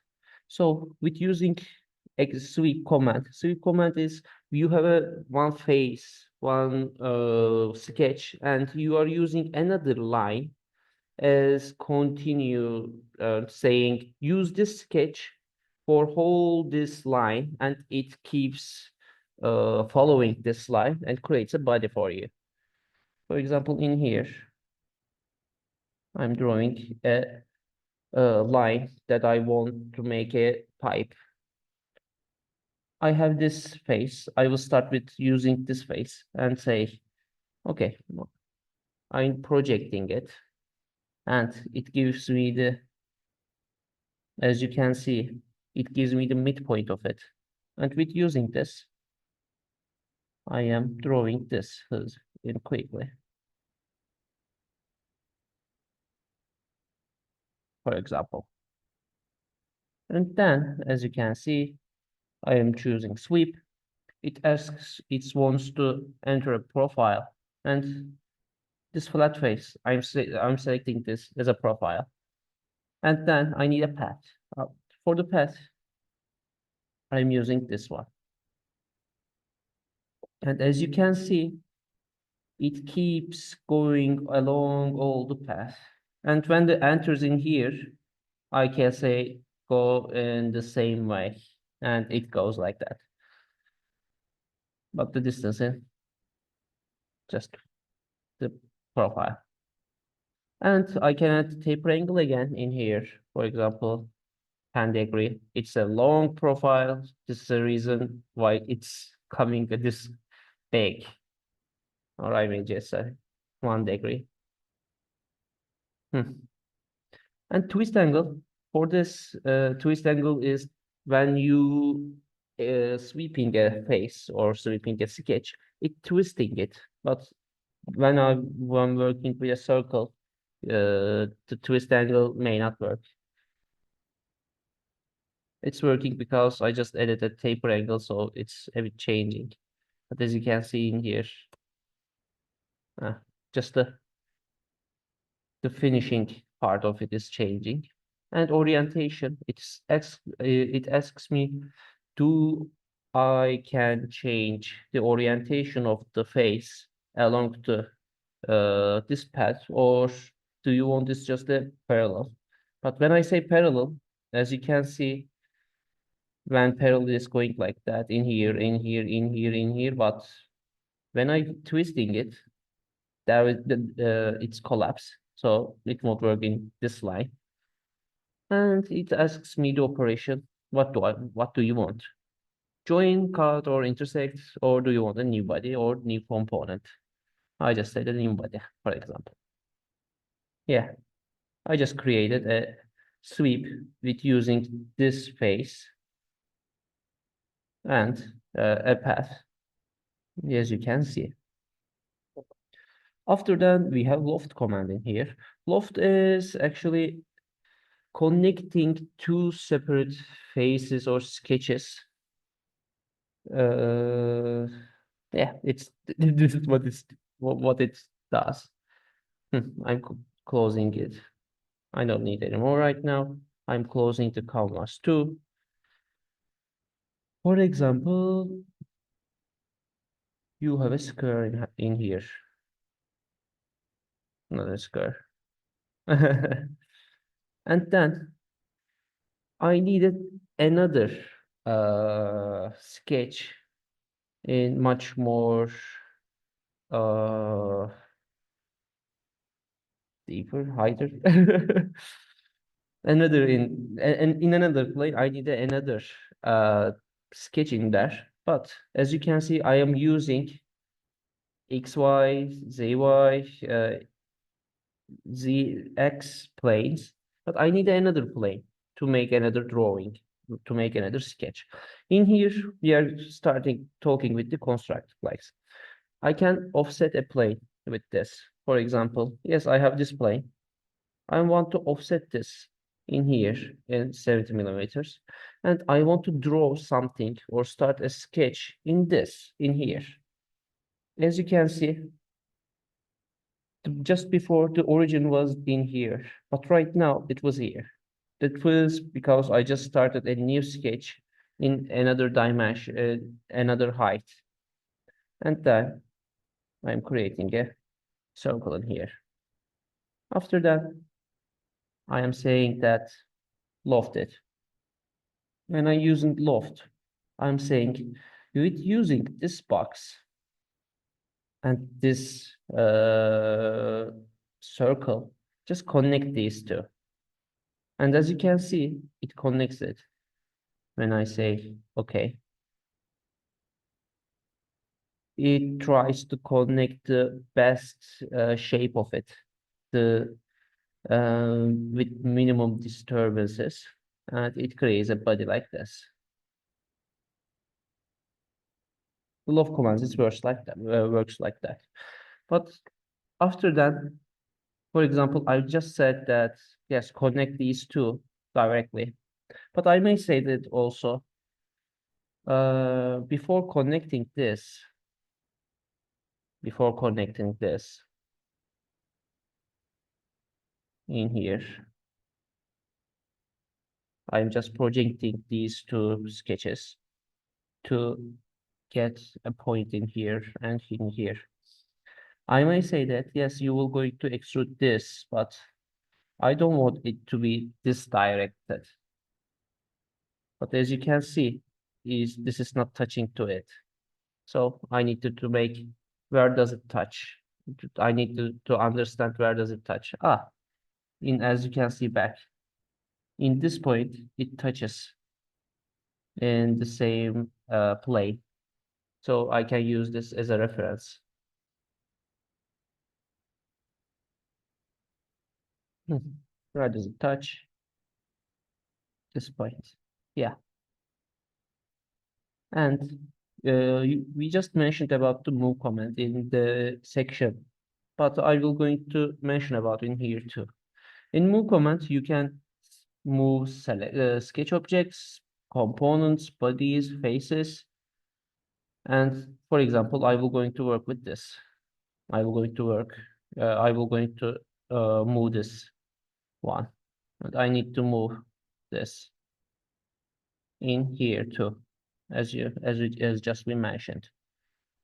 So with using a sweep command is, you have one face, one sketch, and you are using another line as continue saying use this sketch for whole this line, and it keeps following this line and creates a body for you. For example, in here, I'm drawing a line that I want to make a pipe. I have this face. I will start with using this face and say, okay, I'm projecting it, and it gives me the, as you can see, it gives me the midpoint of it. And with using this, I am drawing this in quickly. For example. And then, as you can see, I am choosing sweep. It asks, it wants to enter a profile, and this flat face, I'm selecting this as a profile. And then I need a path. For the path, I'm using this one. And as you can see, it keeps going along all the path. And when it enters in here, I can say go in the same way, and it goes like that. But the distance is just the profile. And I can add taper angle again in here. For example, 10 degree. It's a long profile. This is the reason why it's coming this big. Or I mean just 1 degree. And twist angle. For this, twist angle is when you sweeping a face or sweeping a sketch, it twisting it. But when I'm working with a circle, the twist angle may not work. It's working because I just added a taper angle, so it's a bit changing. But as you can see in here, just the finishing part of it is changing. And orientation, it asks me, do I can change the orientation of the face along the this path, or do you want this just a parallel? But when I say parallel, as you can see, when parallel is going like that, in here, in here, in here, in here, but when I twisting it, there is it's collapse, so it won't work in this line. And it asks me the operation. What do you want? Join, cut, or intersect, or do you want a new body or new component? I just said a new body, for example. Yeah, I just created a sweep with using this face and a path, as you can see. After that, we have loft command in here. Loft is actually connecting two separate faces or sketches. Yeah, this is what it's what it does. I'm closing it. I don't need any more right now. I'm closing the canvas too. For example, you have a square in here. Not a square. And then I needed another sketch in much more deeper, higher. Another in another plane, I need another sketch in there. But as you can see, I am using XY, ZY, ZX planes, but I need another plane to make another drawing, to make another sketch. In here, we are talking with the construct planes. I can offset a plane with this. For example, yes, I have this plane. I want to offset this in here in 70 millimeters, and I want to draw something or start a sketch in this, in here. As you can see, just before the origin was in here, but right now it was here. That was because I just started a new sketch in another dimension, another height. And then I'm creating a circle in here. After that, I am saying that lofted. When I'm using loft, I'm saying with using this box and this circle, just connect these two. And as you can see, it connects it when I say okay. It tries to connect the best shape of it, with minimum disturbances, and it creates a body like this. The love commands it works like that. But after that, for example, I just said that yes, connect these two directly. But I may say that also before connecting this, in here, I'm just projecting these two sketches to get a point in here and in here. I may say that, yes, you will going to extrude this, but I don't want it to be this directed. But as you can see, this is not touching to it. So I need to make, where does it touch? I need to understand where does it touch. As you can see back, in this point, it touches in the same plane. So I can use this as a reference. Where does it touch? This point. Yeah. And we just mentioned about the move command in the section, but I will going to mention about in here too. In move command, you can move sketch objects, components, bodies, faces. And for example, I will going to work with this. I will going to move this one, and I need to move this in here too, as just we mentioned.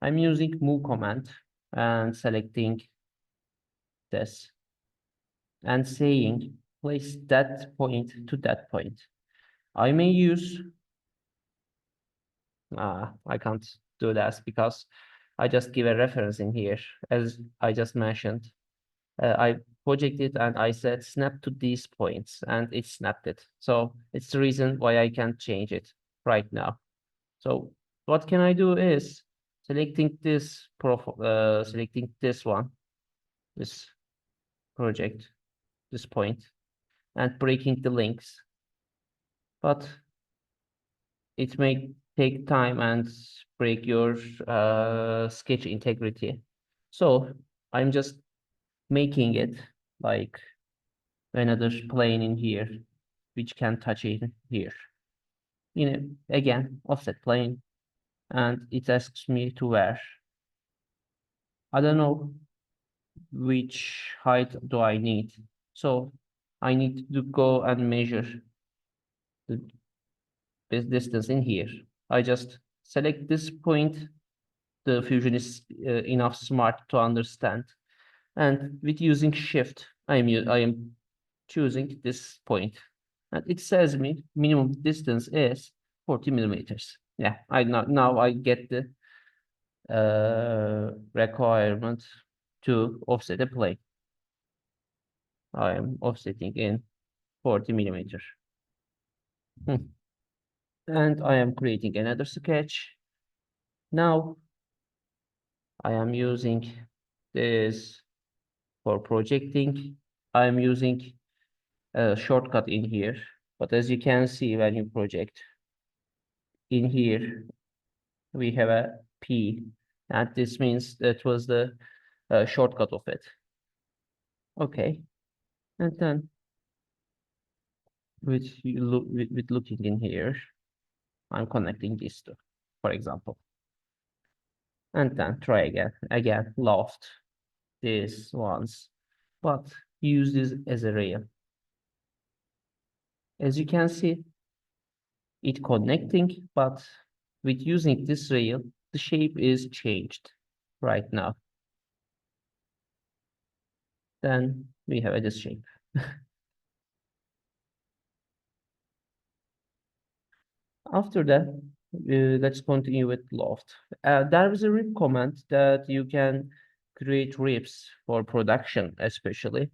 I'm using move command and selecting this and saying place that point to that point. I may use I can't do that because I just give a reference in here, as I just mentioned. I projected and I said snap to these points, and it snapped it. So it's the reason why I can't change it right now. So what can I do is selecting this selecting this one, this project, this point, and breaking the links. But it may take time and break your sketch integrity. So I'm just making it like another plane in here, which can touch in here. Again, offset plane, and it asks me to where. I don't know which height do I need. So I need to go and measure this distance in here. I just select this point. The Fusion is enough smart to understand. And with using Shift, I am choosing this point. And it says me minimum distance is 40 millimeters. Yeah, now I get the requirement to offset a plane. I am offsetting in 40 millimeters. And I am creating another sketch. Now I am using this for projecting. I am using a shortcut in here, but as you can see when you project in here, we have a P, and this means that was the shortcut of it. Okay, and then with looking in here, I'm connecting these two, for example, and then try again loft this once, but use this as a rail. As you can see, it connecting, but with using this rail, the shape is changed right now. Then we have this shape. After that, let's continue with loft. There is a rib command that you can create ribs for production, especially,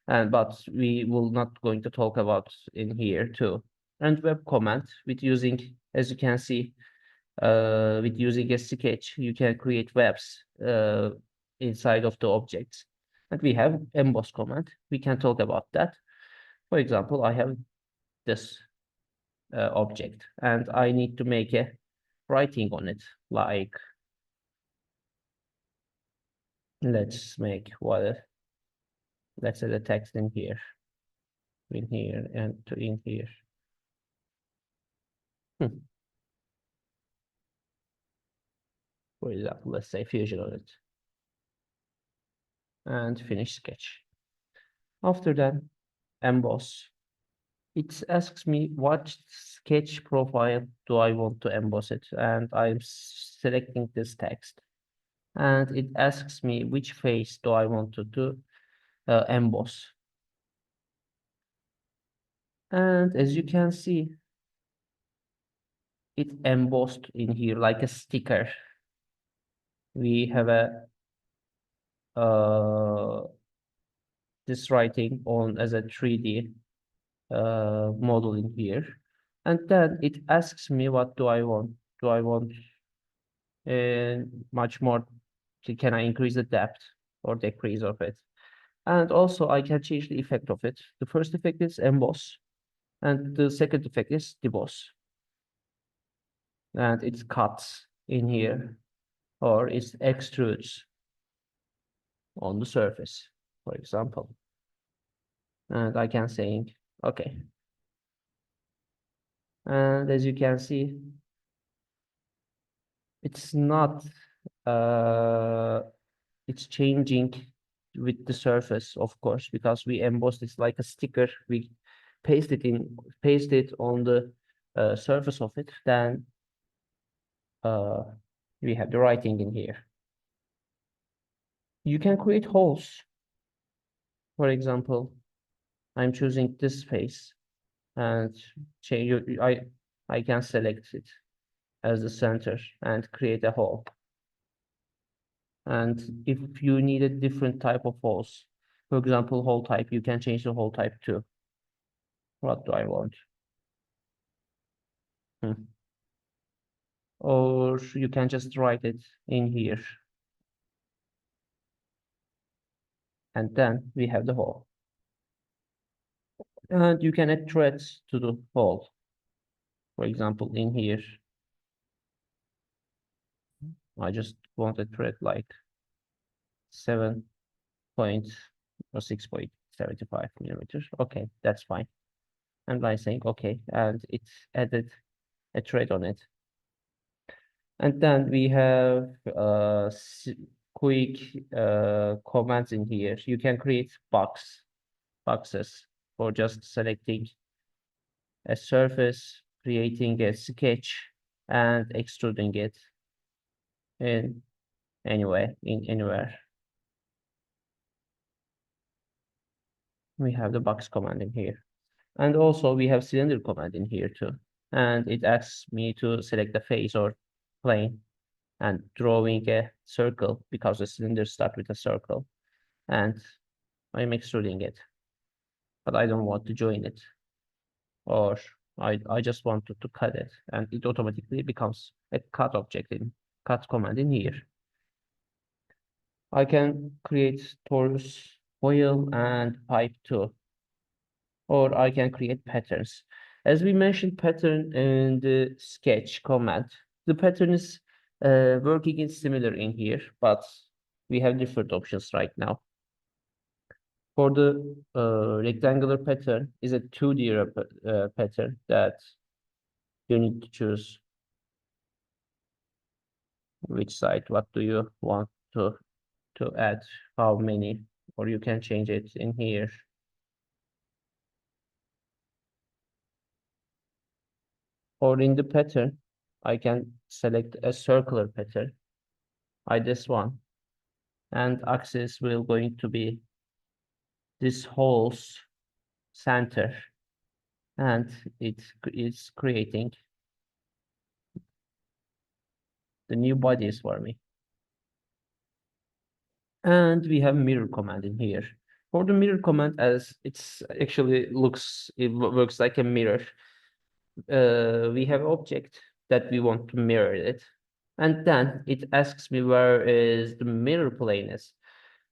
but we will not going to talk about in here too. And web command with using, as you can see, with using a sketch, you can create webs inside of the objects. And we have emboss command. We can talk about that. For example, I have this object and I need to make a writing on it, like let's make let's say the text in here and to in here. For example, let's say Fusion on it and finish sketch. After that, emboss. It asks me what sketch profile do I want to emboss it, and I'm selecting this text. And it asks me which face do I want to do emboss. And as you can see, it embossed in here like a sticker. We have a this writing on as a 3D model in here. And then it asks me what do I want? Do I want much more? Can I increase the depth or decrease of it? And also I can change the effect of it. The first effect is emboss, and the second effect is deboss. And it cuts in here, or it extrudes on the surface, for example. And I can say, okay. And as you can see, it's not, it's changing with the surface, of course, because we embossed it like a sticker. We paste it on the surface of it. Then we have the writing in here. You can create holes. For example, I'm choosing this face and change. I can select it as the center and create a hole. And if you need a different type of holes, for example, hole type, you can change the hole type too. What do I want? Or you can just write it in here. And then we have the hole. And you can add threads to the hole. For example, in here, I just want a thread like 7 point or 6.75 millimeters. Okay, that's fine. And by saying okay, and it's added a thread on it. And then we have quick commands in here. You can create boxes for just selecting a surface, creating a sketch, and extruding it in anywhere. We have the box command in here. And also we have cylinder command in here too. And it asks me to select the face or plane and drawing a circle because the cylinders start with a circle. And I'm extruding it, but I don't want to join it. Or I just wanted to cut it, and it automatically becomes a cut object in cut command in here. I can create torus, foil, and pipe too. Or I can create patterns. As we mentioned pattern in the sketch command, the pattern is working in similar in here, but we have different options right now. For the rectangular pattern is a 2D pattern that you need to choose which side, what do you want to add, how many, or you can change it in here. Or in the pattern, I can select a circular pattern, this one, and axis will going to be this hole's center, and it is creating the new bodies for me. And we have mirror command in here. For the mirror command, as it's actually it works like a mirror. We have object that we want to mirror it, and then it asks me where is the mirror plane is.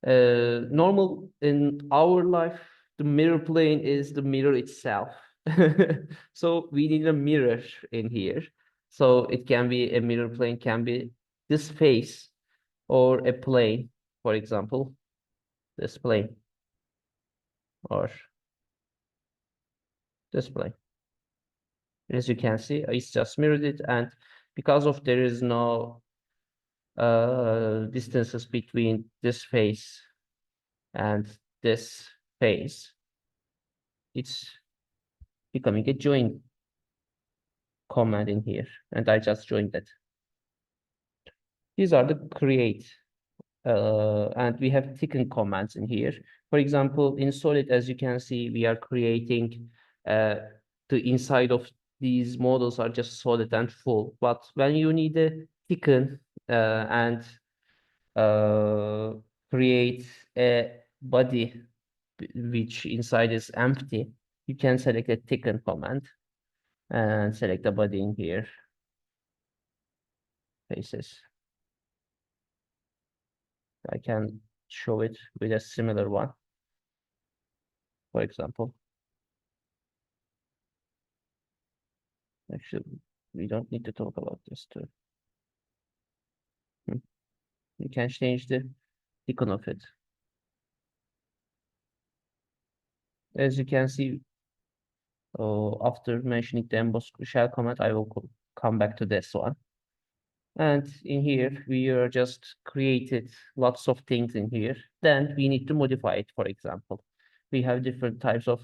Normal in our life, the mirror plane is the mirror itself. So we need a mirror in here. So it can be a mirror plane, can be this face or a plane, for example, this plane or this plane. As you can see, it's just mirrored it, and because of there is no distances between this face and this face, it's becoming a join command in here, and I just joined it. These are the create, and we have thicken commands in here. For example, in Solid, as you can see, we are creating the inside of these models are just solid and full. But when you need a thicken and create a body which inside is empty, you can select a thicken command and select the body in here. Faces. I can show it with a similar one, for example. Actually, we don't need to talk about this too. You can change the icon of it. As you can see, after mentioning the emboss shell command, I will come back to this one. And in here, we are just created lots of things in here. Then we need to modify it, for example. We have different types of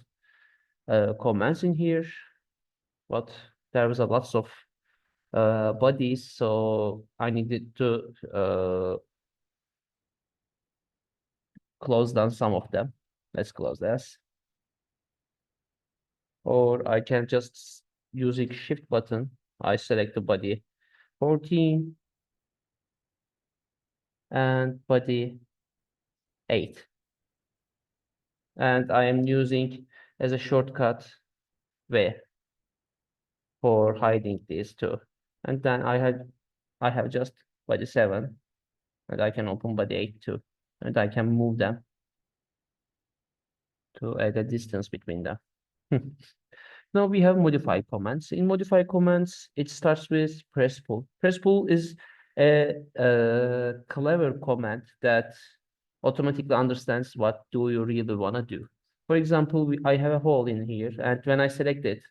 commands in here, but there was a lots of bodies, so I needed to close down some of them. Let's close this. Or I can just using shift button, I select the body 14 and body 8. And I am using as a shortcut where for hiding these two. And then I have just body 7, and I can open body 8 too. And I can move them to add a distance between them. Now we have modify commands. In modify commands, it starts with press pull. Press pull is a clever command that automatically understands what do you really want to do. For example, I have a hole in here, and when I select it,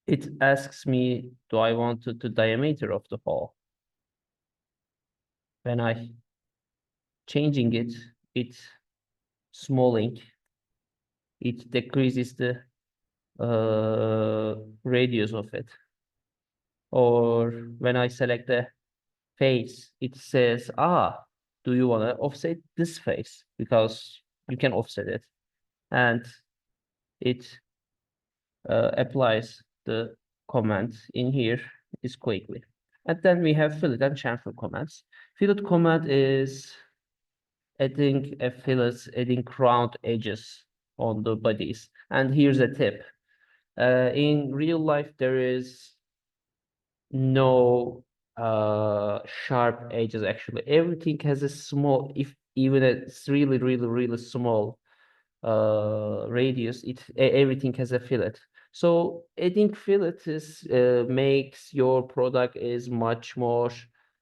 it asks me, do I want the diameter of the hole? when I changing it, it's smalling. It decreases the radius of it. Or when I select the face, it says, do you want to offset this face? Because you can offset it. And it applies the command in here is quickly. And then we have fillet and chamfer commands. Fillet command is adding a fillet, adding round edges on the bodies. And here's a tip. In real life, there is no sharp edges actually. Everything has a small, if even it's really small radius, everything has a fillet. So adding fillet is makes your product is much more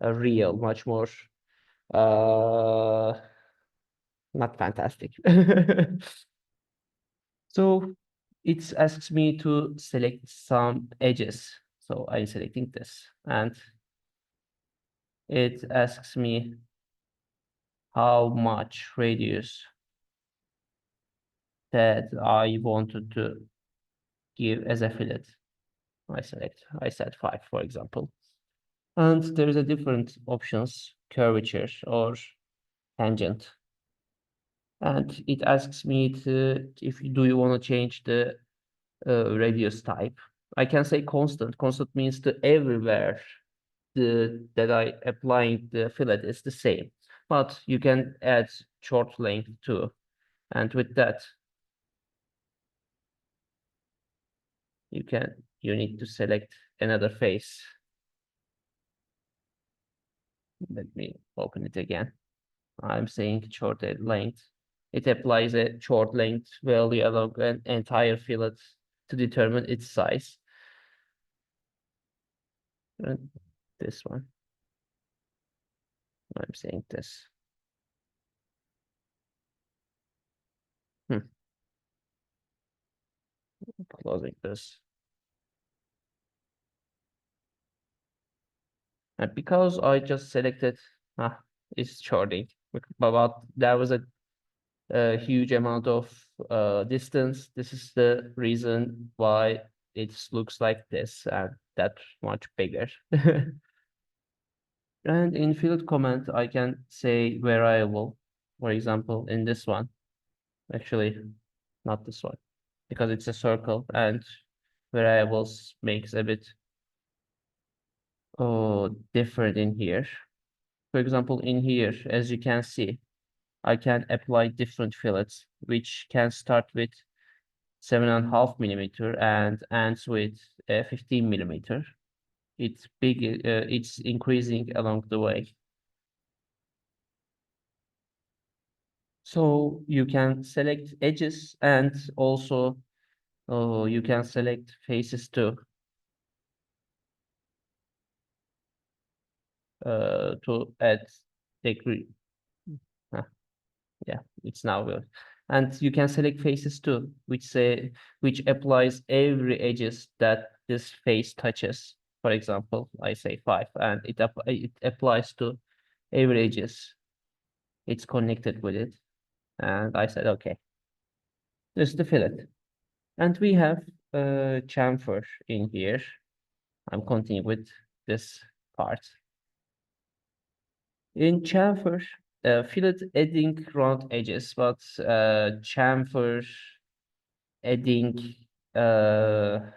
real, much more not fantastic. So it asks me to select some edges. So I'm selecting this, and it asks me how much radius that I wanted to give as a fillet. I said 5, for example. And there is a different options, curvature or tangent. And it asks me to, do you want to change the radius type? I can say constant. Constant means that everywhere that I applying the fillet is the same, but you can add short length too. And with that, you need to select another face. Let me open it again. I'm saying short length. It applies a short length value along an entire fillet to determine its size. And this one. I'm saying this. Closing this. And because I just selected, it's shorting, but there was a huge amount of distance. This is the reason why it looks like this and that much bigger. And in field command, I can say variable, for example, in this one. Actually, not this one, because it's a circle and variables makes a bit different in here. For example, in here, as you can see, I can apply different fillets, which can start with 7.5 millimeter and ends with 15 millimeter. It's big, it's increasing along the way. So you can select edges and also you can select faces too. To add degree. Yeah, it's now good. And you can select faces too, which applies every edges that this face touches. For example, I say 5, and it applies to every edges. It's connected with it, and I said okay. This is the fillet, and we have chamfer in here. I'm continuing with this part. In chamfer, fillet adding round edges, but chamfer adding an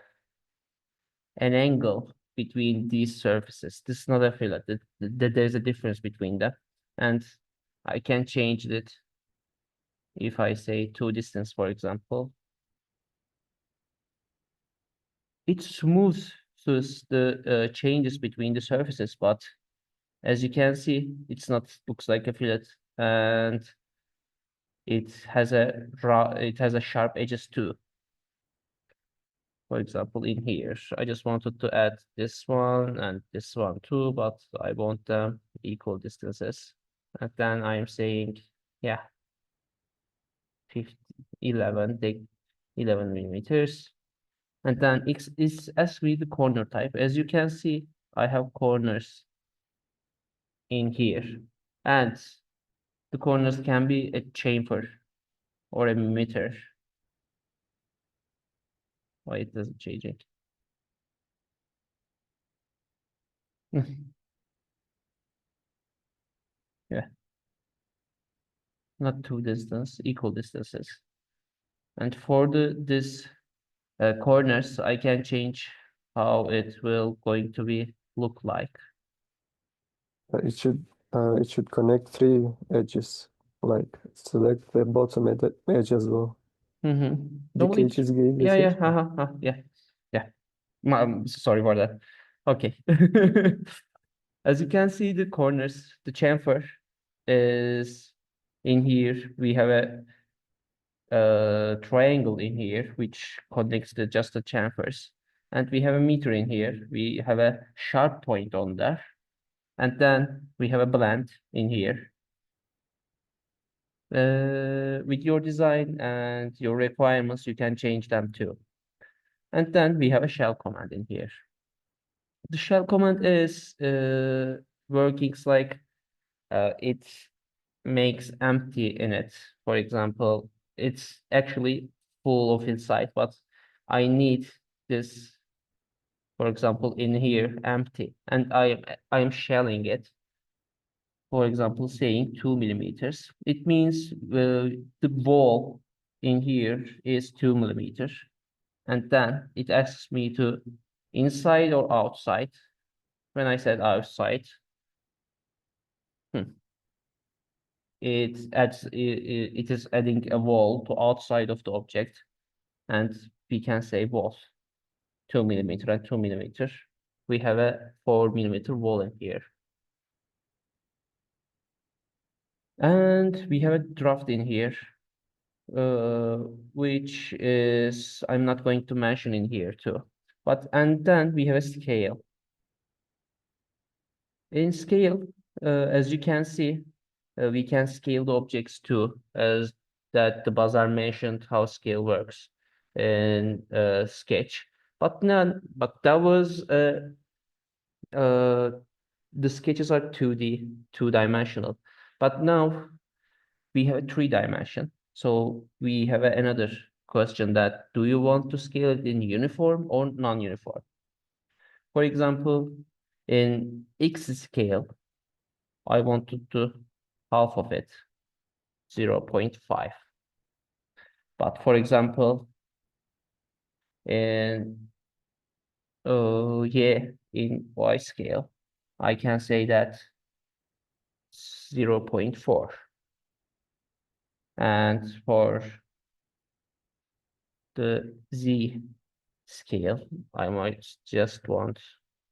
angle between these surfaces. This is not a fillet. There's a difference between them, and I can change it if I say two distance, for example. It smooths the changes between the surfaces, but as you can see, it's not looks like a fillet, and it has a sharp edges too. For example, in here, I just wanted to add this one and this one too, but I want them equal distances. And then I'm saying, yeah, 11 millimeters. And then X is actually the corner type. As you can see, I have corners in here. And the corners can be a chamfer or a meter. Why it doesn't change it? Yeah. Not two distance, equal distances. And for this corners, I can change how it will going to be look like. It should connect three edges. Like select the bottom edge as well. Normally, Dikey çizgiyi yeah, seç. yeah. Sorry for that. Okay. As you can see, the corners, the chamfer is in here. We have a triangle in here which connects just the chamfers, and we have a meter in here. We have a sharp point on there, and then we have a blend in here. With your design and your requirements, you can change them too. And then we have a shell command in here. The shell command is working like it makes empty in it. For example, it's actually full of inside, but I need this, for example, in here empty, and I am shelling it. For example, saying 2 millimeters. It means the wall in here is 2 millimeters, and then it asks me to inside or outside. When I said outside, it is adding a wall to outside of the object, and we can say both 2 millimeter and 2 millimeter. We have a 4 millimeter wall in here. And we have a draft in here, which is, I'm not going to mention in here too. And then we have a scale. In scale, as you can see, we can scale the objects too, as that the Bazar mentioned how scale works in Sketch. But that was the sketches are 2D, two-dimensional. But now we have a 3-dimension. So we have another question that, do you want to scale it in uniform or non-uniform? For example, in X scale, I want to do half of it, 0.5. But for example, in in Y scale, I can say that 0.4. And for the Z scale, I might just want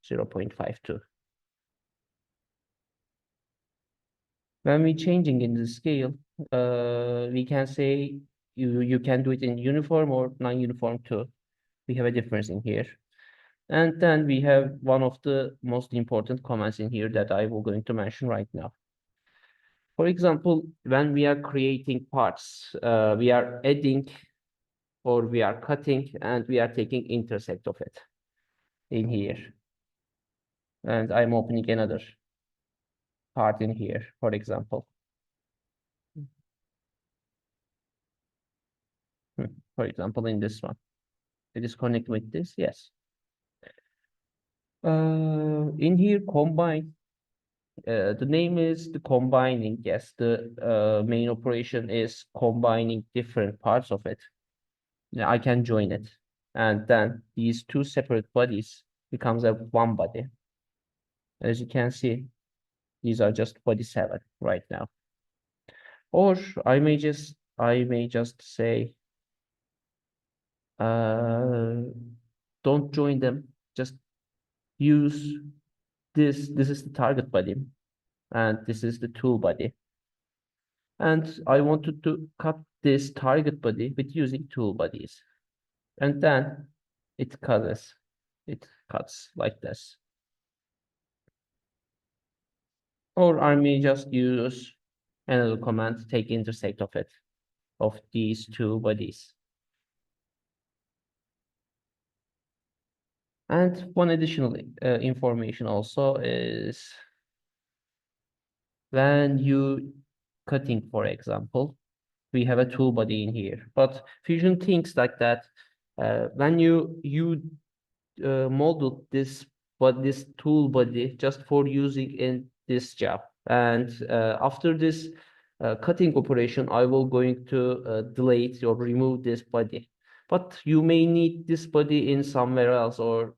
0.52. When we changing in the scale, we can say you can do it in uniform or non-uniform too. We have a difference in here. And then we have one of the most important comments in here that I will going to mention right now. For example, when we are creating parts, we are adding or we are cutting and we are taking intersect of it in here. And I'm opening another part in here, for example. For example, in this one. It is connected with this, yes. In here, combine. The name is the combining. Yes, the main operation is combining different parts of it. Yeah, I can join it, and then these two separate bodies becomes a one body. As you can see, these are just body 7 right now. Or I may just say, don't join them. Just use this. This is the target body, and this is the tool body. And I wanted to cut this target body with using tool bodies. And then it cuts like this. Or I may just use another command to take intersect of it, of these two bodies. And one additional information also is when you cutting, for example, we have a tool body in here. But Fusion thinks like that. When you modeled this tool body just for using in this job, and after this cutting operation, I will going to delete or remove this body. But you may need this body in somewhere else, or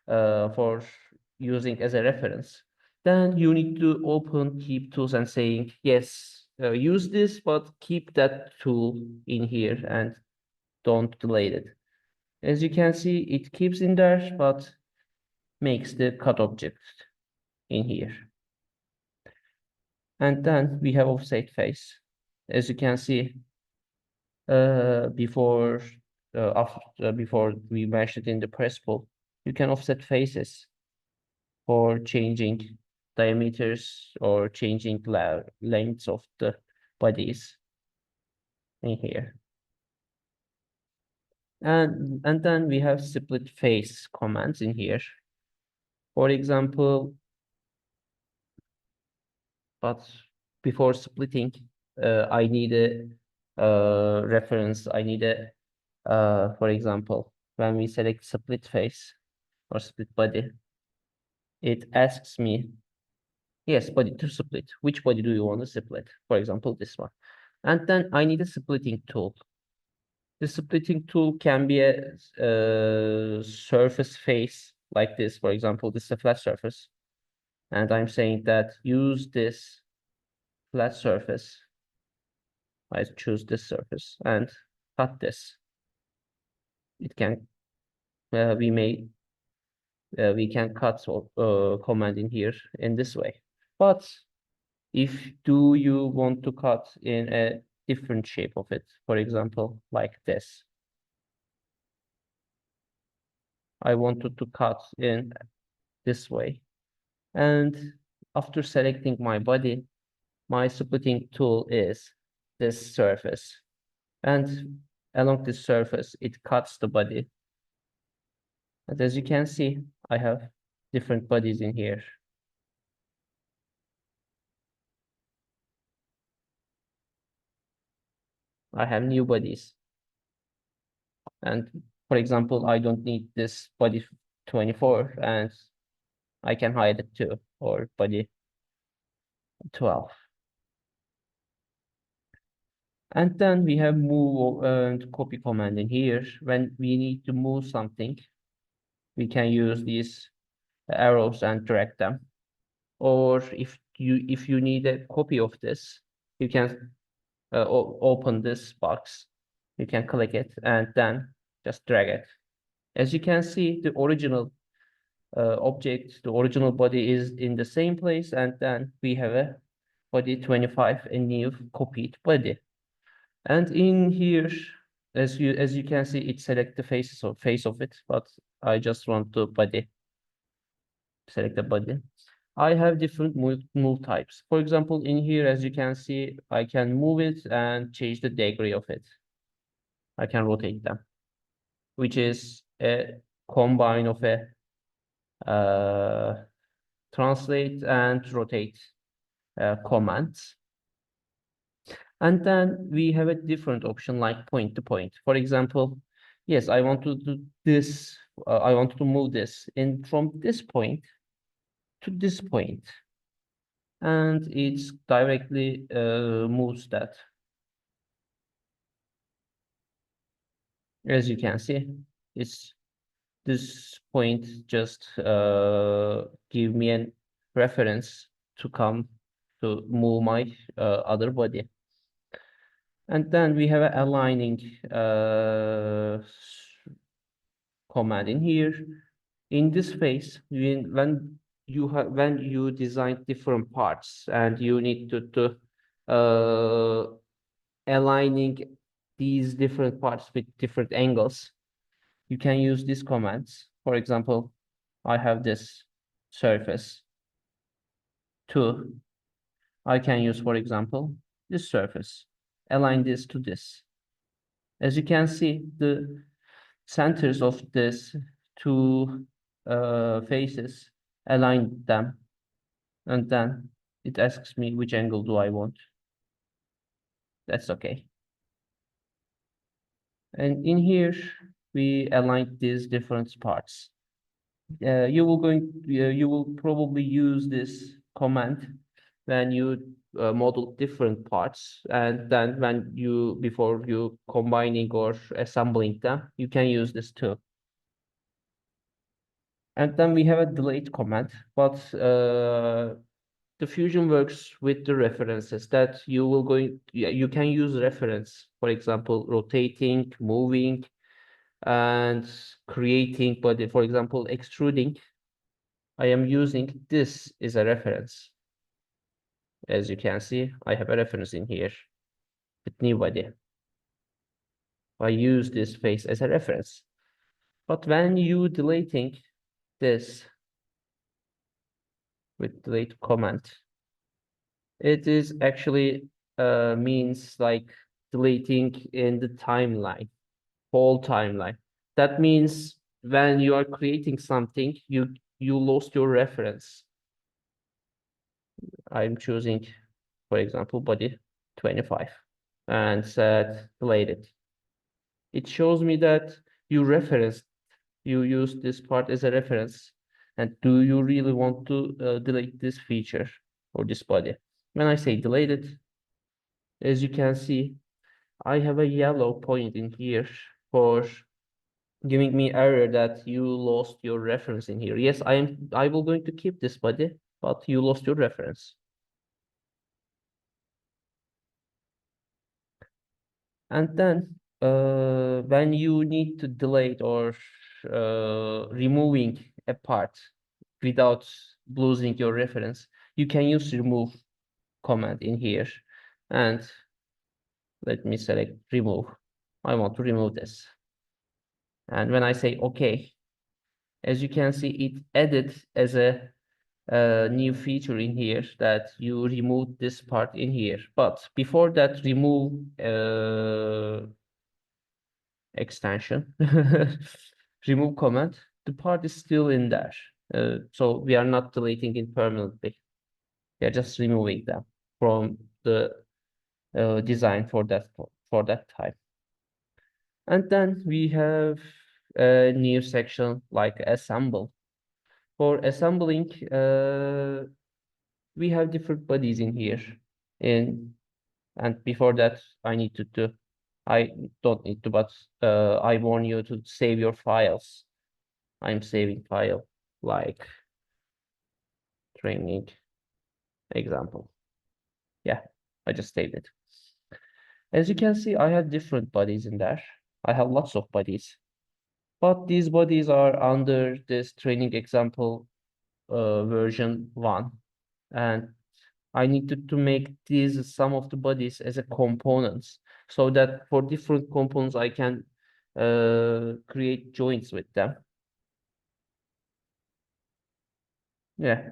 for using as a reference. Then you need to open keep tools and saying, yes, use this, but keep that tool in here and don't delete it. As you can see, it keeps in there, but makes the cut object in here. And then we have offset face. As you can see, before we mentioned in the press pull, you can offset faces for changing diameters or changing lengths of the bodies in here. And then we have split face commands in here. For example, but before splitting, I need a reference. I need a, for example, when we select split face or split body, it asks me, yes, body to split. Which body do you want to split? For example, this one. And then I need a splitting tool. The splitting tool can be a surface face like this. For example, this is a flat surface. And I'm saying that use this flat surface. I choose this surface and cut this. It can, we can cut command in here in this way. But if do you want to cut in a different shape of it, for example, like this. I wanted to cut in this way. And after selecting my body, my splitting tool is this surface. And along this surface, it cuts the body. And as you can see, I have different bodies in here. I have new bodies. And for example, I don't need this body 24 and I can hide it too, or body 12. And then we have move and copy command in here. When we need to move something, we can use these arrows and drag them. Or if you need a copy of this, you can open this box. You can click it and then just drag it. As you can see, the original object, the original body is in the same place, and then we have a body 25, a new copied body. And in here, as you can see, it select the face of it, but I just want the body. Select the body. I have different move types. For example, in here, as you can see, I can move it and change the degree of it. I can rotate them, which is a combine of a translate and rotate commands. And then we have a different option like point to point. For example, yes, I want to do this. I want to move this in from this point to this point, and it's directly moves that. As you can see, it's this point just give me a reference to come to move my other body. And then we have an aligning command in here. In this phase, when you design different parts and you need to aligning these different parts with different angles, you can use these commands. For example, I have this surface 2. I can use, for example, this surface. Align this to this. As you can see, the centers of this two faces, align them, and then it asks me which angle do I want. That's okay. And in here, we align these different parts. You will probably use this command when you model different parts, and then before you combining or assembling them, you can use this too. And then we have a delete command, but the Fusion works with the references that you can use reference, for example, rotating, moving, and creating body, for example, extruding. I am using this as a reference. As you can see, I have a reference in here with new body. I use this face as a reference. But when you deleting this with delete command, it is actually means like deleting in the timeline, whole timeline. That means when you are creating something, you lost your reference. I'm choosing, for example, body 25 and set deleted. It shows me that you use this part as a reference. And do you really want to delete this feature or this body? When I say deleted, as you can see, I have a yellow point in here for giving me error that you lost your reference in here. Yes, I will going to keep this body, but you lost your reference. And then when you need to delete or removing a part without losing your reference, you can use remove command in here. And let me select remove. I want to remove this. And when I say OK, as you can see, it added as a new feature in here that you remove this part in here. But before that remove extension, remove command, the part is still in there. So we are not deleting it permanently. We are just removing them from the design for that time. And then we have a new section like assemble. For assembling, we have different bodies in here. And before that, I don't need to, but I warn you to save your files. I'm saving file like training example. Yeah, I just saved it. As you can see, I have different bodies in there. I have lots of bodies, but these bodies are under this training example version 1. And I needed to make these some of the bodies as a components so that for different components I can create joints with them. Yeah.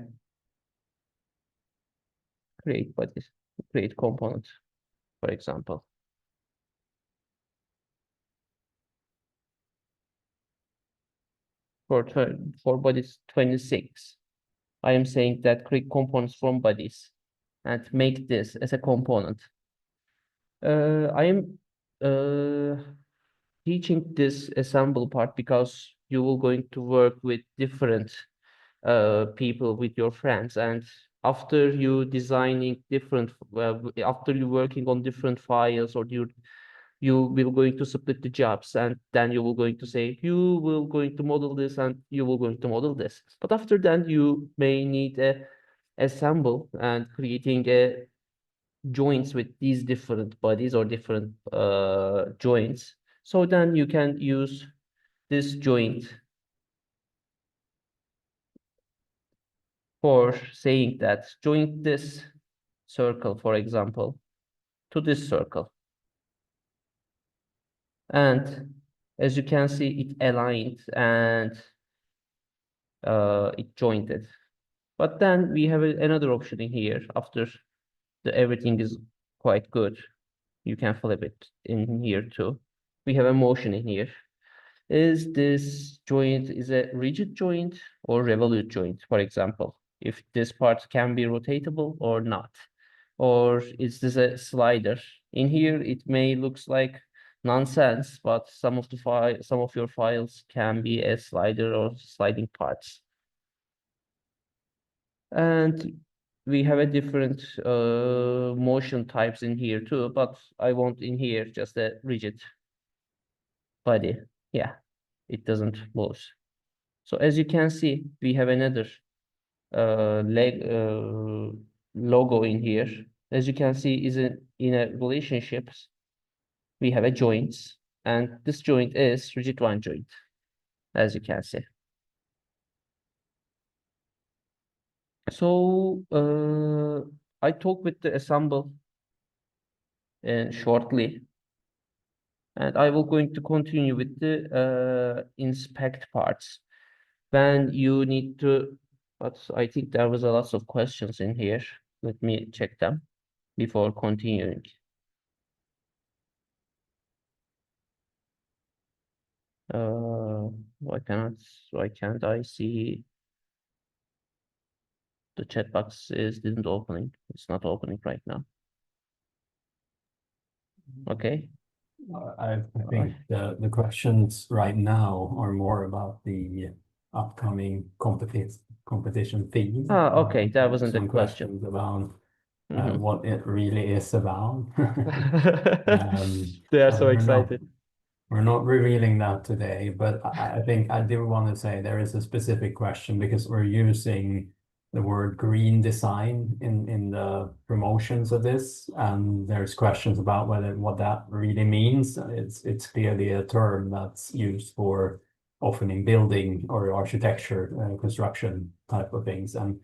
Create bodies, create components, for example. For bodies 26, I am saying that create components from bodies and make this as a component. I am teaching this assemble part because you will going to work with different people, with your friends, and after you designing different, after you working on different files, or you will going to split the jobs, and then you will going to say you will going to model this and you will going to model this. But after that, you may need a assemble and creating a joints with these different bodies or different joints. So then you can use this joint for saying that join this circle, for example, to this circle. And as you can see, it aligned and it jointed. But then we have another option in here after everything is quite good. You can flip it in here too. We have a motion in here. Is this joint is a rigid joint or revolute joint, for example? if this part can be rotatable or not. Or is this a slider? In here, it may looks like nonsense, but some of your files can be a slider or sliding parts. And we have a different motion types in here too, but I want in here just a rigid body. Yeah, it doesn't move. So as you can see, we have another logo in here. As you can see, is in a relationships. We have a joints, and this joint is rigid one joint, as you can see. So I talk with the assemble shortly, and I will going to continue with the inspect parts. When you need to, but I think there was a lot of questions in here. Let me check them before continuing. Why can't I see the chat box didn't opening. It's not opening right now. Okay. I think the questions right now are more about the upcoming competition theme. Okay, that wasn't the Some question. questions about Mhm. what it really is about. They are so we're excited. We're not revealing that today, but I think I do want to say there is a specific question because we're using the word green design in the promotions of this, and there's questions about what that really means. It's clearly a term that's used for often in building or architecture, construction type of things. And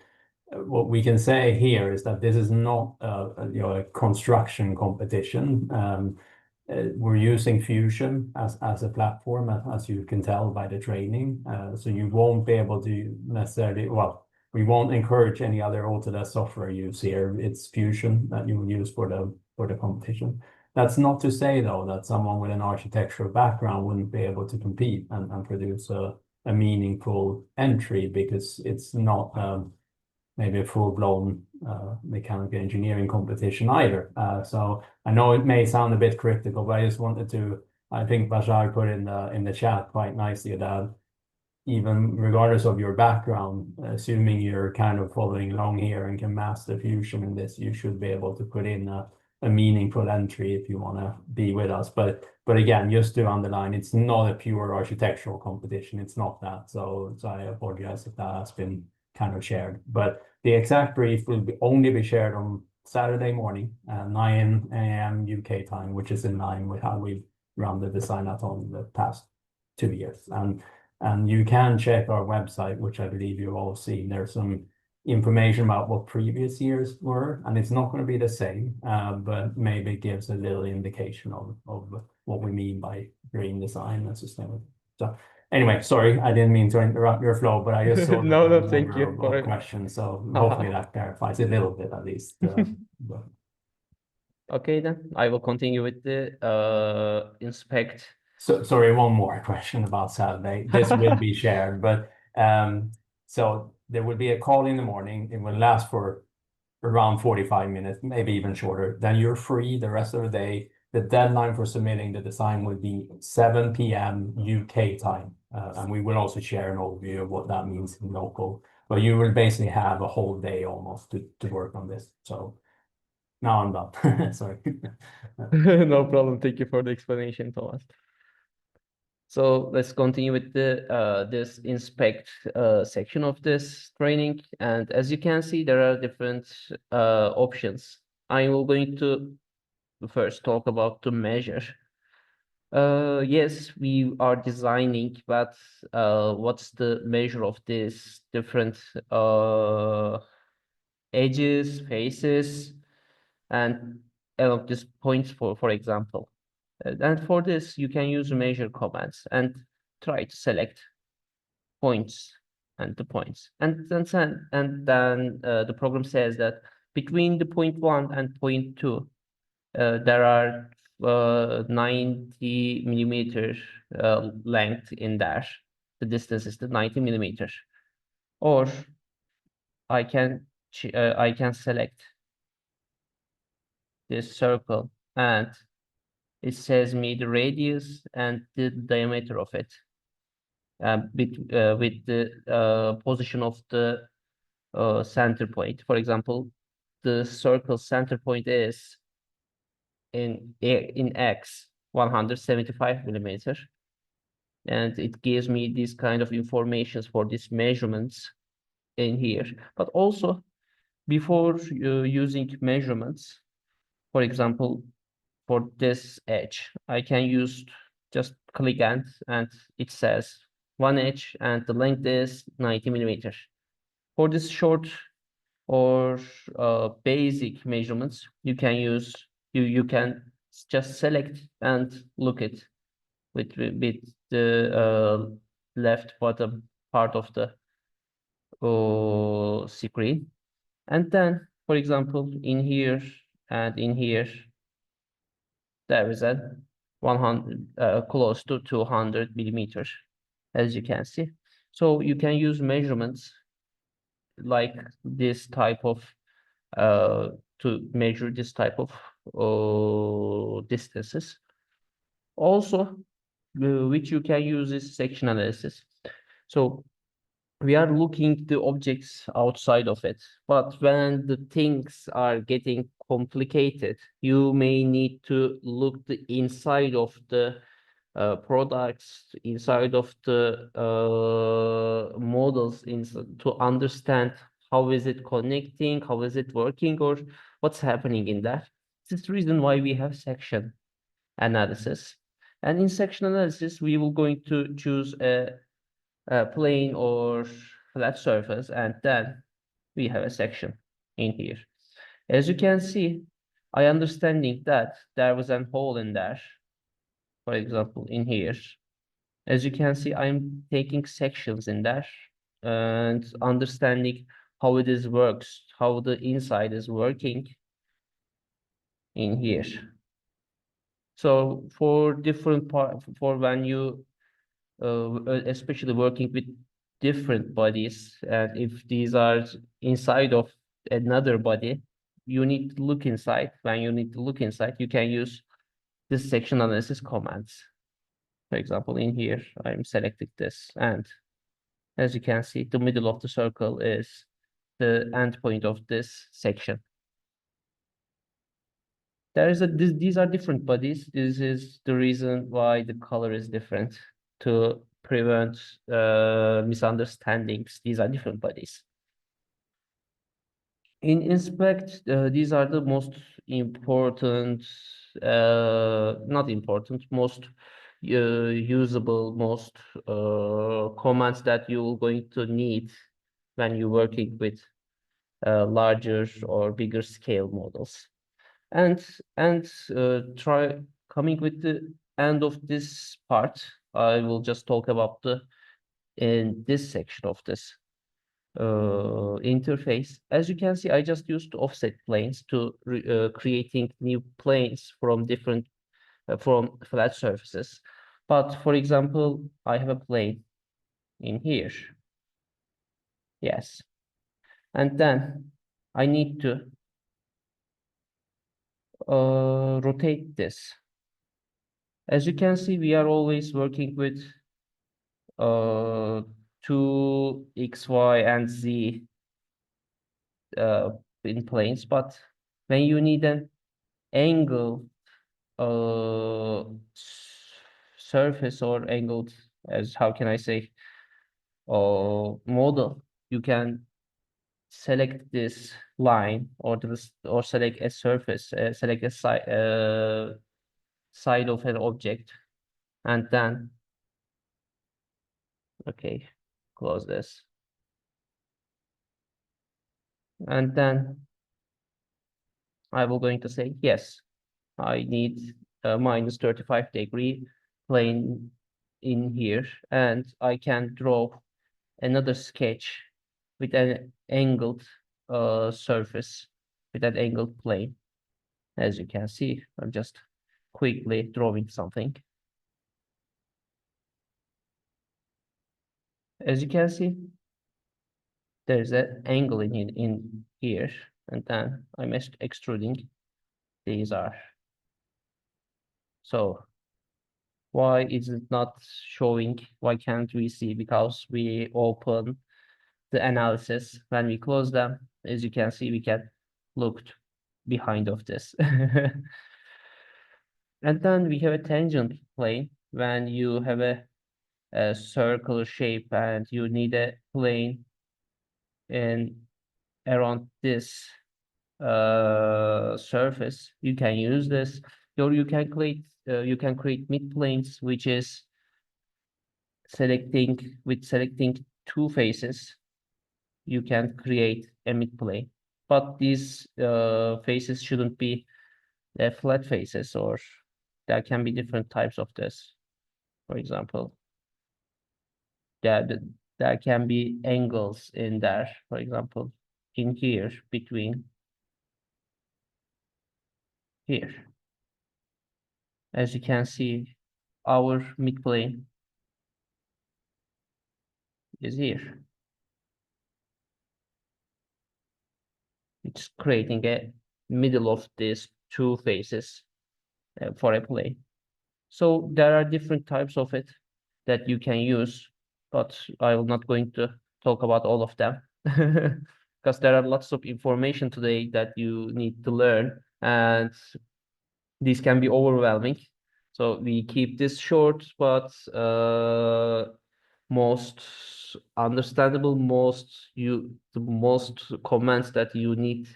what we can say here is that this is not a construction competition. We're using Fusion as a platform, as you can tell by the training. So you won't be able to necessarily, well, we won't encourage any other Autodesk software use here. It's Fusion that you will use for the competition. That's not to say, though, that someone with an architectural background wouldn't be able to compete and produce a meaningful entry, because it's not maybe a full-blown mechanical engineering competition either. So I know it may sound a bit critical, but I just wanted to, I think Bazar put in the chat quite nicely that even regardless of your background, assuming you're kind of following along here and can master Fusion in this, you should be able to put in a meaningful entry if you want to be with us. But again, just to underline, it's not a pure architectural competition. It's not that. So I apologize if that has been kind of shared. But the exact brief will only be shared on Saturday morning, 9 a.m. UK time, which is in line with how we've run the Designathon the past 2 years. And you can check our website, which I believe you've all seen. There's some information about what previous years were, and it's not going to be the same, but maybe it gives a little indication of what we mean by green design and sustainable. So anyway, sorry, I didn't mean to interrupt your flow, but I just saw No, thank you for it. questions, so hopefully that clarifies a little bit at least. But... Okay, then I will continue with the inspect. So sorry, one more question about Saturday. This will be shared, but so there will be a call in the morning. It will last for around 45 minutes, maybe even shorter. Then you're free the rest of the day. The deadline for submitting the design will be 7 p.m. UK time. And we will also share an overview of what that means in local. But you will basically have a whole day almost to work on this. So now I'm done. Sorry. No problem. Thank you for the explanation, Thomas. So let's continue with the this inspect section of this training. And as you can see, there are different options. I will going to first talk about the measure. Yes, we are designing, but what's the measure of this different edges, faces, and of these points, for example. And for this, you can use measure commands and try to select points and the points. And then the program says that between the point 1 and point 2, there are 90 millimeter length in there. The distance is the 90 millimeters. Or I can select this circle, and it says me the radius and the diameter of it, with the position of the center point. For example, the circle center point is in X 175 millimeter, and it gives me this kind of informations for these measurements in here. But also, before using measurements, for example, for this edge, I can use just click and it says one edge and the length is 90 millimeters. For this short or basic measurements, you can use you can just select and look it with the left bottom part of the screen. And then, for example, in here and in here, there is a 100 close to 200 millimeters, as you can see. So you can use measurements like this type of to measure this type of distances. Also, which you can use is section analysis. So we are looking the objects outside of it, but when the things are getting complicated, you may need to look the inside of the products, inside of the models, to understand how is it connecting, how is it working, or what's happening in that. This is the reason why we have section analysis. And in section analysis, we will going to choose a plane or flat surface, and then we have a section in here. As you can see, I understanding that there was a hole in there, for example, in here. As you can see, I'm taking sections in there and understanding how it is works, how the inside is working in here. So for different part, for when you especially working with different bodies, and if these are inside of another body, you need to look inside. When you need to look inside, you can use this section analysis commands. For example, in here, I'm selecting this, and as you can see, the middle of the circle is the endpoint of this section. These are different bodies. This is the reason why the color is different, to prevent misunderstandings. These are different bodies. In inspect, these are the most important, not important, most usable, most commands that you're going to need when you're working with larger or bigger scale models. And try coming with the end of this part, I will just talk about in this section of this interface. As you can see, I just used offset planes to creating new planes from different from flat surfaces. But for example, I have a plane in here. Yes. And then I need to rotate this. As you can see, we are always working with 2 X, Y, and Z in planes, but when you need an angle surface or angled, as how can I say, model, you can select this line or select a surface, select a side of an object, and then okay, close this, and then I will going to say yes, I need a minus 35-degree plane in here, and I can draw another sketch with an angled surface, with an angled plane. As you can see, I'm just quickly drawing something. As you can see, there's an angle in here, and then I'm extruding these are. So why is it not showing? Why can't we see? Because we open the analysis. When we close them, as you can see, we can look behind of this. And then we have a tangent plane. When you have a circular shape and you need a plane in around this surface, you can use this, or you can create midplanes, which is selecting two faces. You can create a midplane, but these faces shouldn't be flat faces, or there can be different types of this. For example, there can be angles in there. For example, in here between here. As you can see, our midplane is here. It's creating a middle of these two faces for a plane. So there are different types of it that you can use, but I will not going to talk about all of them because there are lots of information today that you need to learn, and these can be overwhelming. So we keep this short, but most understandable, the most comments that you need.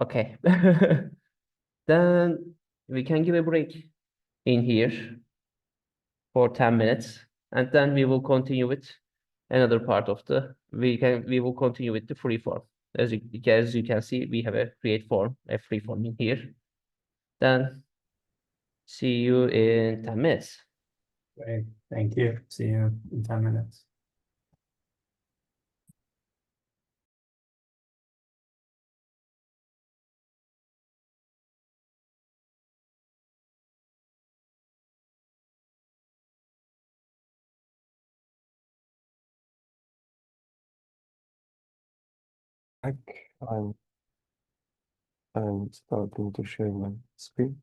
Okay. Then we can give a break in here for 10 minutes, and then we will continue with another part of we will continue with the free form. As you can see, we have a create form, a free form in here. Then see you in 10 minutes. Great, thank you. See you in 10 minutes. I'm starting to share my screen.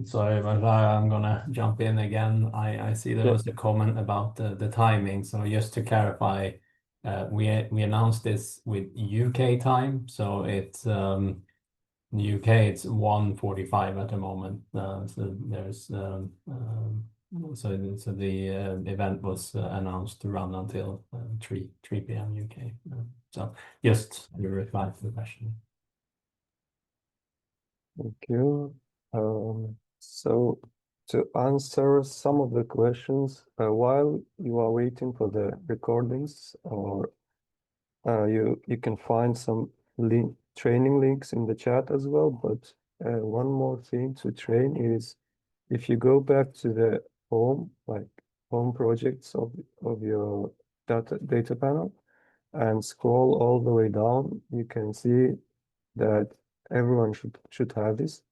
Sorry, but I'm gonna jump in again. I see there was a comment about the timing. So just to clarify, we announced this with UK time. So it's UK it's 1:45 at the moment. So there's so the event was announced to run until 3 p.m. UK. So just to reply to the question. Thank you. So to answer some of the questions, while you are waiting for the recordings, or you can find some training links in the chat as well. But one more thing to train is, if you go back to the home, like home projects of your data panel, and scroll all the way down, you can see that everyone should have this.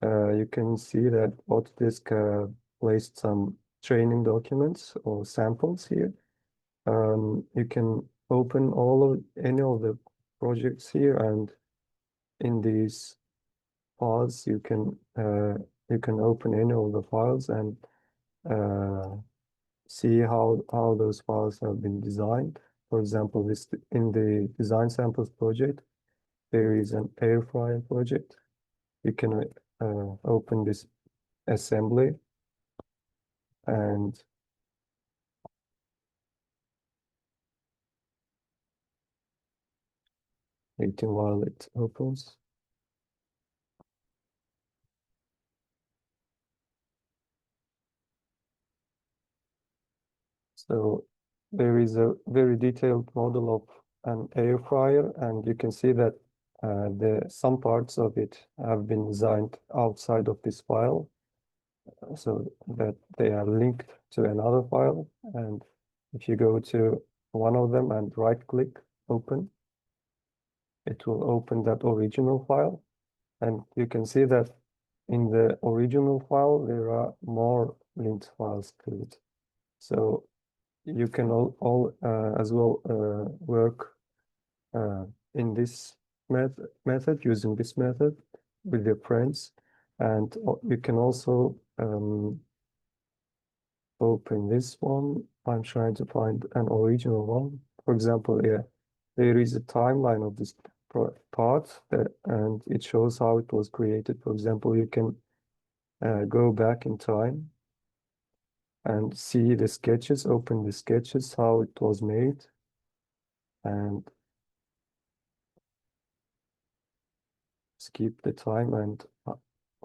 You can see that Autodesk placed some training documents or samples here. You can open any of the projects here, and in these files you can open any of the files and see how those files have been designed. For example, this in the design samples project, there is an air fryer project. You can open this assembly and waiting while it opens. So there is a very detailed model of an air fryer, and you can see that some parts of it have been designed outside of this file, so that they are linked to another file. And if you go to one of them and right-click open, it will open that original file. And you can see that in the original file, there are more linked files to it. So you can all as well work in this method using this method with your friends, and you can also open this one. I'm trying to find an original one. For example, yeah, there is a timeline of this part and it shows how it was created. For example, you can go back in time and see the sketches, open the sketches, how it was made, and skip the time and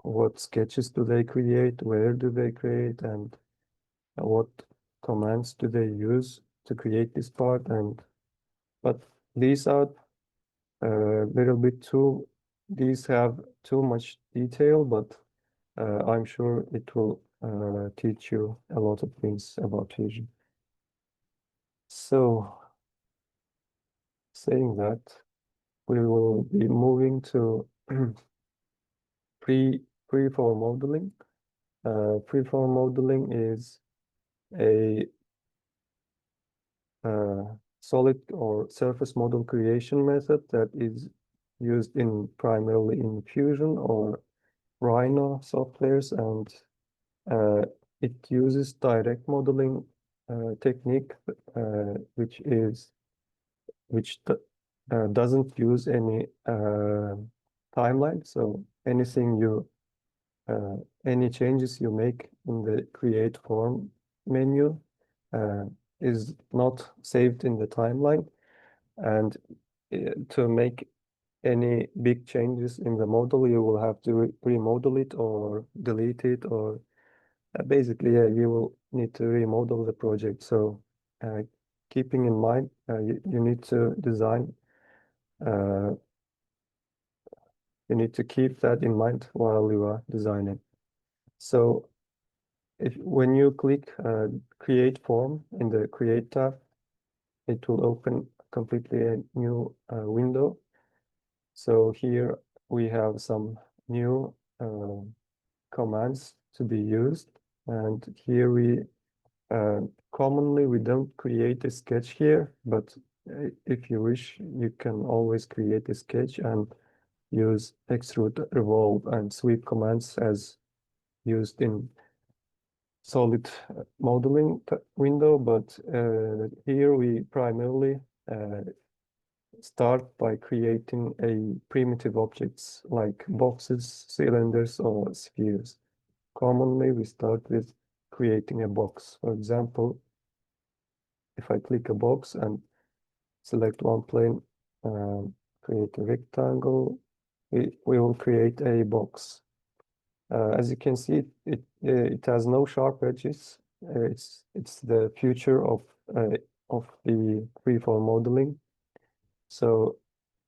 what sketches do they create, where do they create, and what commands do they use to create this part. But these are a little bit too, these have too much detail, but I'm sure it will teach you a lot of things about Fusion. So, saying that, we will be moving to freeform modeling. Freeform modeling is a solid or surface model creation method that is used primarily in Fusion or Rhino softwares, and it uses direct modeling technique, which doesn't use any timeline. So any changes you make in the create form menu is not saved in the timeline, and to make any big changes in the model, you will have to remodel it or delete it, or basically, you will need to remodel the project. So keeping in mind, you need to design, you need to keep that in mind while you are designing. So when you click create form in the create tab, it will open completely a new window. So here we have some new commands to be used, and here commonly we don't create a sketch here, but if you wish, you can always create a sketch and use extrude, revolve, and sweep commands as used in solid modeling window. But here we primarily start by creating a primitive objects like boxes, cylinders, or spheres. Commonly, we start with creating a box. For example, if I click a box and select one plane, create a rectangle, we will create a box. As you can see, it has no sharp edges. It's the future of the freeform modeling. So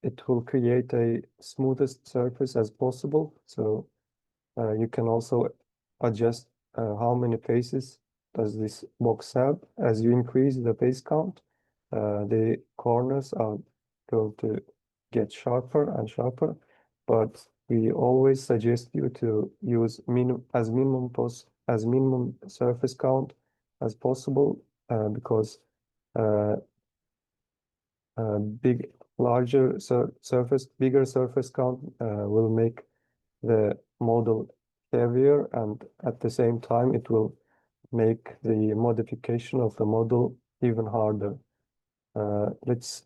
it will create a smoothest surface as possible. So you can also adjust how many faces does this box have. As you increase the face count, the corners are going to get sharper and sharper, but we always suggest you to use minimum surface count as possible, because bigger surface count will make the model heavier, and at the same time it will make the modification of the model even harder. Let's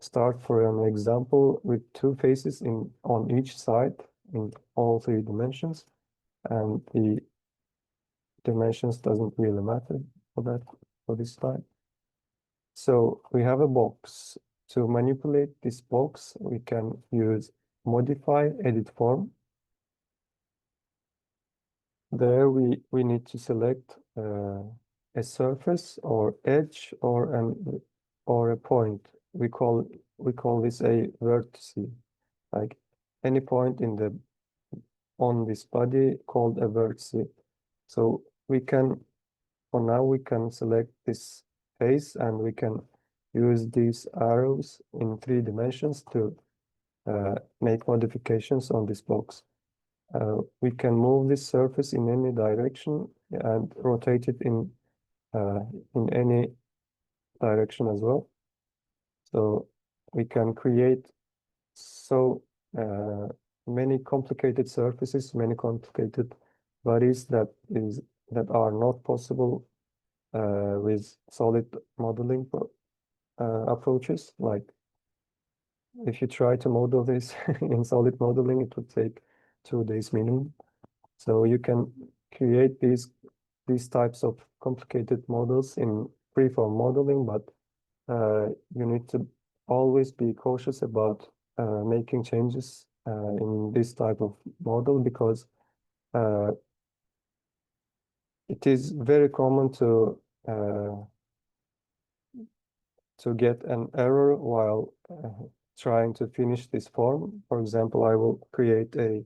start for an example with two faces on each side in all three dimensions, and the dimensions doesn't really matter for this time. So we have a box. To manipulate this box, we can use modify edit form. There we need to select a surface or edge or a point. We call this a vertex, like any point on this body called a vertex. So for now we can select this face, and we can use these arrows in 3 dimensions to make modifications on this box. We can move this surface in any direction and rotate it in any direction as well. So we can create so many complicated surfaces, many complicated bodies that are not possible with solid modeling approaches. Like if you try to model this in solid modeling, it would take 2 days minimum. So you can create these types of complicated models in freeform modeling, but you need to always be cautious about making changes in this type of model, because it is very common to get an error while trying to finish this form. For example, I will create a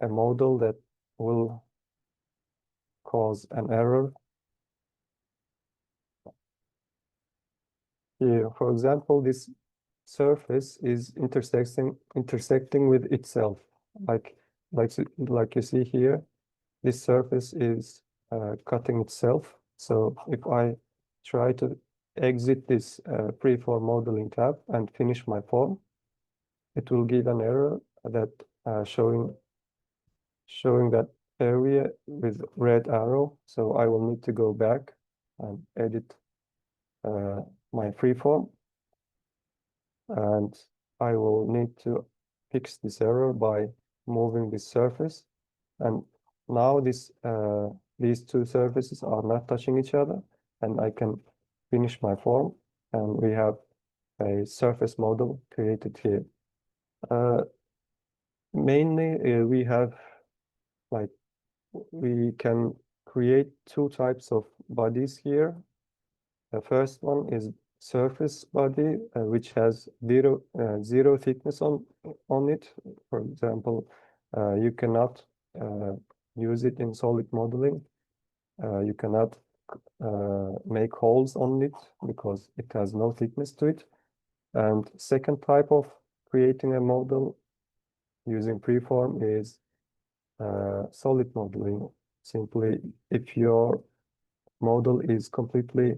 model that will cause an error here. For example, this surface is intersecting with itself, like you see here. This surface is cutting itself. So if I try to exit this freeform modeling tab and finish my form, it will give an error that showing that area with red arrow. So I will need to go back and edit my freeform, and I will need to fix this error by moving this surface. And now these two surfaces are not touching each other, and I can finish my form, and we have a surface model created here. Mainly, we have we can create 2 types of bodies here. The first one is surface body, which has zero thickness on it. For example, you cannot use it in solid modeling. You cannot make holes on it because it has no thickness to it. And second type of creating a model using freeform is solid modeling. Simply, if your model is completely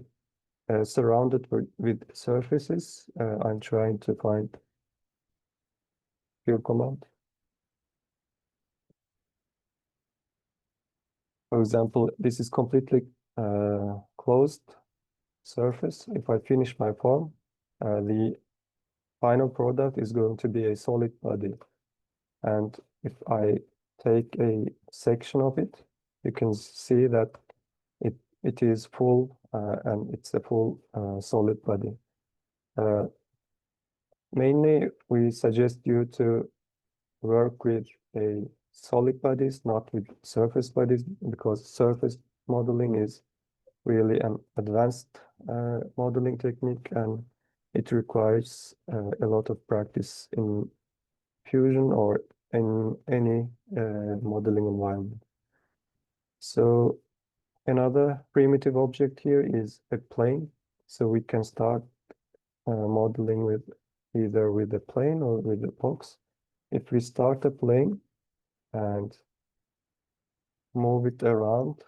surrounded with surfaces, I'm trying to find your command. For example, this is completely closed surface. If I finish my form, the final product is going to be a solid body. And if I take a section of it, you can see that it is full and it's a full solid body. Mainly, we suggest you to work with a solid bodies, not with surface bodies, because surface modeling is really an advanced modeling technique, and it requires a lot of practice in Fusion or in any modeling environment. So another primitive object here is a plane. So we can start modeling with either with a plane or with a box. If we start a plane and move it around,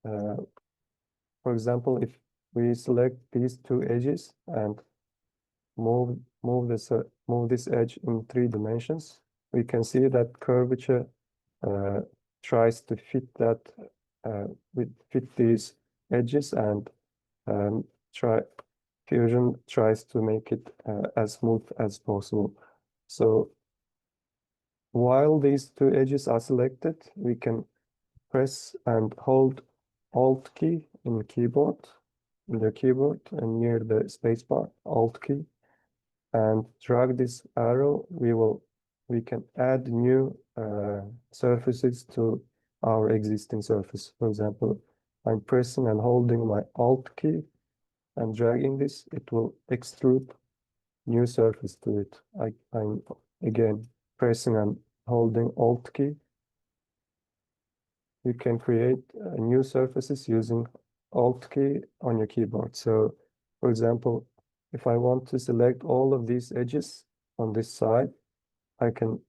for example, if we select these 2 edges and move this edge in 3 dimensions, we can see that curvature tries to fit these edges, and Fusion tries to make it as smooth as possible. So while these 2 edges are selected, we can press and hold Alt key in the keyboard, and near the spacebar, Alt key, and drag this arrow. We can add new surfaces to our existing surface. For example, I'm pressing and holding my Alt key and dragging this, it will extrude new surface to it. I'm again pressing and holding Alt key. You can create new surfaces using Alt key on your keyboard. So, for example, if I want to select all of these edges on this side, I can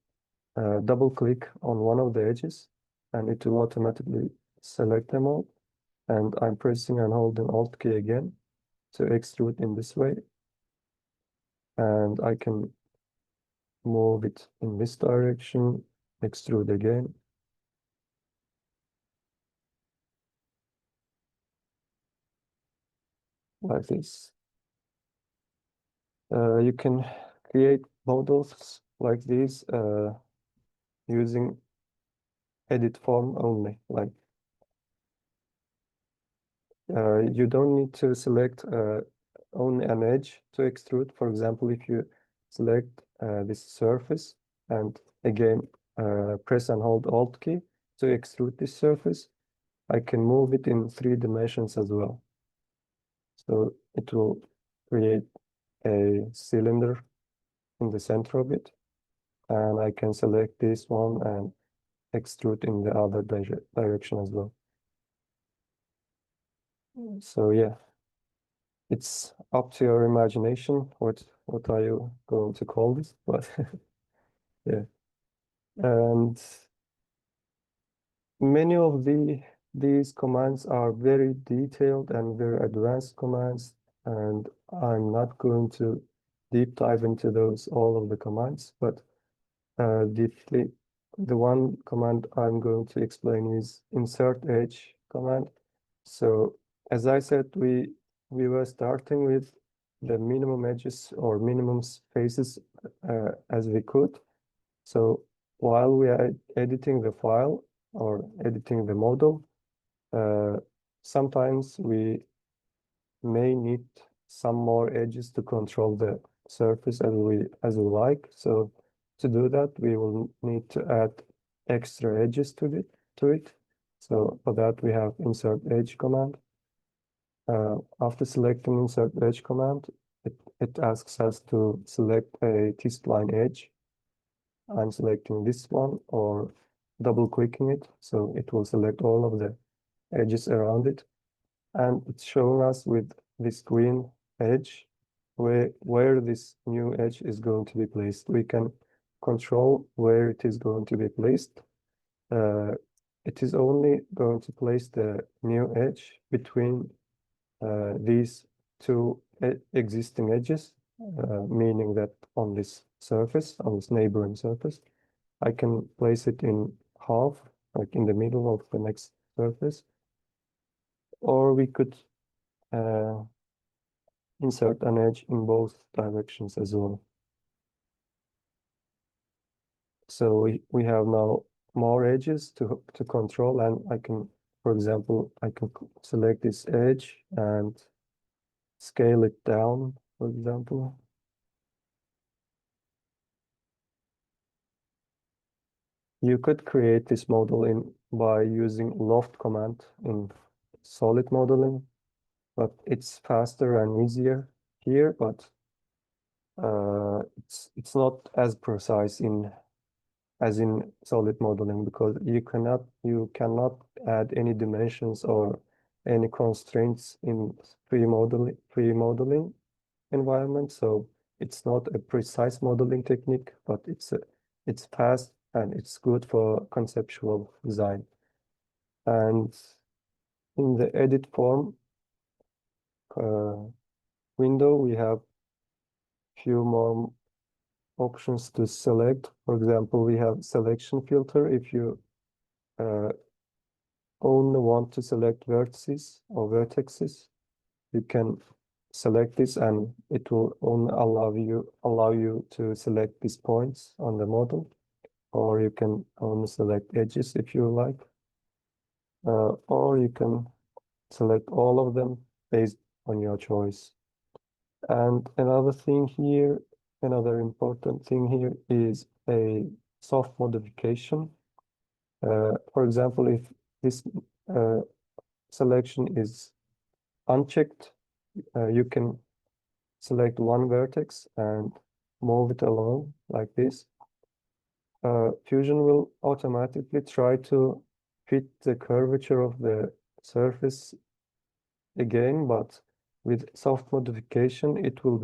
double click on one of the edges, and it will automatically select them all. and I'm pressing and holding Alt key again to extrude in this way. And I can move it in this direction, extrude again. Like this. You can create models like these using edit form only. Like you don't need to select only an edge to extrude. For example, if you select this surface and again press and hold Alt key to extrude this surface, I can move it in 3 dimensions as well. So it will create a cylinder in the center of it, and I can select this one and extrude in the other direction as well. So yeah, it's up to your imagination. What are you going to call this? But yeah, and many of these commands are very detailed and very advanced commands, and I'm not going to deep dive into all of the commands, but the one command I'm going to explain is insert edge command. So as I said, we were starting with the minimum edges or minimum faces as we could. So while we are editing the file or editing the model, sometimes we may need some more edges to control the surface as we like. So to do that, we will need to add extra edges to it. So for that, we have insert edge command. After selecting insert edge command, it asks us to select a T-spline edge. I'm selecting this one or double clicking it, so it will select all of the edges around it. And it's showing us with this green edge where this new edge is going to be placed. We can control where it is going to be placed. It is only going to place the new edge between these 2 existing edges, meaning that on this surface, on this neighboring surface, I can place it in half, like in the middle of the next surface, or we could insert an edge in both directions as well. So we have now more edges to control, and I can, for example, I can select this edge and scale it down, for example. You could create this model by using loft command in solid modeling, but it's faster and easier here, but it's not as precise as in solid modeling, because you cannot add any dimensions or any constraints in pre-modeling environment. So it's not a precise modeling technique, but it's fast and it's good for conceptual design. And in the edit form window, we have few more options to select. For example, we have selection filter. If you only want to select vertices or vertexes, you can select this and it will only allow you to select these points on the model, or you can only select edges if you like, or you can select all of them based on your choice. And another important thing here is a soft modification. For example, if this selection is unchecked, you can select one vertex and move it along like this. Fusion will automatically try to fit the curvature of the surface again, but with soft modification, it will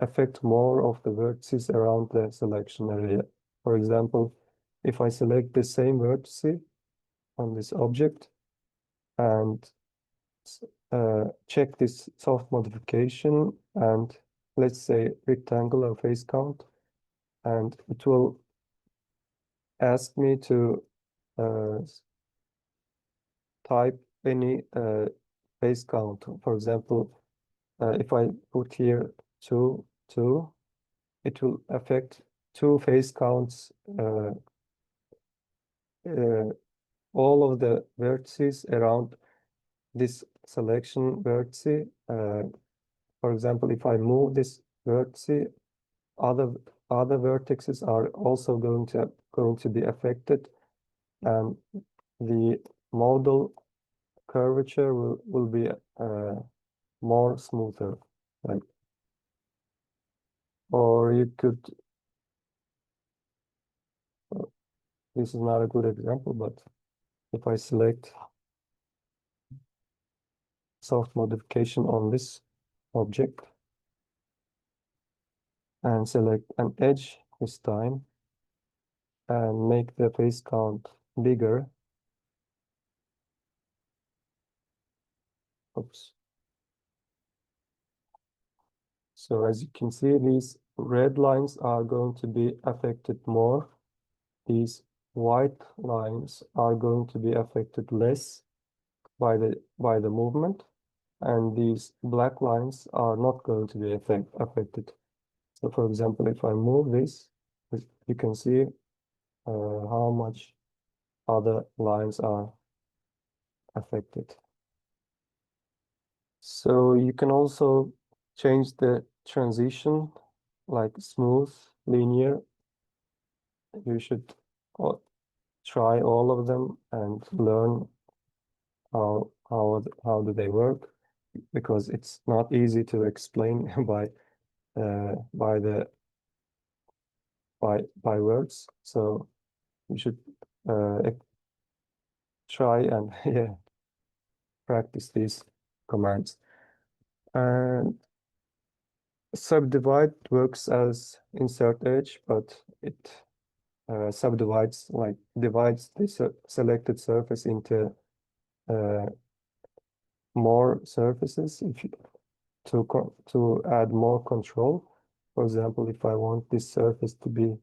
affect more of the vertices around the selection area. For example, if I select the same vertex on this object and check this soft modification and let's say rectangular face count, and it will ask me to type any face count. For example, if I put here 2, it will affect 2 face counts, all of the vertices around this selection vertex. For example, if I move this vertex, other vertices are also going to be affected, and the model curvature will be more smoother, like, or you could, this is not a good example, but if I select soft modification on this object and select an edge this time and make the face count bigger. Oops. So as you can see, these red lines are going to be affected more. These white lines are going to be affected less by the movement, and these black lines are not going to be affected. So for example, if I move this, you can see how much other lines are affected. So you can also change the transition, like smooth, linear. You should try all of them and learn how do they work, because it's not easy to explain by words. So you should try and yeah, practice these commands. And subdivide works as insert edge, but it subdivides, like divides the selected surface into more surfaces if you, to add more control. For example, if I want this surface to be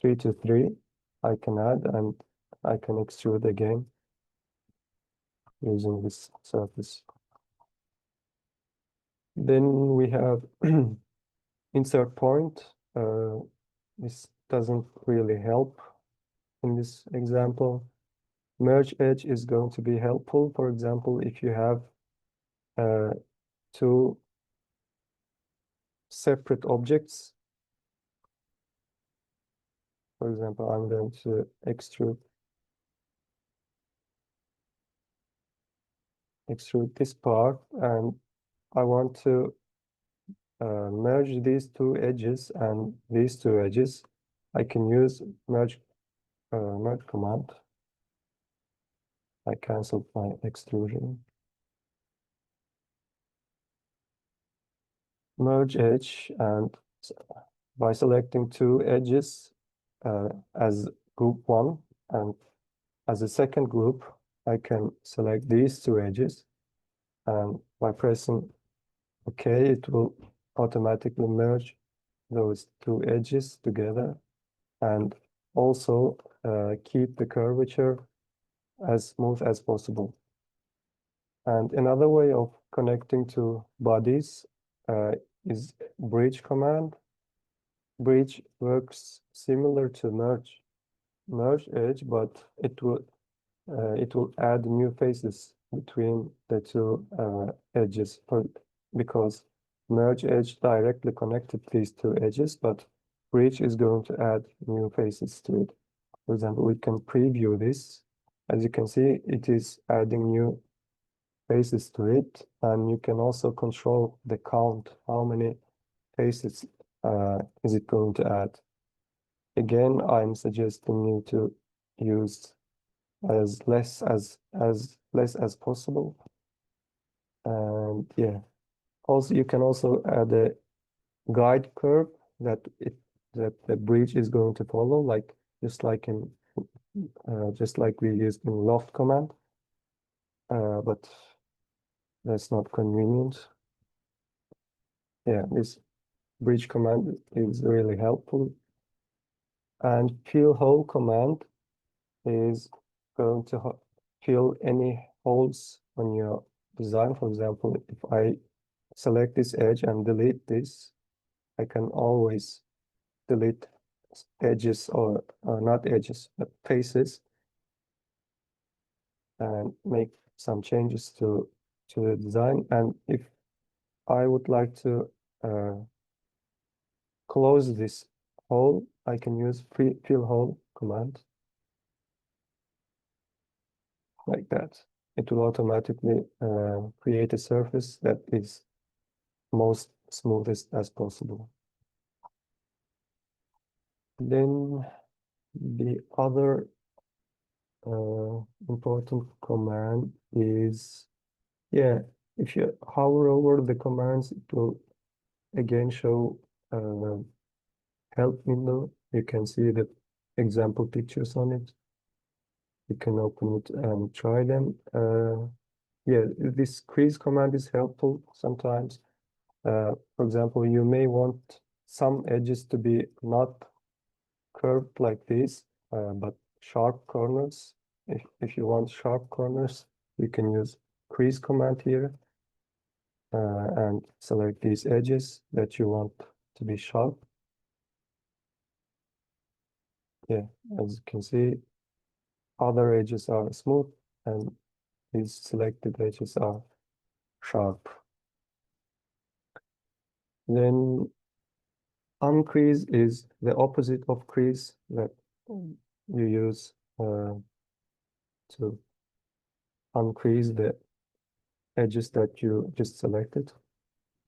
3 to 3, I can add and I can extrude again using this surface. Then we have insert point. This doesn't really help in this example. Merge edge is going to be helpful. For example, if you have 2 separate objects. For example, I'm going to extrude this part, and I want to merge these 2 edges and these 2 edges. I can use merge command. I canceled my extrusion. Merge edge, and by selecting 2 edges as group 1, and as a second group, I can select these 2 edges, and by pressing OK, it will automatically merge those 2 edges together and also keep the curvature as smooth as possible. And another way of connecting to bodies is bridge command. Bridge works similar to merge edge, but it will add new faces between the 2 edges, because merge edge directly connected these 2 edges, but bridge is going to add new faces to it. For example, we can preview this. As you can see, it is adding new faces to it, and you can also control the count. How many faces is it going to add? Again, I'm suggesting you to use as less as possible. And yeah, also you can also add a guide curve that the bridge is going to follow. Like just like we used in loft command, but that's not convenient. Yeah, this bridge command is really helpful. And fill hole command is going to fill any holes on your design. For example, if I select this edge and delete this, I can always delete edges or not edges, but faces, and make some changes to the design. And if I would like to close this hole, I can use fill hole command like that. It will automatically create a surface that is most smoothest as possible. Then the other important command is, yeah, if you hover over the commands, it will again show help window. You can see the example pictures on it. You can open it and try them. Yeah, this crease command is helpful sometimes. For example, you may want some edges to be not curved like this, but sharp corners. If you want sharp corners, you can use crease command here and select these edges that you want to be sharp. Yeah, as you can see, other edges are smooth and these selected edges are sharp. Then uncrease is the opposite of crease that you use to uncrease the edges that you just selected.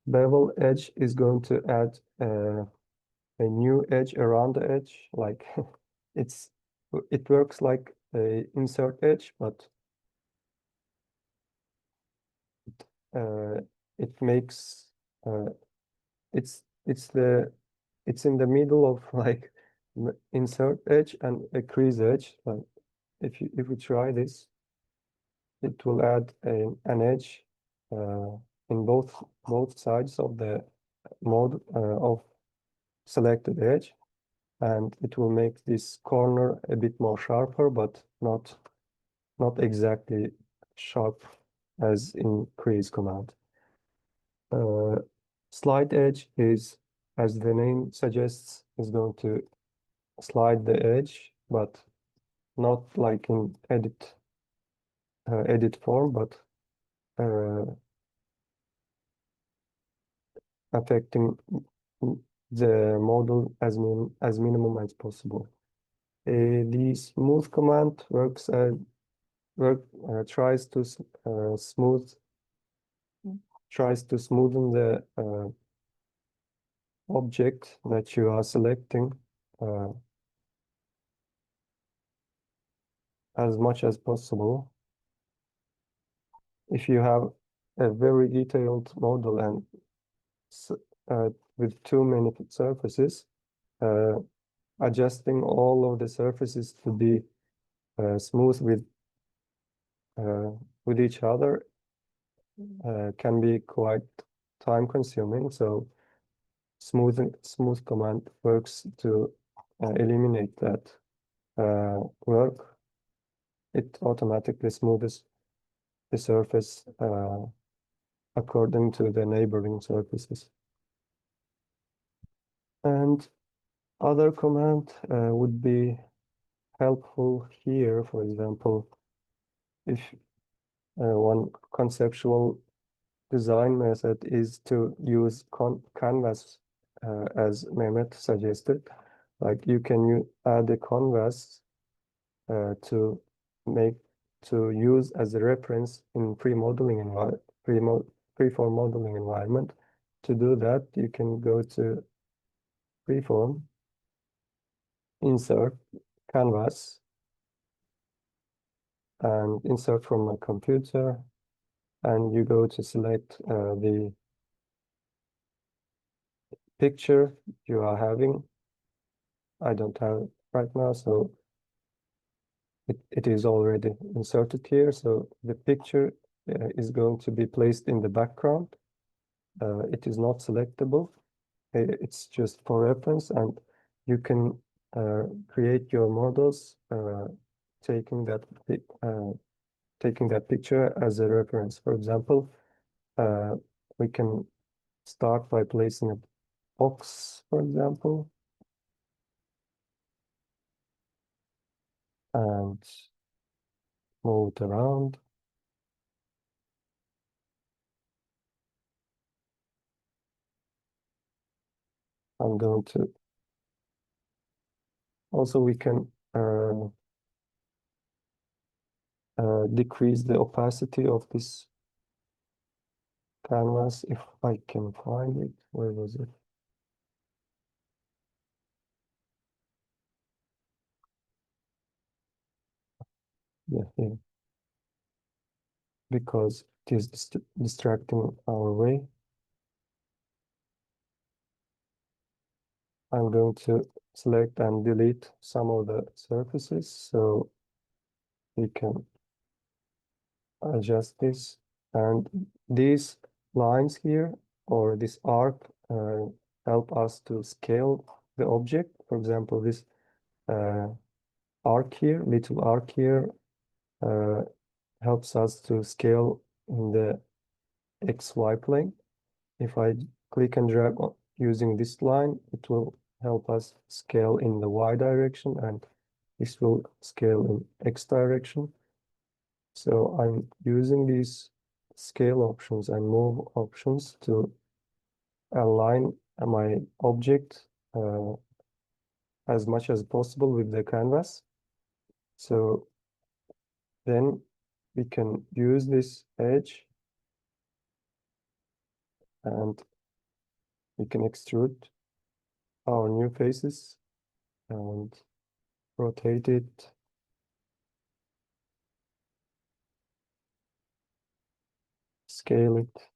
Bevel edge is going to add a new edge around the edge, like it works like a insert edge, but it makes it's in the middle of like insert edge and a crease edge. Like if we try this, it will add an edge in both sides of the mode of selected edge, and it will make this corner a bit more sharper, but not exactly sharp as in crease command. Slide edge is, as the name suggests, is going to slide the edge, but not like in edit form, but affecting the model as minimum as possible. The smooth command tries to smoothen the object that you are selecting as much as possible. If you have a very detailed model and with too many surfaces, adjusting all of the surfaces to be smooth with each other can be quite time consuming. So smooth command works to eliminate that work. It automatically smooths the surface according to the neighboring surfaces. And other command would be helpful here. For example, if one conceptual design method is to use canvas as Mehmet suggested, like you can add a canvas to use as a reference in pre-form modeling environment. To do that, you can go to Freeform, insert canvas, and insert from a computer, and you go to select the picture you are having. I don't have right now, so it is already inserted here. So the picture is going to be placed in the background. It is not selectable. It's just for reference, and you can create your models taking that picture as a reference. For example, we can start by placing a box, for example, and move it around. I'm going to also we can decrease the opacity of this canvas if I can find it. Where was it? Yeah, here. Because it is distracting our way. I'm going to select and delete some of the surfaces so we can adjust this. And these lines here, or this arc, help us to scale the object. For example, this arc here, little arc here, helps us to scale in the XY plane. If I click and drag on using this line, it will help us scale in the Y direction, and this will scale in X direction. So I'm using these scale options and move options to align my object as much as possible with the canvas. So then we can use this edge and we can extrude our new faces and rotate it. Scale it.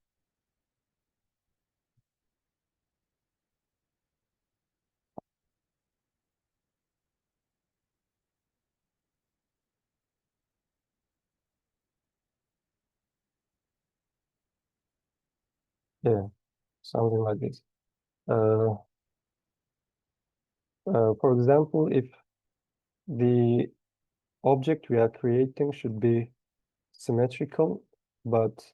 Yeah, something like this. For example, if the object we are creating should be symmetrical, but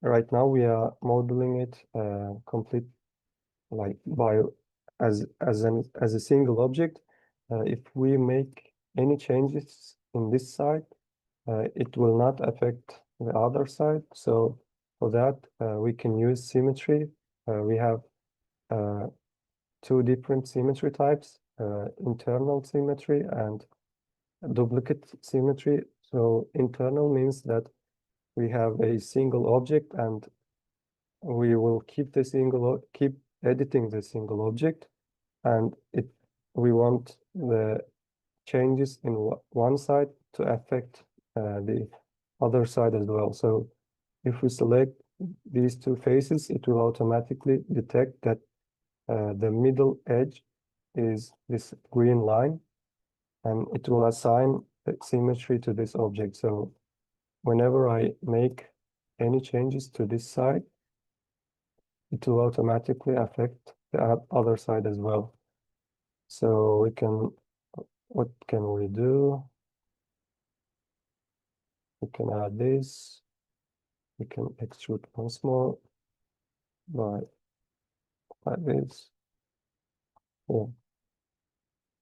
right now we are modeling it complete like by as a single object. If we make any changes in this side, it will not affect the other side. So for that, we can use symmetry. We have two different symmetry types, internal symmetry and duplicate symmetry. So internal means that we have a single object and we will keep editing the single object, and we want the changes in one side to affect the other side as well. So if we select these two faces, it will automatically detect that the middle edge is this green line, and it will assign symmetry to this object. So whenever I make any changes to this side, it will automatically affect the other side as well. So what can we do? We can add this. We can extrude once more like this. Yeah.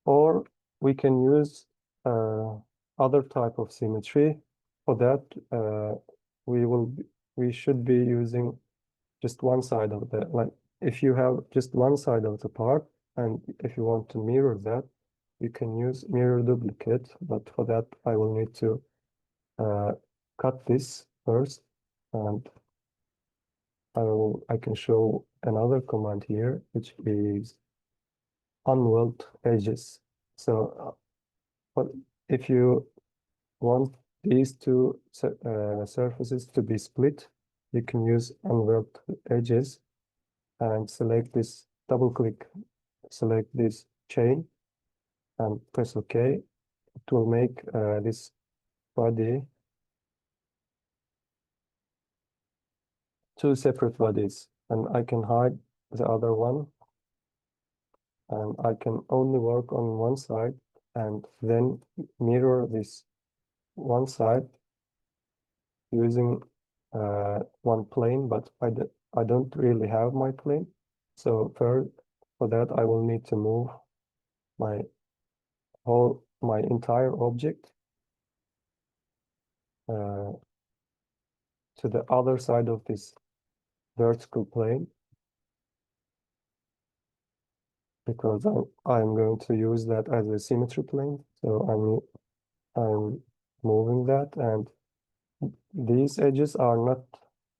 Or we can use other type of symmetry. For that, we should be using just one side of the, like, if you have just one side of the part, and if you want to mirror that, you can use mirror duplicate, but for that I will need to cut this first, and I can show another command here, which is unweld edges. So but if you want these two surfaces to be split, you can use unweld edges and select this, double click, select this chain, and press OK, it will make this body two separate bodies, and I can hide the other one, and I can only work on one side and then mirror this one side using one plane, but I don't really have my plane. So for that, I will need to move my entire object to the other side of this vertical plane, because I'm going to use that as a symmetry plane. So I'm moving that, and these edges are not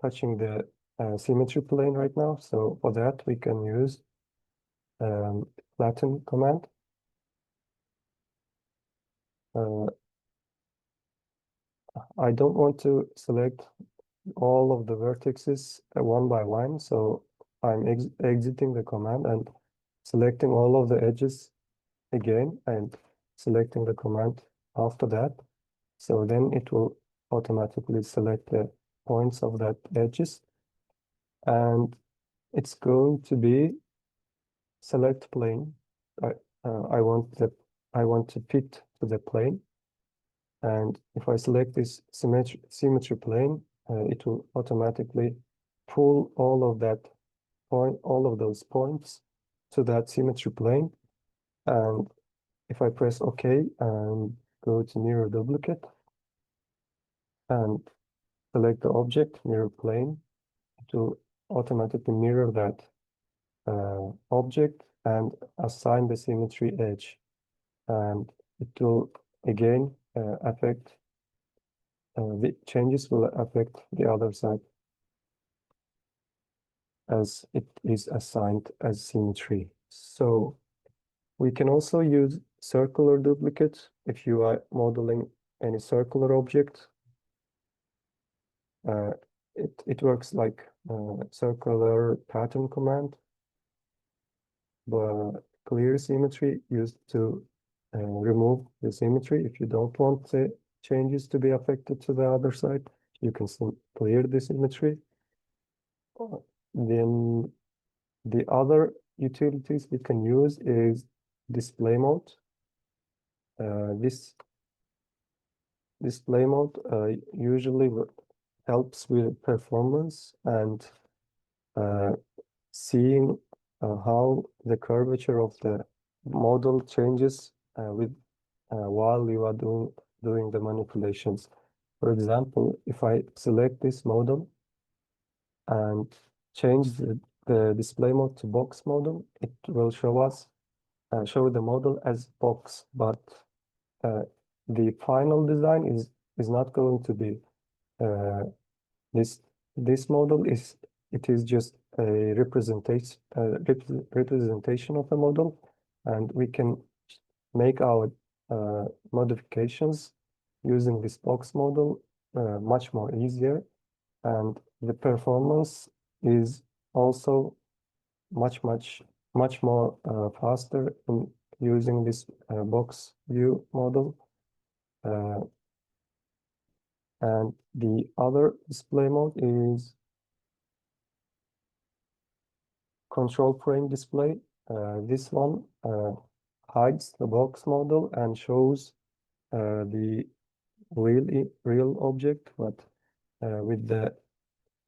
touching the symmetry plane right now. So for that, we can use flatten command. I don't want to select all of the vertices one by one, so I'm exiting the command and selecting all of the edges again and selecting the command after that. So then it will automatically select the points of that edges, and it's going to be select plane. I want to fit to the plane, and if I select this symmetry plane, it will automatically pull all of those points to that symmetry plane. And if I press OK and go to mirror duplicate and select the object mirror plane, it will automatically mirror that object and assign the symmetry edge, and it will again affect the changes will affect the other side as it is assigned as symmetry. So we can also use circular duplicate if you are modeling any circular object. It works like circular pattern command, but clear symmetry used to remove the symmetry. If you don't want the changes to be affected to the other side, you can clear the symmetry. Then the other utilities we can use is display mode. This display mode usually helps with performance and seeing how the curvature of the model changes while you are doing the manipulations. For example, if I select this model and change the display mode to box model, it will show the model as box, but the final design is not going to be this model. It is just a representation of the model, and we can make our modifications using this box model much more easier, and the performance is also much more faster in using this box view model. And the other display mode is control plane display. This one hides the box model and shows the real object, but with the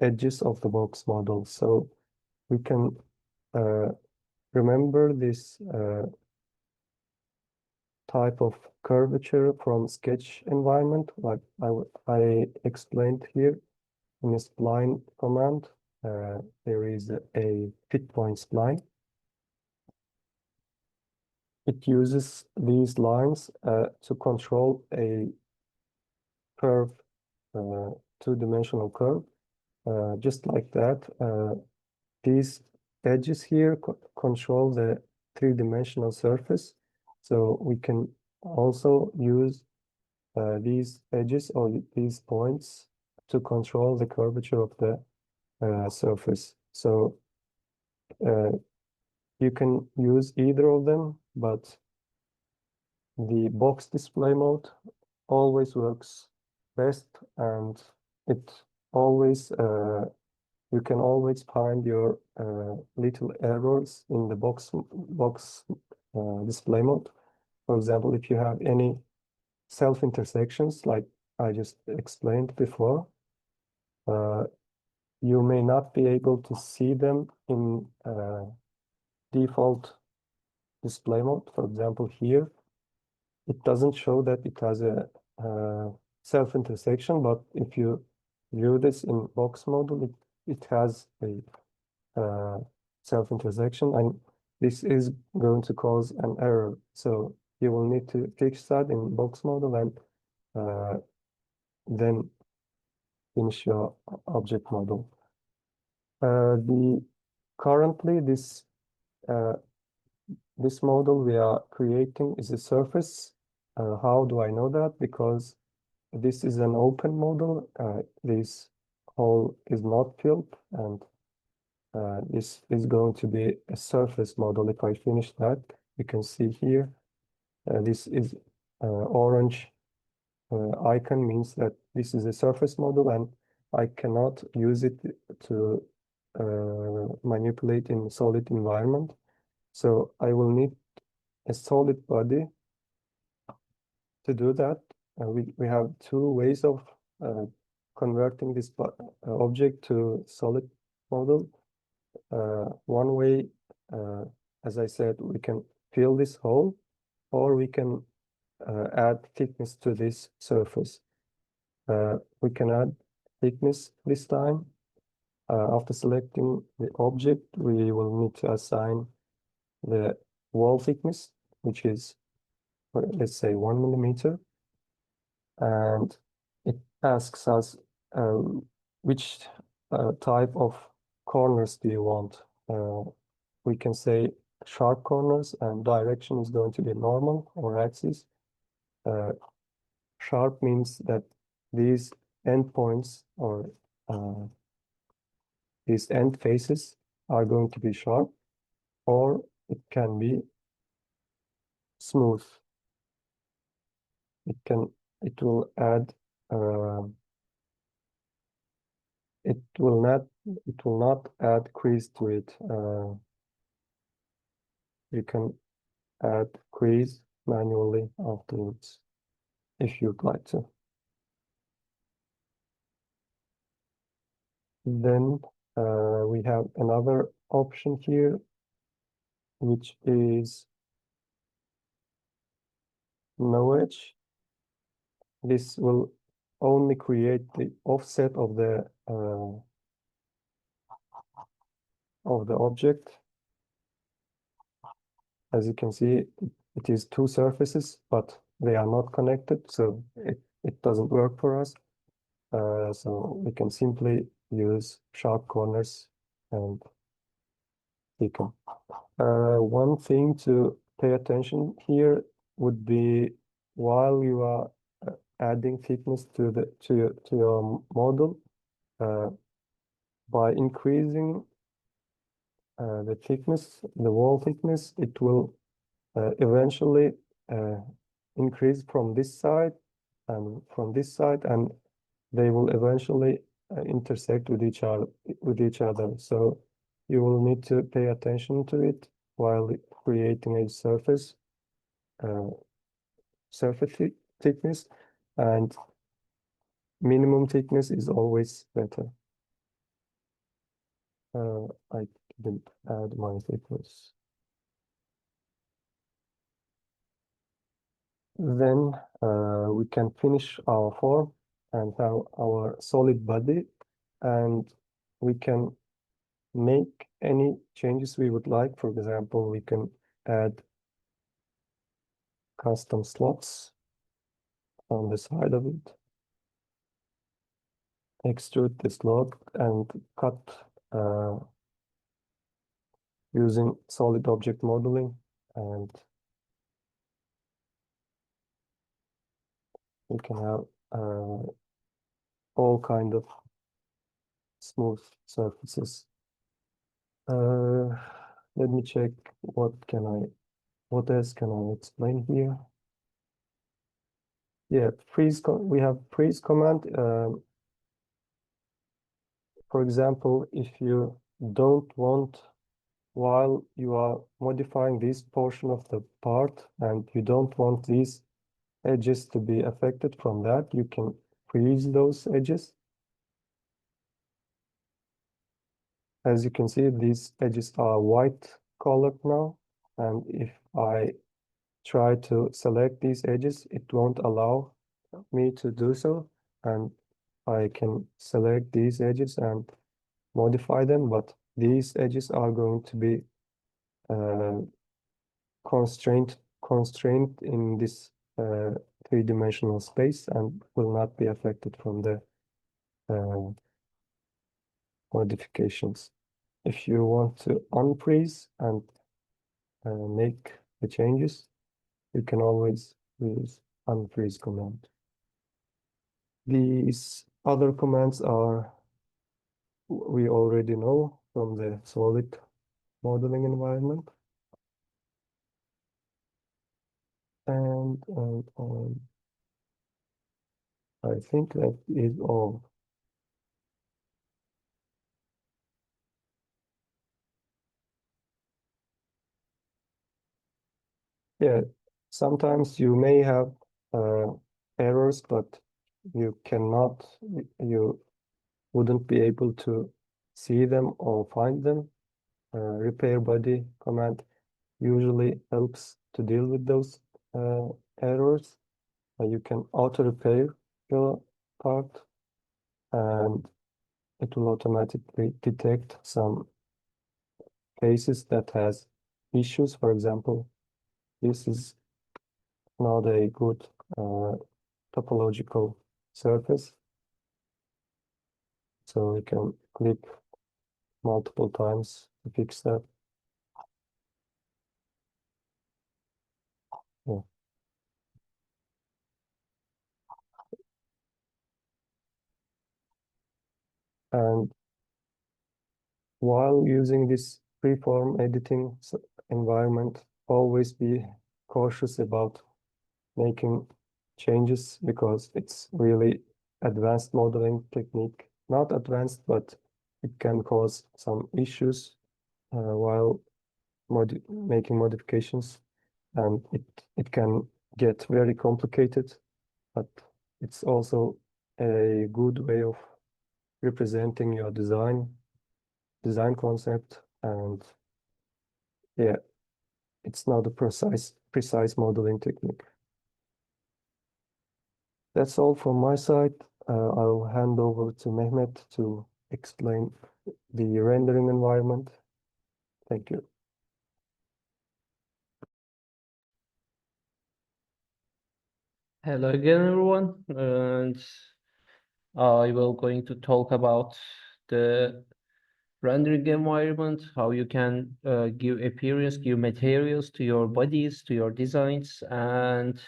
edges of the box model. So we can remember this type of curvature from sketch environment, like I explained here in the spline command. There is a fit point spline. It uses these lines to control a curve, two-dimensional curve, just like that. These edges here control the three-dimensional surface. So we can also use these edges or these points to control the curvature of the surface. So you can use either of them, but the box display mode always works best, and it always you can always find your little errors in the box display mode. For example, if you have any self-intersections, like I just explained before, you may not be able to see them in default display mode. For example, here, it doesn't show that it has a self-intersection, but if you view this in box model, it has a self-intersection, and this is going to cause an error. So you will need to fix that in box model and then finish your object model. Currently this model we are creating is a surface. How do I know that? Because this is an open model. This hole is not filled, and this is going to be a surface model. If I finish that, you can see here, this is orange icon means that this is a surface model, and I cannot use it to manipulate in solid environment. So I will need a solid body to do that. We have two ways of converting this object to solid model. One way, as I said, we can fill this hole, or we can add thickness to this surface. We can add thickness this time. After selecting the object, we will need to assign the wall thickness, which is, let's say, 1 millimeter. And it asks us which type of corners do you want. We can say sharp corners, and direction is going to be normal or axis. Sharp means that these endpoints or these end faces are going to be sharp, or it can be smooth. It will add it will not add crease to it. You can add crease manually afterwards if you'd like to. Then we have another option here, which is no edge. This will only create the offset of the object. As you can see, it is two surfaces, but they are not connected, so it doesn't work for us. So we can simply use sharp corners and thicken. One thing to pay attention here would be, while you are adding thickness to your model, by increasing the thickness, the wall thickness, it will eventually increase from this side and from this side, and they will eventually intersect with each other. So you will need to pay attention to it while creating a surface thickness, and minimum thickness is always better. I didn't add my thickness. Then we can finish our form and have our solid body, and we can make any changes we would like. For example, we can add custom slots on the side of it, extrude the slot, and cut using solid object modeling, and we can have all kind of smooth surfaces. Let me check what else can I explain here. Yeah, we have freeze command. For example, if you don't want, while you are modifying this portion of the part and you don't want these edges to be affected from that, you can freeze those edges. As you can see, these edges are white colored now, and if I try to select these edges, it won't allow me to do so, and I can select these edges and modify them, but these edges are going to be constrained in this three-dimensional space and will not be affected from the modifications. If you want to unfreeze and make the changes, you can always use unfreeze command. These other commands are we already know from the solid modeling environment. And I think that is all. Yeah, sometimes you may have errors, but you wouldn't be able to see them or find them. Repair body command usually helps to deal with those errors. You can auto repair your part and it will automatically detect some cases that has issues. For example, this is not a good topological surface. So you can click multiple times to fix that. Yeah. And while using this freeform editing environment, always be cautious about making changes because it's really advanced modeling technique. Not advanced, but it can cause some issues while making modifications, and it can get very complicated, but it's also a good way of representing your design concept, and yeah, it's not a precise modeling technique. That's all from my side. I'll hand over to Mehmet to explain the rendering environment. Thank you. Hello again, everyone, and I will going to talk about the rendering environment, how you can give appearance, give materials to your bodies, to your designs, and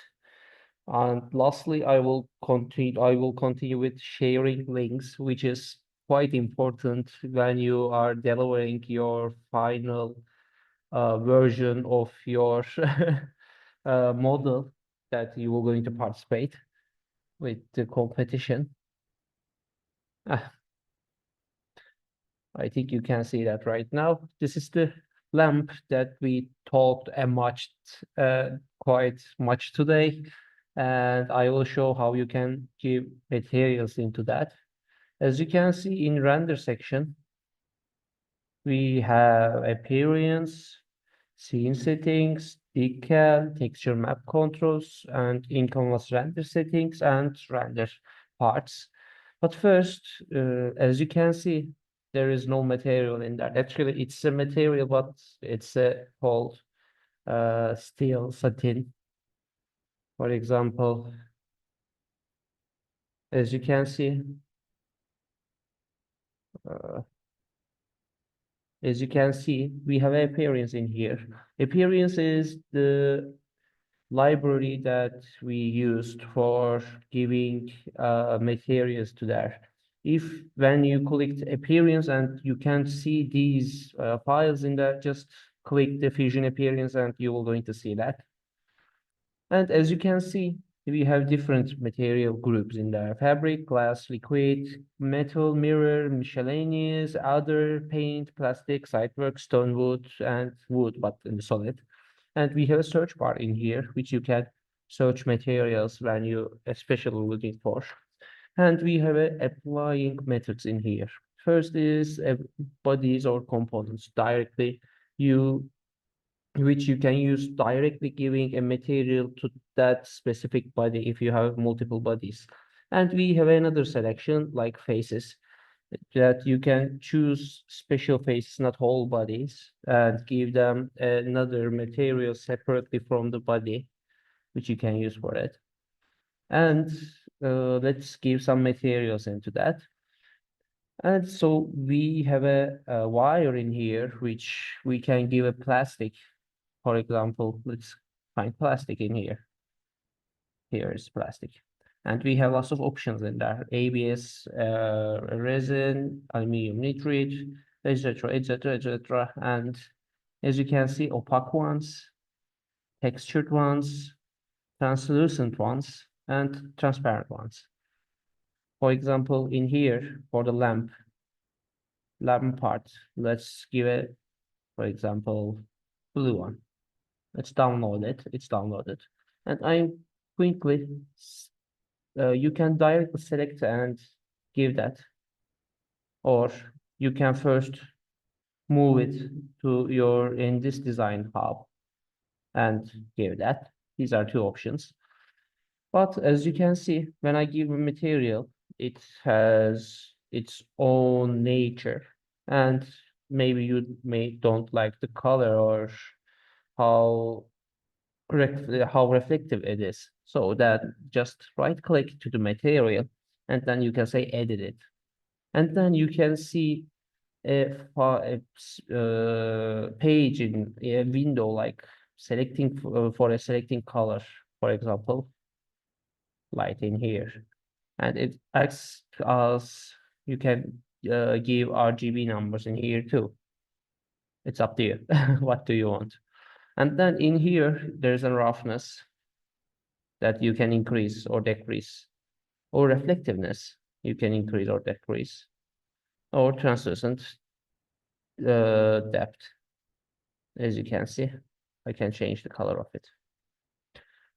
lastly, I will continue with sharing links, which is quite important when you are delivering your final version of your model that you are going to participate with the competition. I think you can see that right now. This is the lamp that we talked quite much today, and I will show how you can give materials into that. As you can see in render section, we have appearance, scene settings, decal, texture map controls, and in-canvas render settings and render parts. But first, as you can see, there is no material in that. Actually, it's a material, but it's called steel satin. For example, as you can see, we have appearance in here. Appearance is the library that we used for giving materials to there. If when you click appearance and you can't see these files in there, just click the fusion appearance and you will going to see that. And as you can see, we have different material groups in there: fabric, glass, liquid, metal, mirror, miscellaneous, other, paint, plastic, sitework, stone, wood, and wood, but in the solid. And we have a search bar in here, which you can search materials when you especially looking for. And we have applying methods in here. First is bodies or components directly, which you can use directly giving a material to that specific body if you have multiple bodies. And we have another selection like faces, that you can choose special faces, not whole bodies, and give them another material separately from the body, which you can use for it. And let's give some materials into that. And so we have a wire in here, which we can give a plastic. For example, let's find plastic in here. Here is plastic. And we have lots of options in there: ABS, resin, aluminum nitride, etc., etc., etc. And as you can see, opaque ones, textured ones, translucent ones, and transparent ones. For example, in here, for the lamp part, let's give it, for example, blue one. Let's download it. It's downloaded. And I'm quickly, you can directly select and give that. Or you can first move it to your in this design hub and give that. These are two options. But as you can see, when I give a material, it has its own nature. And maybe you don't like the color or how reflective it is. So that just right click to the material and then you can say edit it. And then you can see a page in a window like selecting for a selecting color, for example, light in here. And it asks us, you can give RGB numbers in here too. It's up to you. What do you want? And then in here, there's a roughness that you can increase or decrease, or reflectiveness you can increase or decrease, or translucent depth. As you can see, I can change the color of it.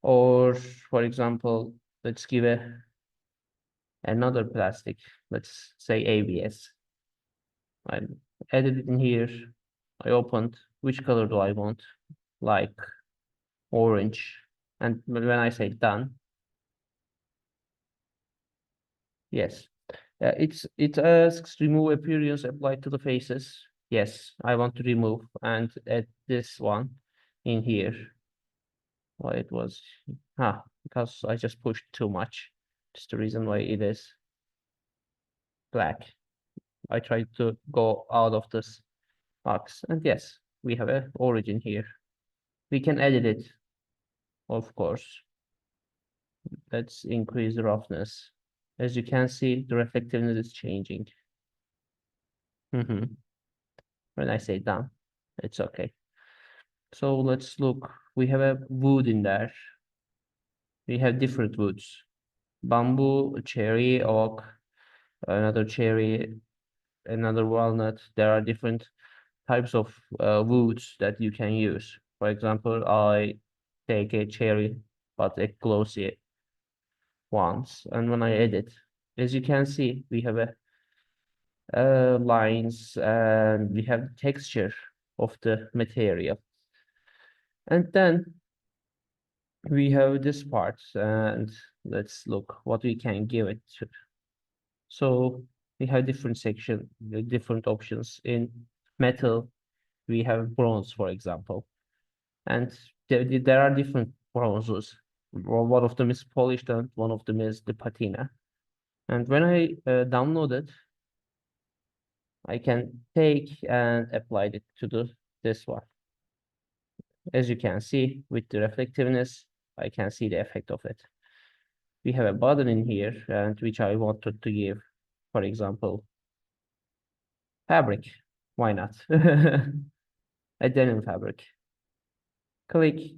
Or for example, let's give another plastic, let's say ABS. I added it in here. I opened, which color do I want? Like orange. And when I say done, yes, it asks remove appearance applied to the faces. Yes, I want to remove and add this one in here. Why it was, because I just pushed too much. That's the reason why it is black. I tried to go out of this box, and yes, we have an origin here. We can edit it, of course. Let's increase the roughness. As you can see, the reflectiveness is changing. When I say done, it's okay. So let's look. We have a wood in there. We have different woods: bamboo, cherry, oak, another cherry, another walnut. There are different types of woods that you can use. For example, I take a cherry, but a glossy ones. And when I edit, as you can see, we have a lines and we have the texture of the material. And then we have this part, and let's look what we can give it to. So we have different different options. In metal, we have bronze, for example, and there are different bronzes. One of them is polished and one of them is the patina. And when I download it, I can take and apply it to this one. As you can see, with the reflectiveness, I can see the effect of it. We have a button in here, and which I wanted to give, for example, fabric. Why not? A denim fabric. Click,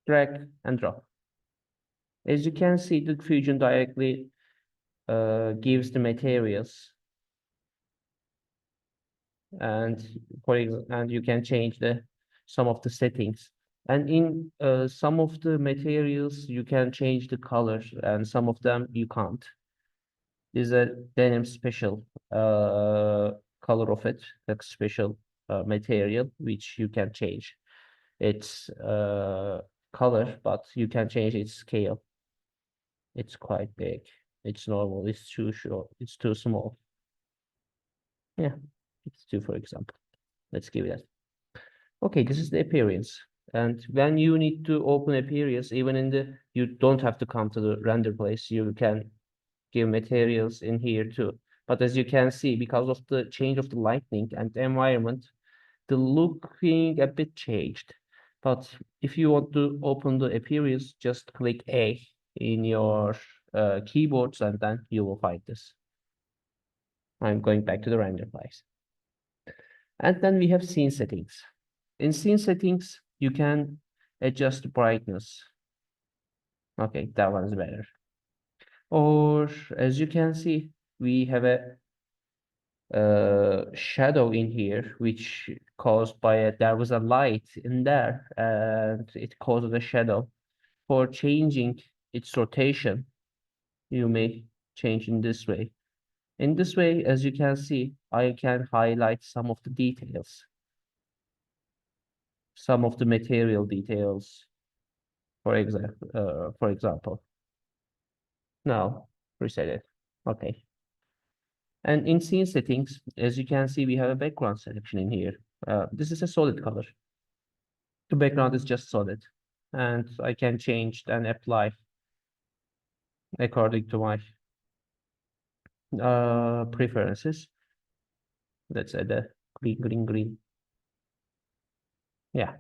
drag, and drop. As you can see, the Fusion directly gives the materials, and you can change some of the settings. And in some of the materials, you can change the colors, and some of them you can't. Is a denim special color of it, like special material, which you can change its color, but you can change its scale. It's quite big. It's normal. It's too short. It's too small. Yeah, it's two, for example. Let's give it that. Okay, this is the appearance. And when you need to open appearance, even you don't have to come to the render place. You can give materials in here too. But as you can see, because of the change of the lighting and the environment, the looking a bit changed. But if you want to open the appearance, just click A in your keyboards, and then you will find this. I'm going back to the render place. And then we have scene settings. In scene settings, you can adjust the brightness. Okay, that one's better. Or as you can see, we have a shadow in here, which caused by there was a light in there, and it caused a shadow. For changing its rotation, you may change in this way. In this way, as you can see, I can highlight some of the details, some of the material details, for example. Now, reset it. Okay. And in scene settings, as you can see, we have a background selection in here. This is a solid color. The background is just solid. And I can change and apply according to my preferences. Let's add a green. Yeah.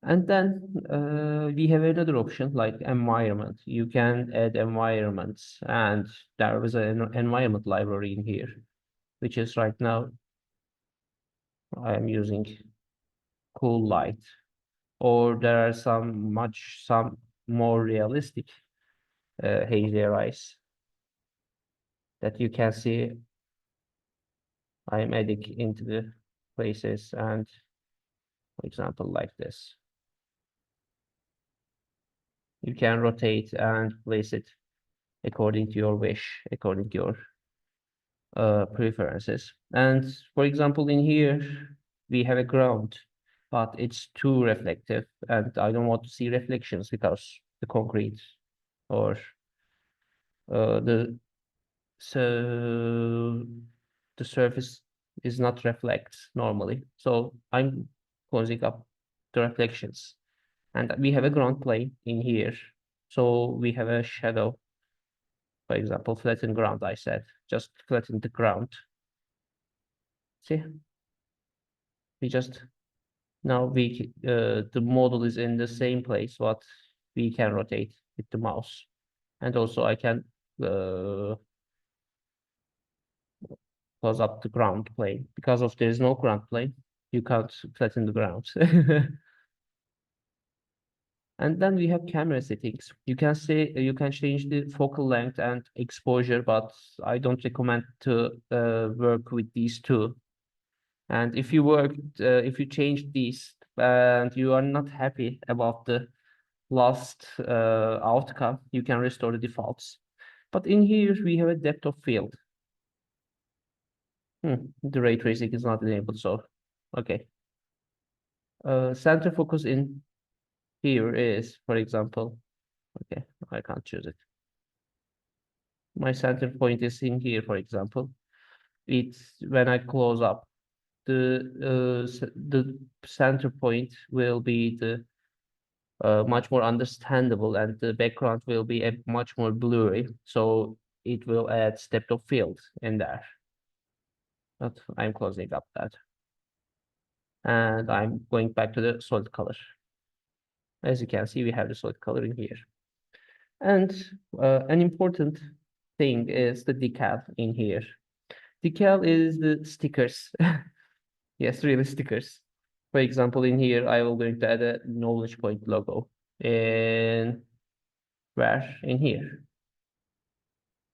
And then we have another option like environment. You can add environments, and there is an environment library in here, which is right now I am using cool light, or there are some more realistic HDRIs that you can see. I am adding into the places, and for example, like this. You can rotate and place it according to your wish, according to your preferences. And for example, in here, we have a ground, but it's too reflective, and I don't want to see reflections because the concrete or the surface is not reflects normally. So I'm closing up the reflections. And we have a ground plane in here. So we have a shadow, for example, flatten ground, I said, just flatten the ground. See? Now the model is in the same place, what we can rotate with the mouse. And also I can close up the ground plane. Because of there is no ground plane, you can't flatten the ground. And then we have camera settings. You can change the focal length and exposure, but I don't recommend to work with these two. And if you change these and you are not happy about the last outcome, you can restore the defaults. But in here we have a depth of field. The ray tracing is not enabled, so okay. Center focus in here is, for example, okay, I can't choose it. My center point is in here, for example. It's when I close up, the center point will be the much more understandable, and the background will be a much more blurry. So it will add depth of field in there. But I'm closing up that. And I'm going back to the solid color. As you can see, we have the solid color in here. And an important thing is the decal in here. Decal is the stickers. Yes, really stickers. For example, in here, I will going to add a knowledge point logo. in where? In here.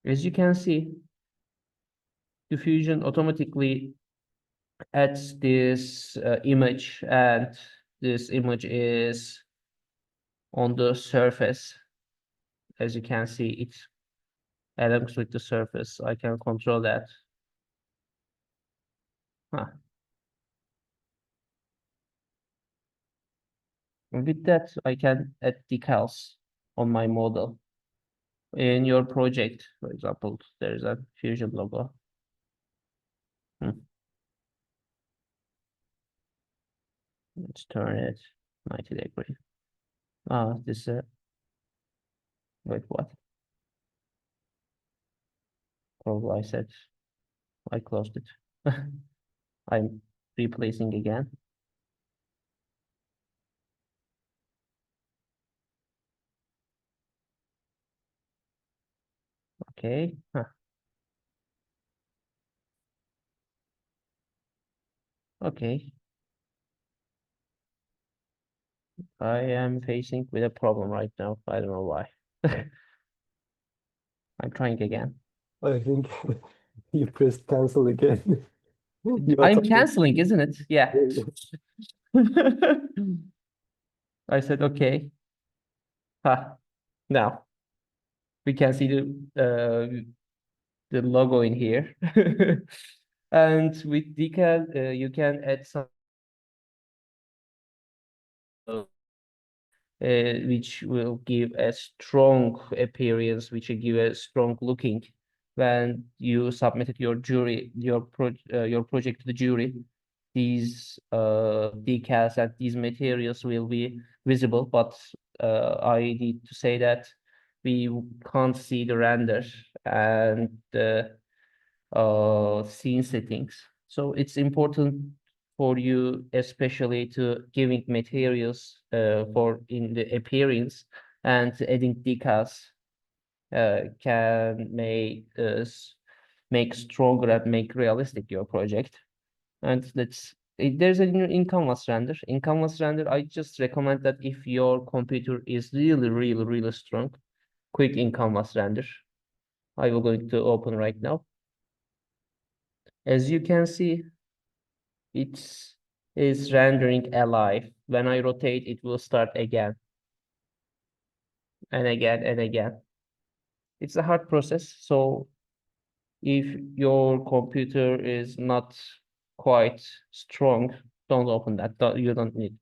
As you can see, Diffusion automatically adds this image, and this image is on the surface. As you can see, it aligns with the surface. I can control that. With that, I can add decals on my model. In your project, for example, there's a Fusion logo. Let's turn it 90 degree. This wait, what? Oh, I said I closed it. I'm replacing again. Okay. Okay. I am facing with a problem right now. I don't know why. I'm trying again. I think you pressed cancel again. You I'm auto- canceling, isn't it? Yeah. I said okay. Now we can see the logo in here. And with decal, you can add some which will give a strong appearance, which will give a strong looking when you submitted your project to the jury. These decals and these materials will be visible, but I need to say that we can't see the render and the scene settings. So it's important for you, especially to giving materials for in the appearance, and adding decals can make stronger and make realistic your project. And there's in Canvas render. In Canvas render, I just recommend that if your computer is really strong, quick in Canvas render. I will going to open right now. As you can see, it is rendering alive. When I rotate, it will start again and again and again. It's a hard process, so if your computer is not quite strong, don't open that. You don't need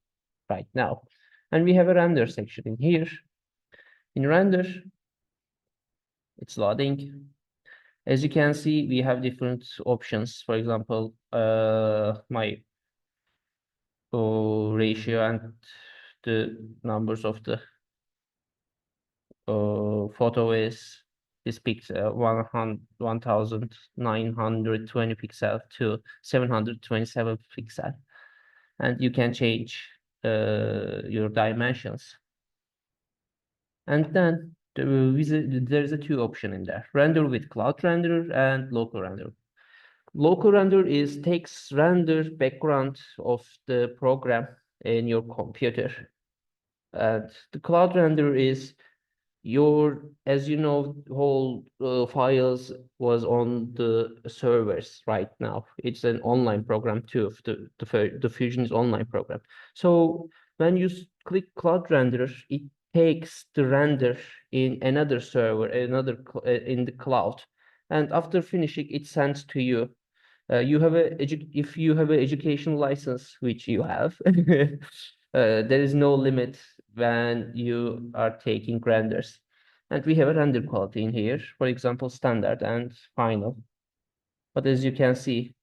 right now. And we have a render section in here. In render, it's loading. As you can see, we have different options. For example, my ratio and the numbers of the photo is this pixel 1920 pixel to 727 pixel, and you can change your dimensions. And then there's a two option in there: render with cloud renderer and local renderer. Local render takes render background of the program in your computer, and the cloud render is as you know, whole files was on the servers right now. It's an online program too. The Fusion is online program. So when you click cloud renderer, it takes the render in another server, in the cloud, and after finishing, it sends to you. If you have an education license, which you have, there is no limit when you are taking renders. And we have a render quality in here, for example, standard and final. But as you can see,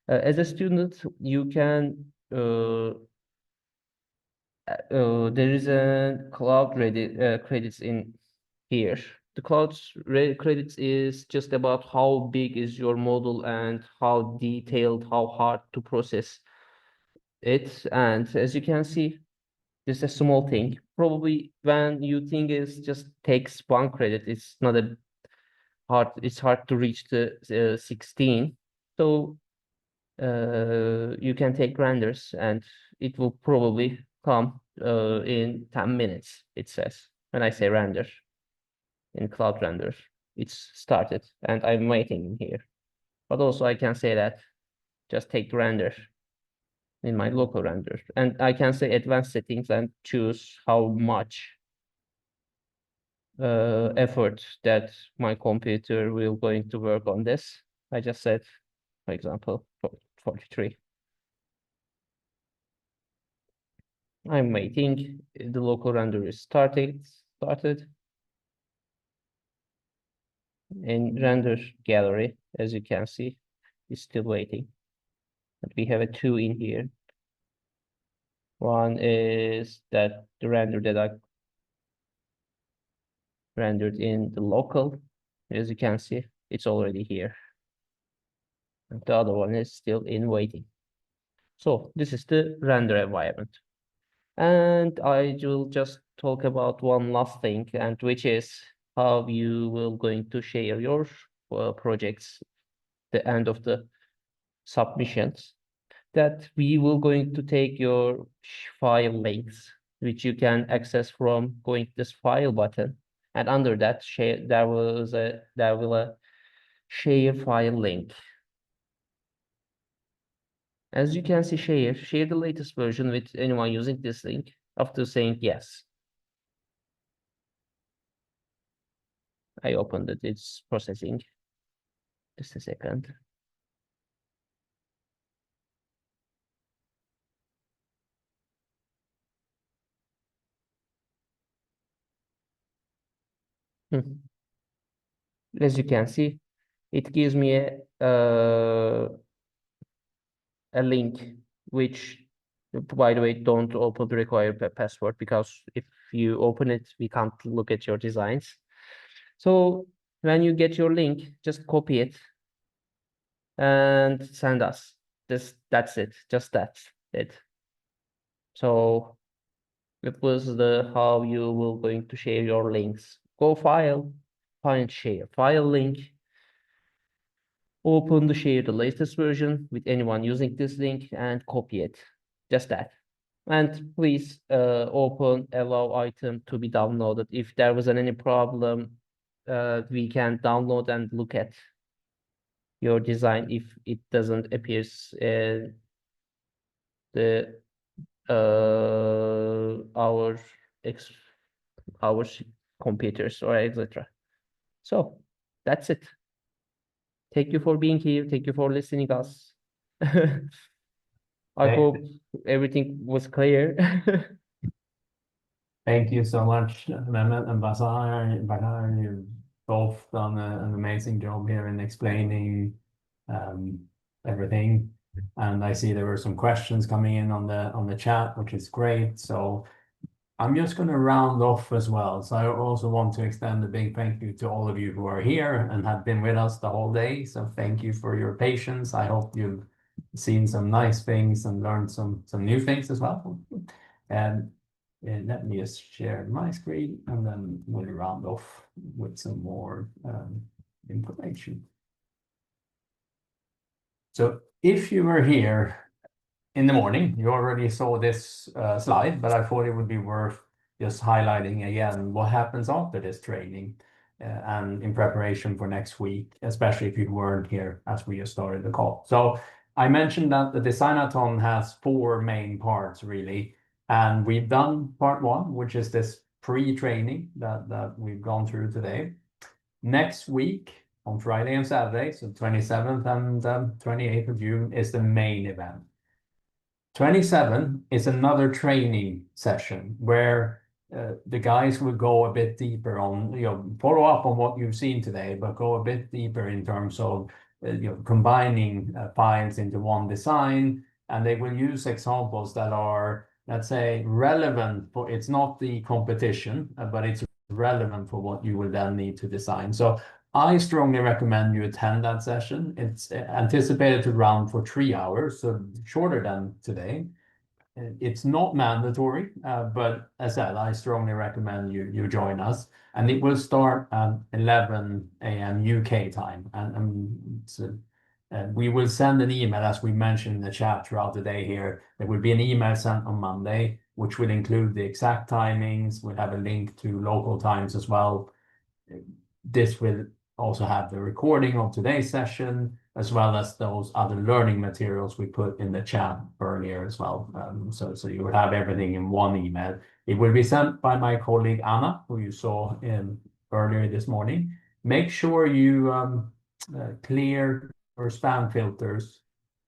as a student, you can there is a cloud credits in here. The cloud credits is just about how big is your model and how detailed, how hard to process it. And as you can see, this is a small thing. Probably when you think is just takes 1 credit, it's not a hard. It's hard to reach the 16. So you can take renders, and it will probably come in 10 minutes, it says. When I say render in Cloud Render, it's started and I'm waiting here. But also I can say that just take the render in my local render. And I can say advanced settings and choose how much effort that my computer will going to work on this. I just said, for example, 43. I'm waiting. The local render is started. In render gallery, as you can see, is still waiting. And we have a 2 in here. One is that the render that I rendered in the local, as you can see, it's already here. And the other one is still in waiting. So this is the render environment. And I will just talk about one last thing, and which is how you will going to share your projects the end of the submissions. That we will going to take your file links, which you can access from going to this file button, and under that share there will a share file link. As you can see, share the latest version with anyone using this link after saying yes. I opened it, it's processing. Just a second. As you can see, it gives me a link, which, by the way, don't open the required password, because if you open it, we can't look at your designs. So when you get your link, just copy it and send us. That's it, just that's it. So it was the how you will going to share your links. Go file, find share file link, open the share the latest version with anyone using this link and copy it. Just that. And please open allow item to be downloaded. If there was any problem, we can download and look at your design if it doesn't appears the our computers or etc. So that's it. Thank you for being here. Thank you for listening us. I hope everything was clear. Thank you so much, Mehmet and Bazar. You've both done an amazing job here in explaining everything. And I see there were some questions coming in on the chat, which is great. So I'm just going to round off as well. So I also want to extend a big thank you to all of you who are here and have been with us the whole day. So thank you for your patience. I hope you've seen some nice things and learned some new things as well. And let me just share my screen and then we'll round off with some more information. So if you were here in the morning, you already saw this slide, but I thought it would be worth just highlighting again what happens after this training and in preparation for next week, especially if you weren't here as we just started the call. So I mentioned that the Designathon has 4 main parts really, and we've done part 1, which is this pre-training that we've gone through today. Next week, on Friday and Saturday, so 27th and 28th of June, is the main event. 27 is another training session where the guys will go a bit deeper on, follow up on what you've seen today, but go a bit deeper in terms of combining files into one design, and they will use examples that are, let's say, relevant for, it's not the competition, but it's relevant for what you will then need to design. So I strongly recommend you attend that session. It's anticipated to run for 3 hours, so shorter than today. It's not mandatory, but as I said, I strongly recommend you join us. And it will start at 11 a.m. UK time. And it's We will send an email, as we mentioned in the chat throughout the day here. There will be an email sent on Monday, which will include the exact timings. We'll have a link to local times as well. This will also have the recording of today's session, as well as those other learning materials we put in the chat earlier as well. So you will have everything in one email. It will be sent by my colleague Anna, who you saw earlier this morning. Make sure you clear your spam filters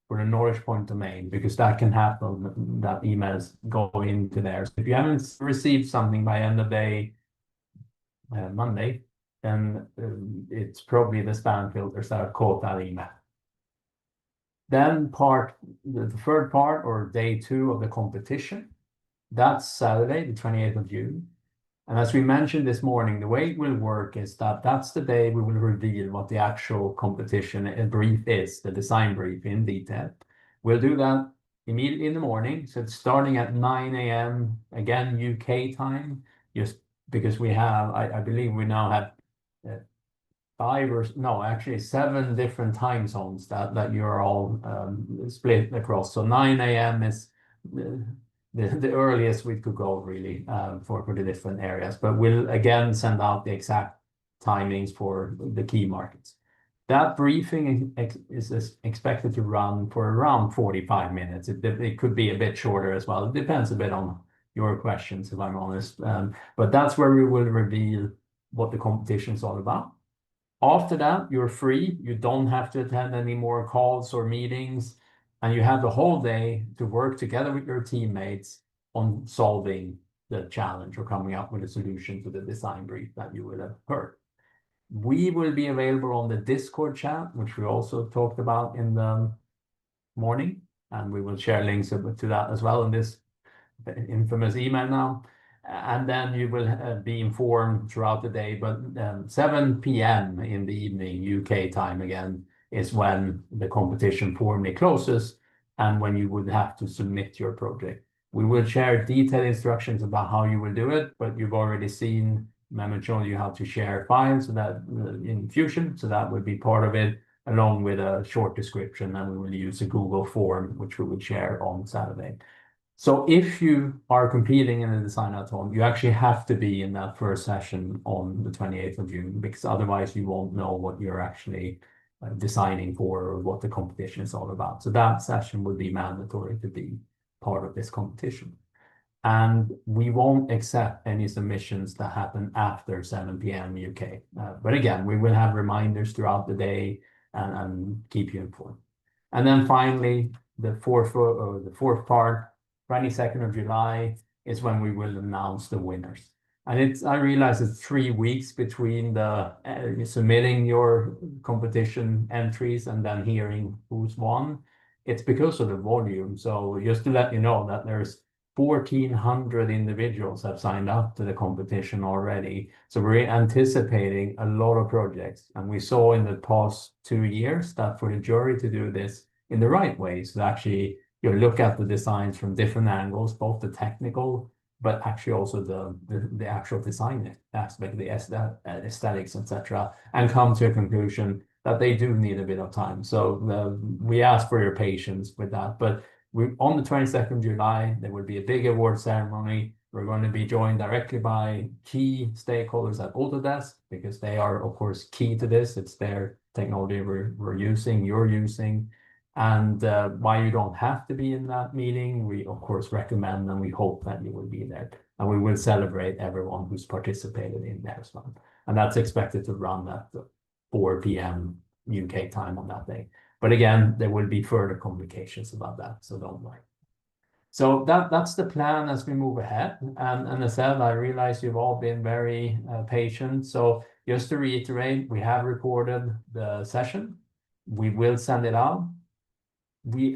for the knowledge point domain, because that can happen, that emails go into there. So if you haven't received something by end of day Monday, then it's probably the spam filters that have caught that email. Then the third part, or day 2 of the competition, that's Saturday, the 28th of June. And as we mentioned this morning, the way it will work is that that's the day we will reveal what the actual competition brief is, the design brief in detail. We'll do that immediately in the morning. So it's starting at 9 a.m. again, UK time, just because we have, I believe we now have 7 different time zones that you're all split across. So 9 a.m. is the earliest we could go, really, for the different areas. But we'll again send out the exact timings for the key markets. That briefing is expected to run for around 45 minutes. It could be a bit shorter as well. It depends a bit on your questions, if I'm honest. But that's where we will reveal what the competition is all about. After that, you're free. You don't have to attend any more calls or meetings, and you have the whole day to work together with your teammates on solving the challenge or coming up with a solution to the design brief that you will have heard. We will be available on the Discord chat, which we also talked about in the morning, and we will share links to that as well in this infamous email now. And then you will be informed throughout the day, but 7 p.m. in the evening, UK time again, is when the competition formally closes and when you would have to submit your project. We will share detailed instructions about how you will do it, but you've already seen Mehmet showing you how to share files so that in Fusion, so that would be part of it, along with a short description, and we will use a Google form, which we will share on Saturday. So if you are competing in a Designathon, you actually have to be in that first session on the 28th of June, because otherwise you won't know what you're actually designing for or what the competition is all about. So that session would be mandatory to be part of this competition. And we won't accept any submissions that happen after 7 p.m. UK. But again, we will have reminders throughout the day and keep you informed. And then finally, the fourth part, 22nd of July, is when we will announce the winners. And I realize it's 3 weeks between the submitting your competition entries and then hearing who's won. It's because of the volume. So just to let you know that there's 1,400 individuals have signed up to the competition already. So we're anticipating a lot of projects. And we saw in the past 2 years that for the jury to do this in the right way, so actually you look at the designs from different angles, both the technical, but actually also the actual design aspect, the aesthetics, etc., and come to a conclusion that they do need a bit of time. So we ask for your patience with that. But on the 22nd of July, there will be a big award ceremony. We're going to be joined directly by key stakeholders at Autodesk, because they are, of course, key to this. It's their technology you're using. And why you don't have to be in that meeting, we of course recommend, and we hope that you will be there. And we will celebrate everyone who's participated in there as well. And that's expected to run at 4 p.m. UK time on that day. But again, there will be further communications about that, so don't worry. So that's the plan as we move ahead. And as I said, I realize you've all been very patient. So just to reiterate, we have recorded the session. We will send it out.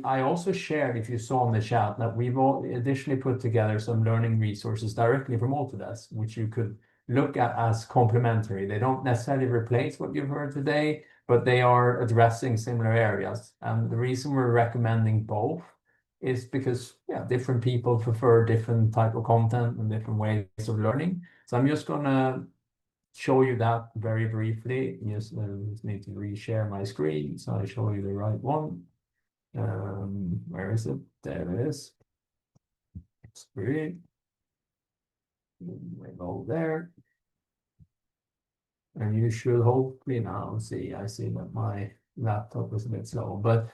I also shared, if you saw in the chat, that we've additionally put together some learning resources directly from Autodesk, which you could look at as complementary. They don't necessarily replace what you've heard today, but they are addressing similar areas. And the reason we're recommending both is because different people prefer different type of content and different ways of learning. So I'm just going to show you that very briefly. Just need to reshare my screen so I show you the right one. Where is it? There it is. Screen. We go there. And you should hopefully now see, I see that my laptop is a bit slow, but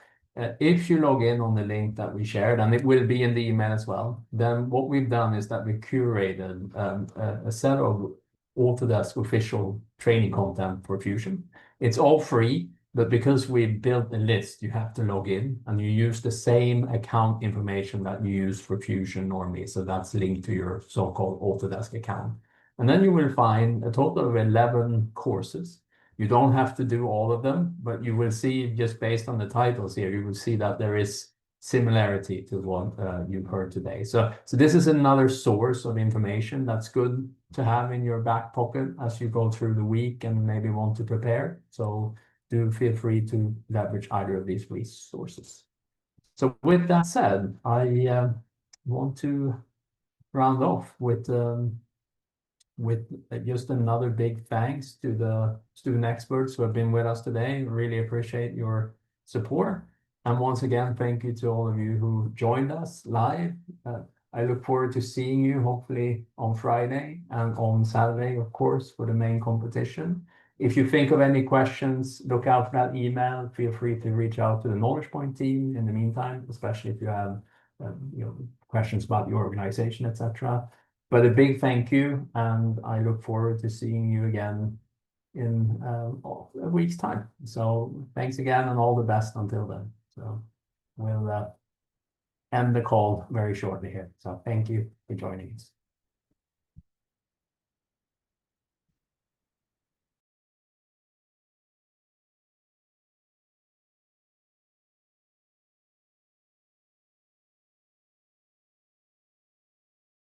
if you log in on the link that we shared, and it will be in the email as well, then what we've done is that we curated a set of Autodesk official training content for Fusion. It's all free, but because we built a list, you have to log in and you use the same account information that you use for Fusion normally. So that's linked to your so-called Autodesk account. And then you will find a total of 11 courses. You don't have to do all of them, but you will see just based on the titles here, you will see that there is similarity to what you've heard today. So this is another source of information that's good to have in your back pocket as you go through the week and maybe want to prepare. So do feel free to leverage either of these resources. So with that said, I want to round off with just another big thanks to the student experts who have been with us today. Really appreciate your support. And once again, thank you to all of you who joined us live. I look forward to seeing you hopefully on Friday and on Saturday, of course, for the main competition. If you think of any questions, look out for that email. Feel free to reach out to the Knowledge Point team in the meantime, especially if you have questions about your organization, etc. But a big thank you, and I look forward to seeing you again in a week's time. So thanks again and all the best until then. So we'll end the call very shortly here. So thank you for joining us.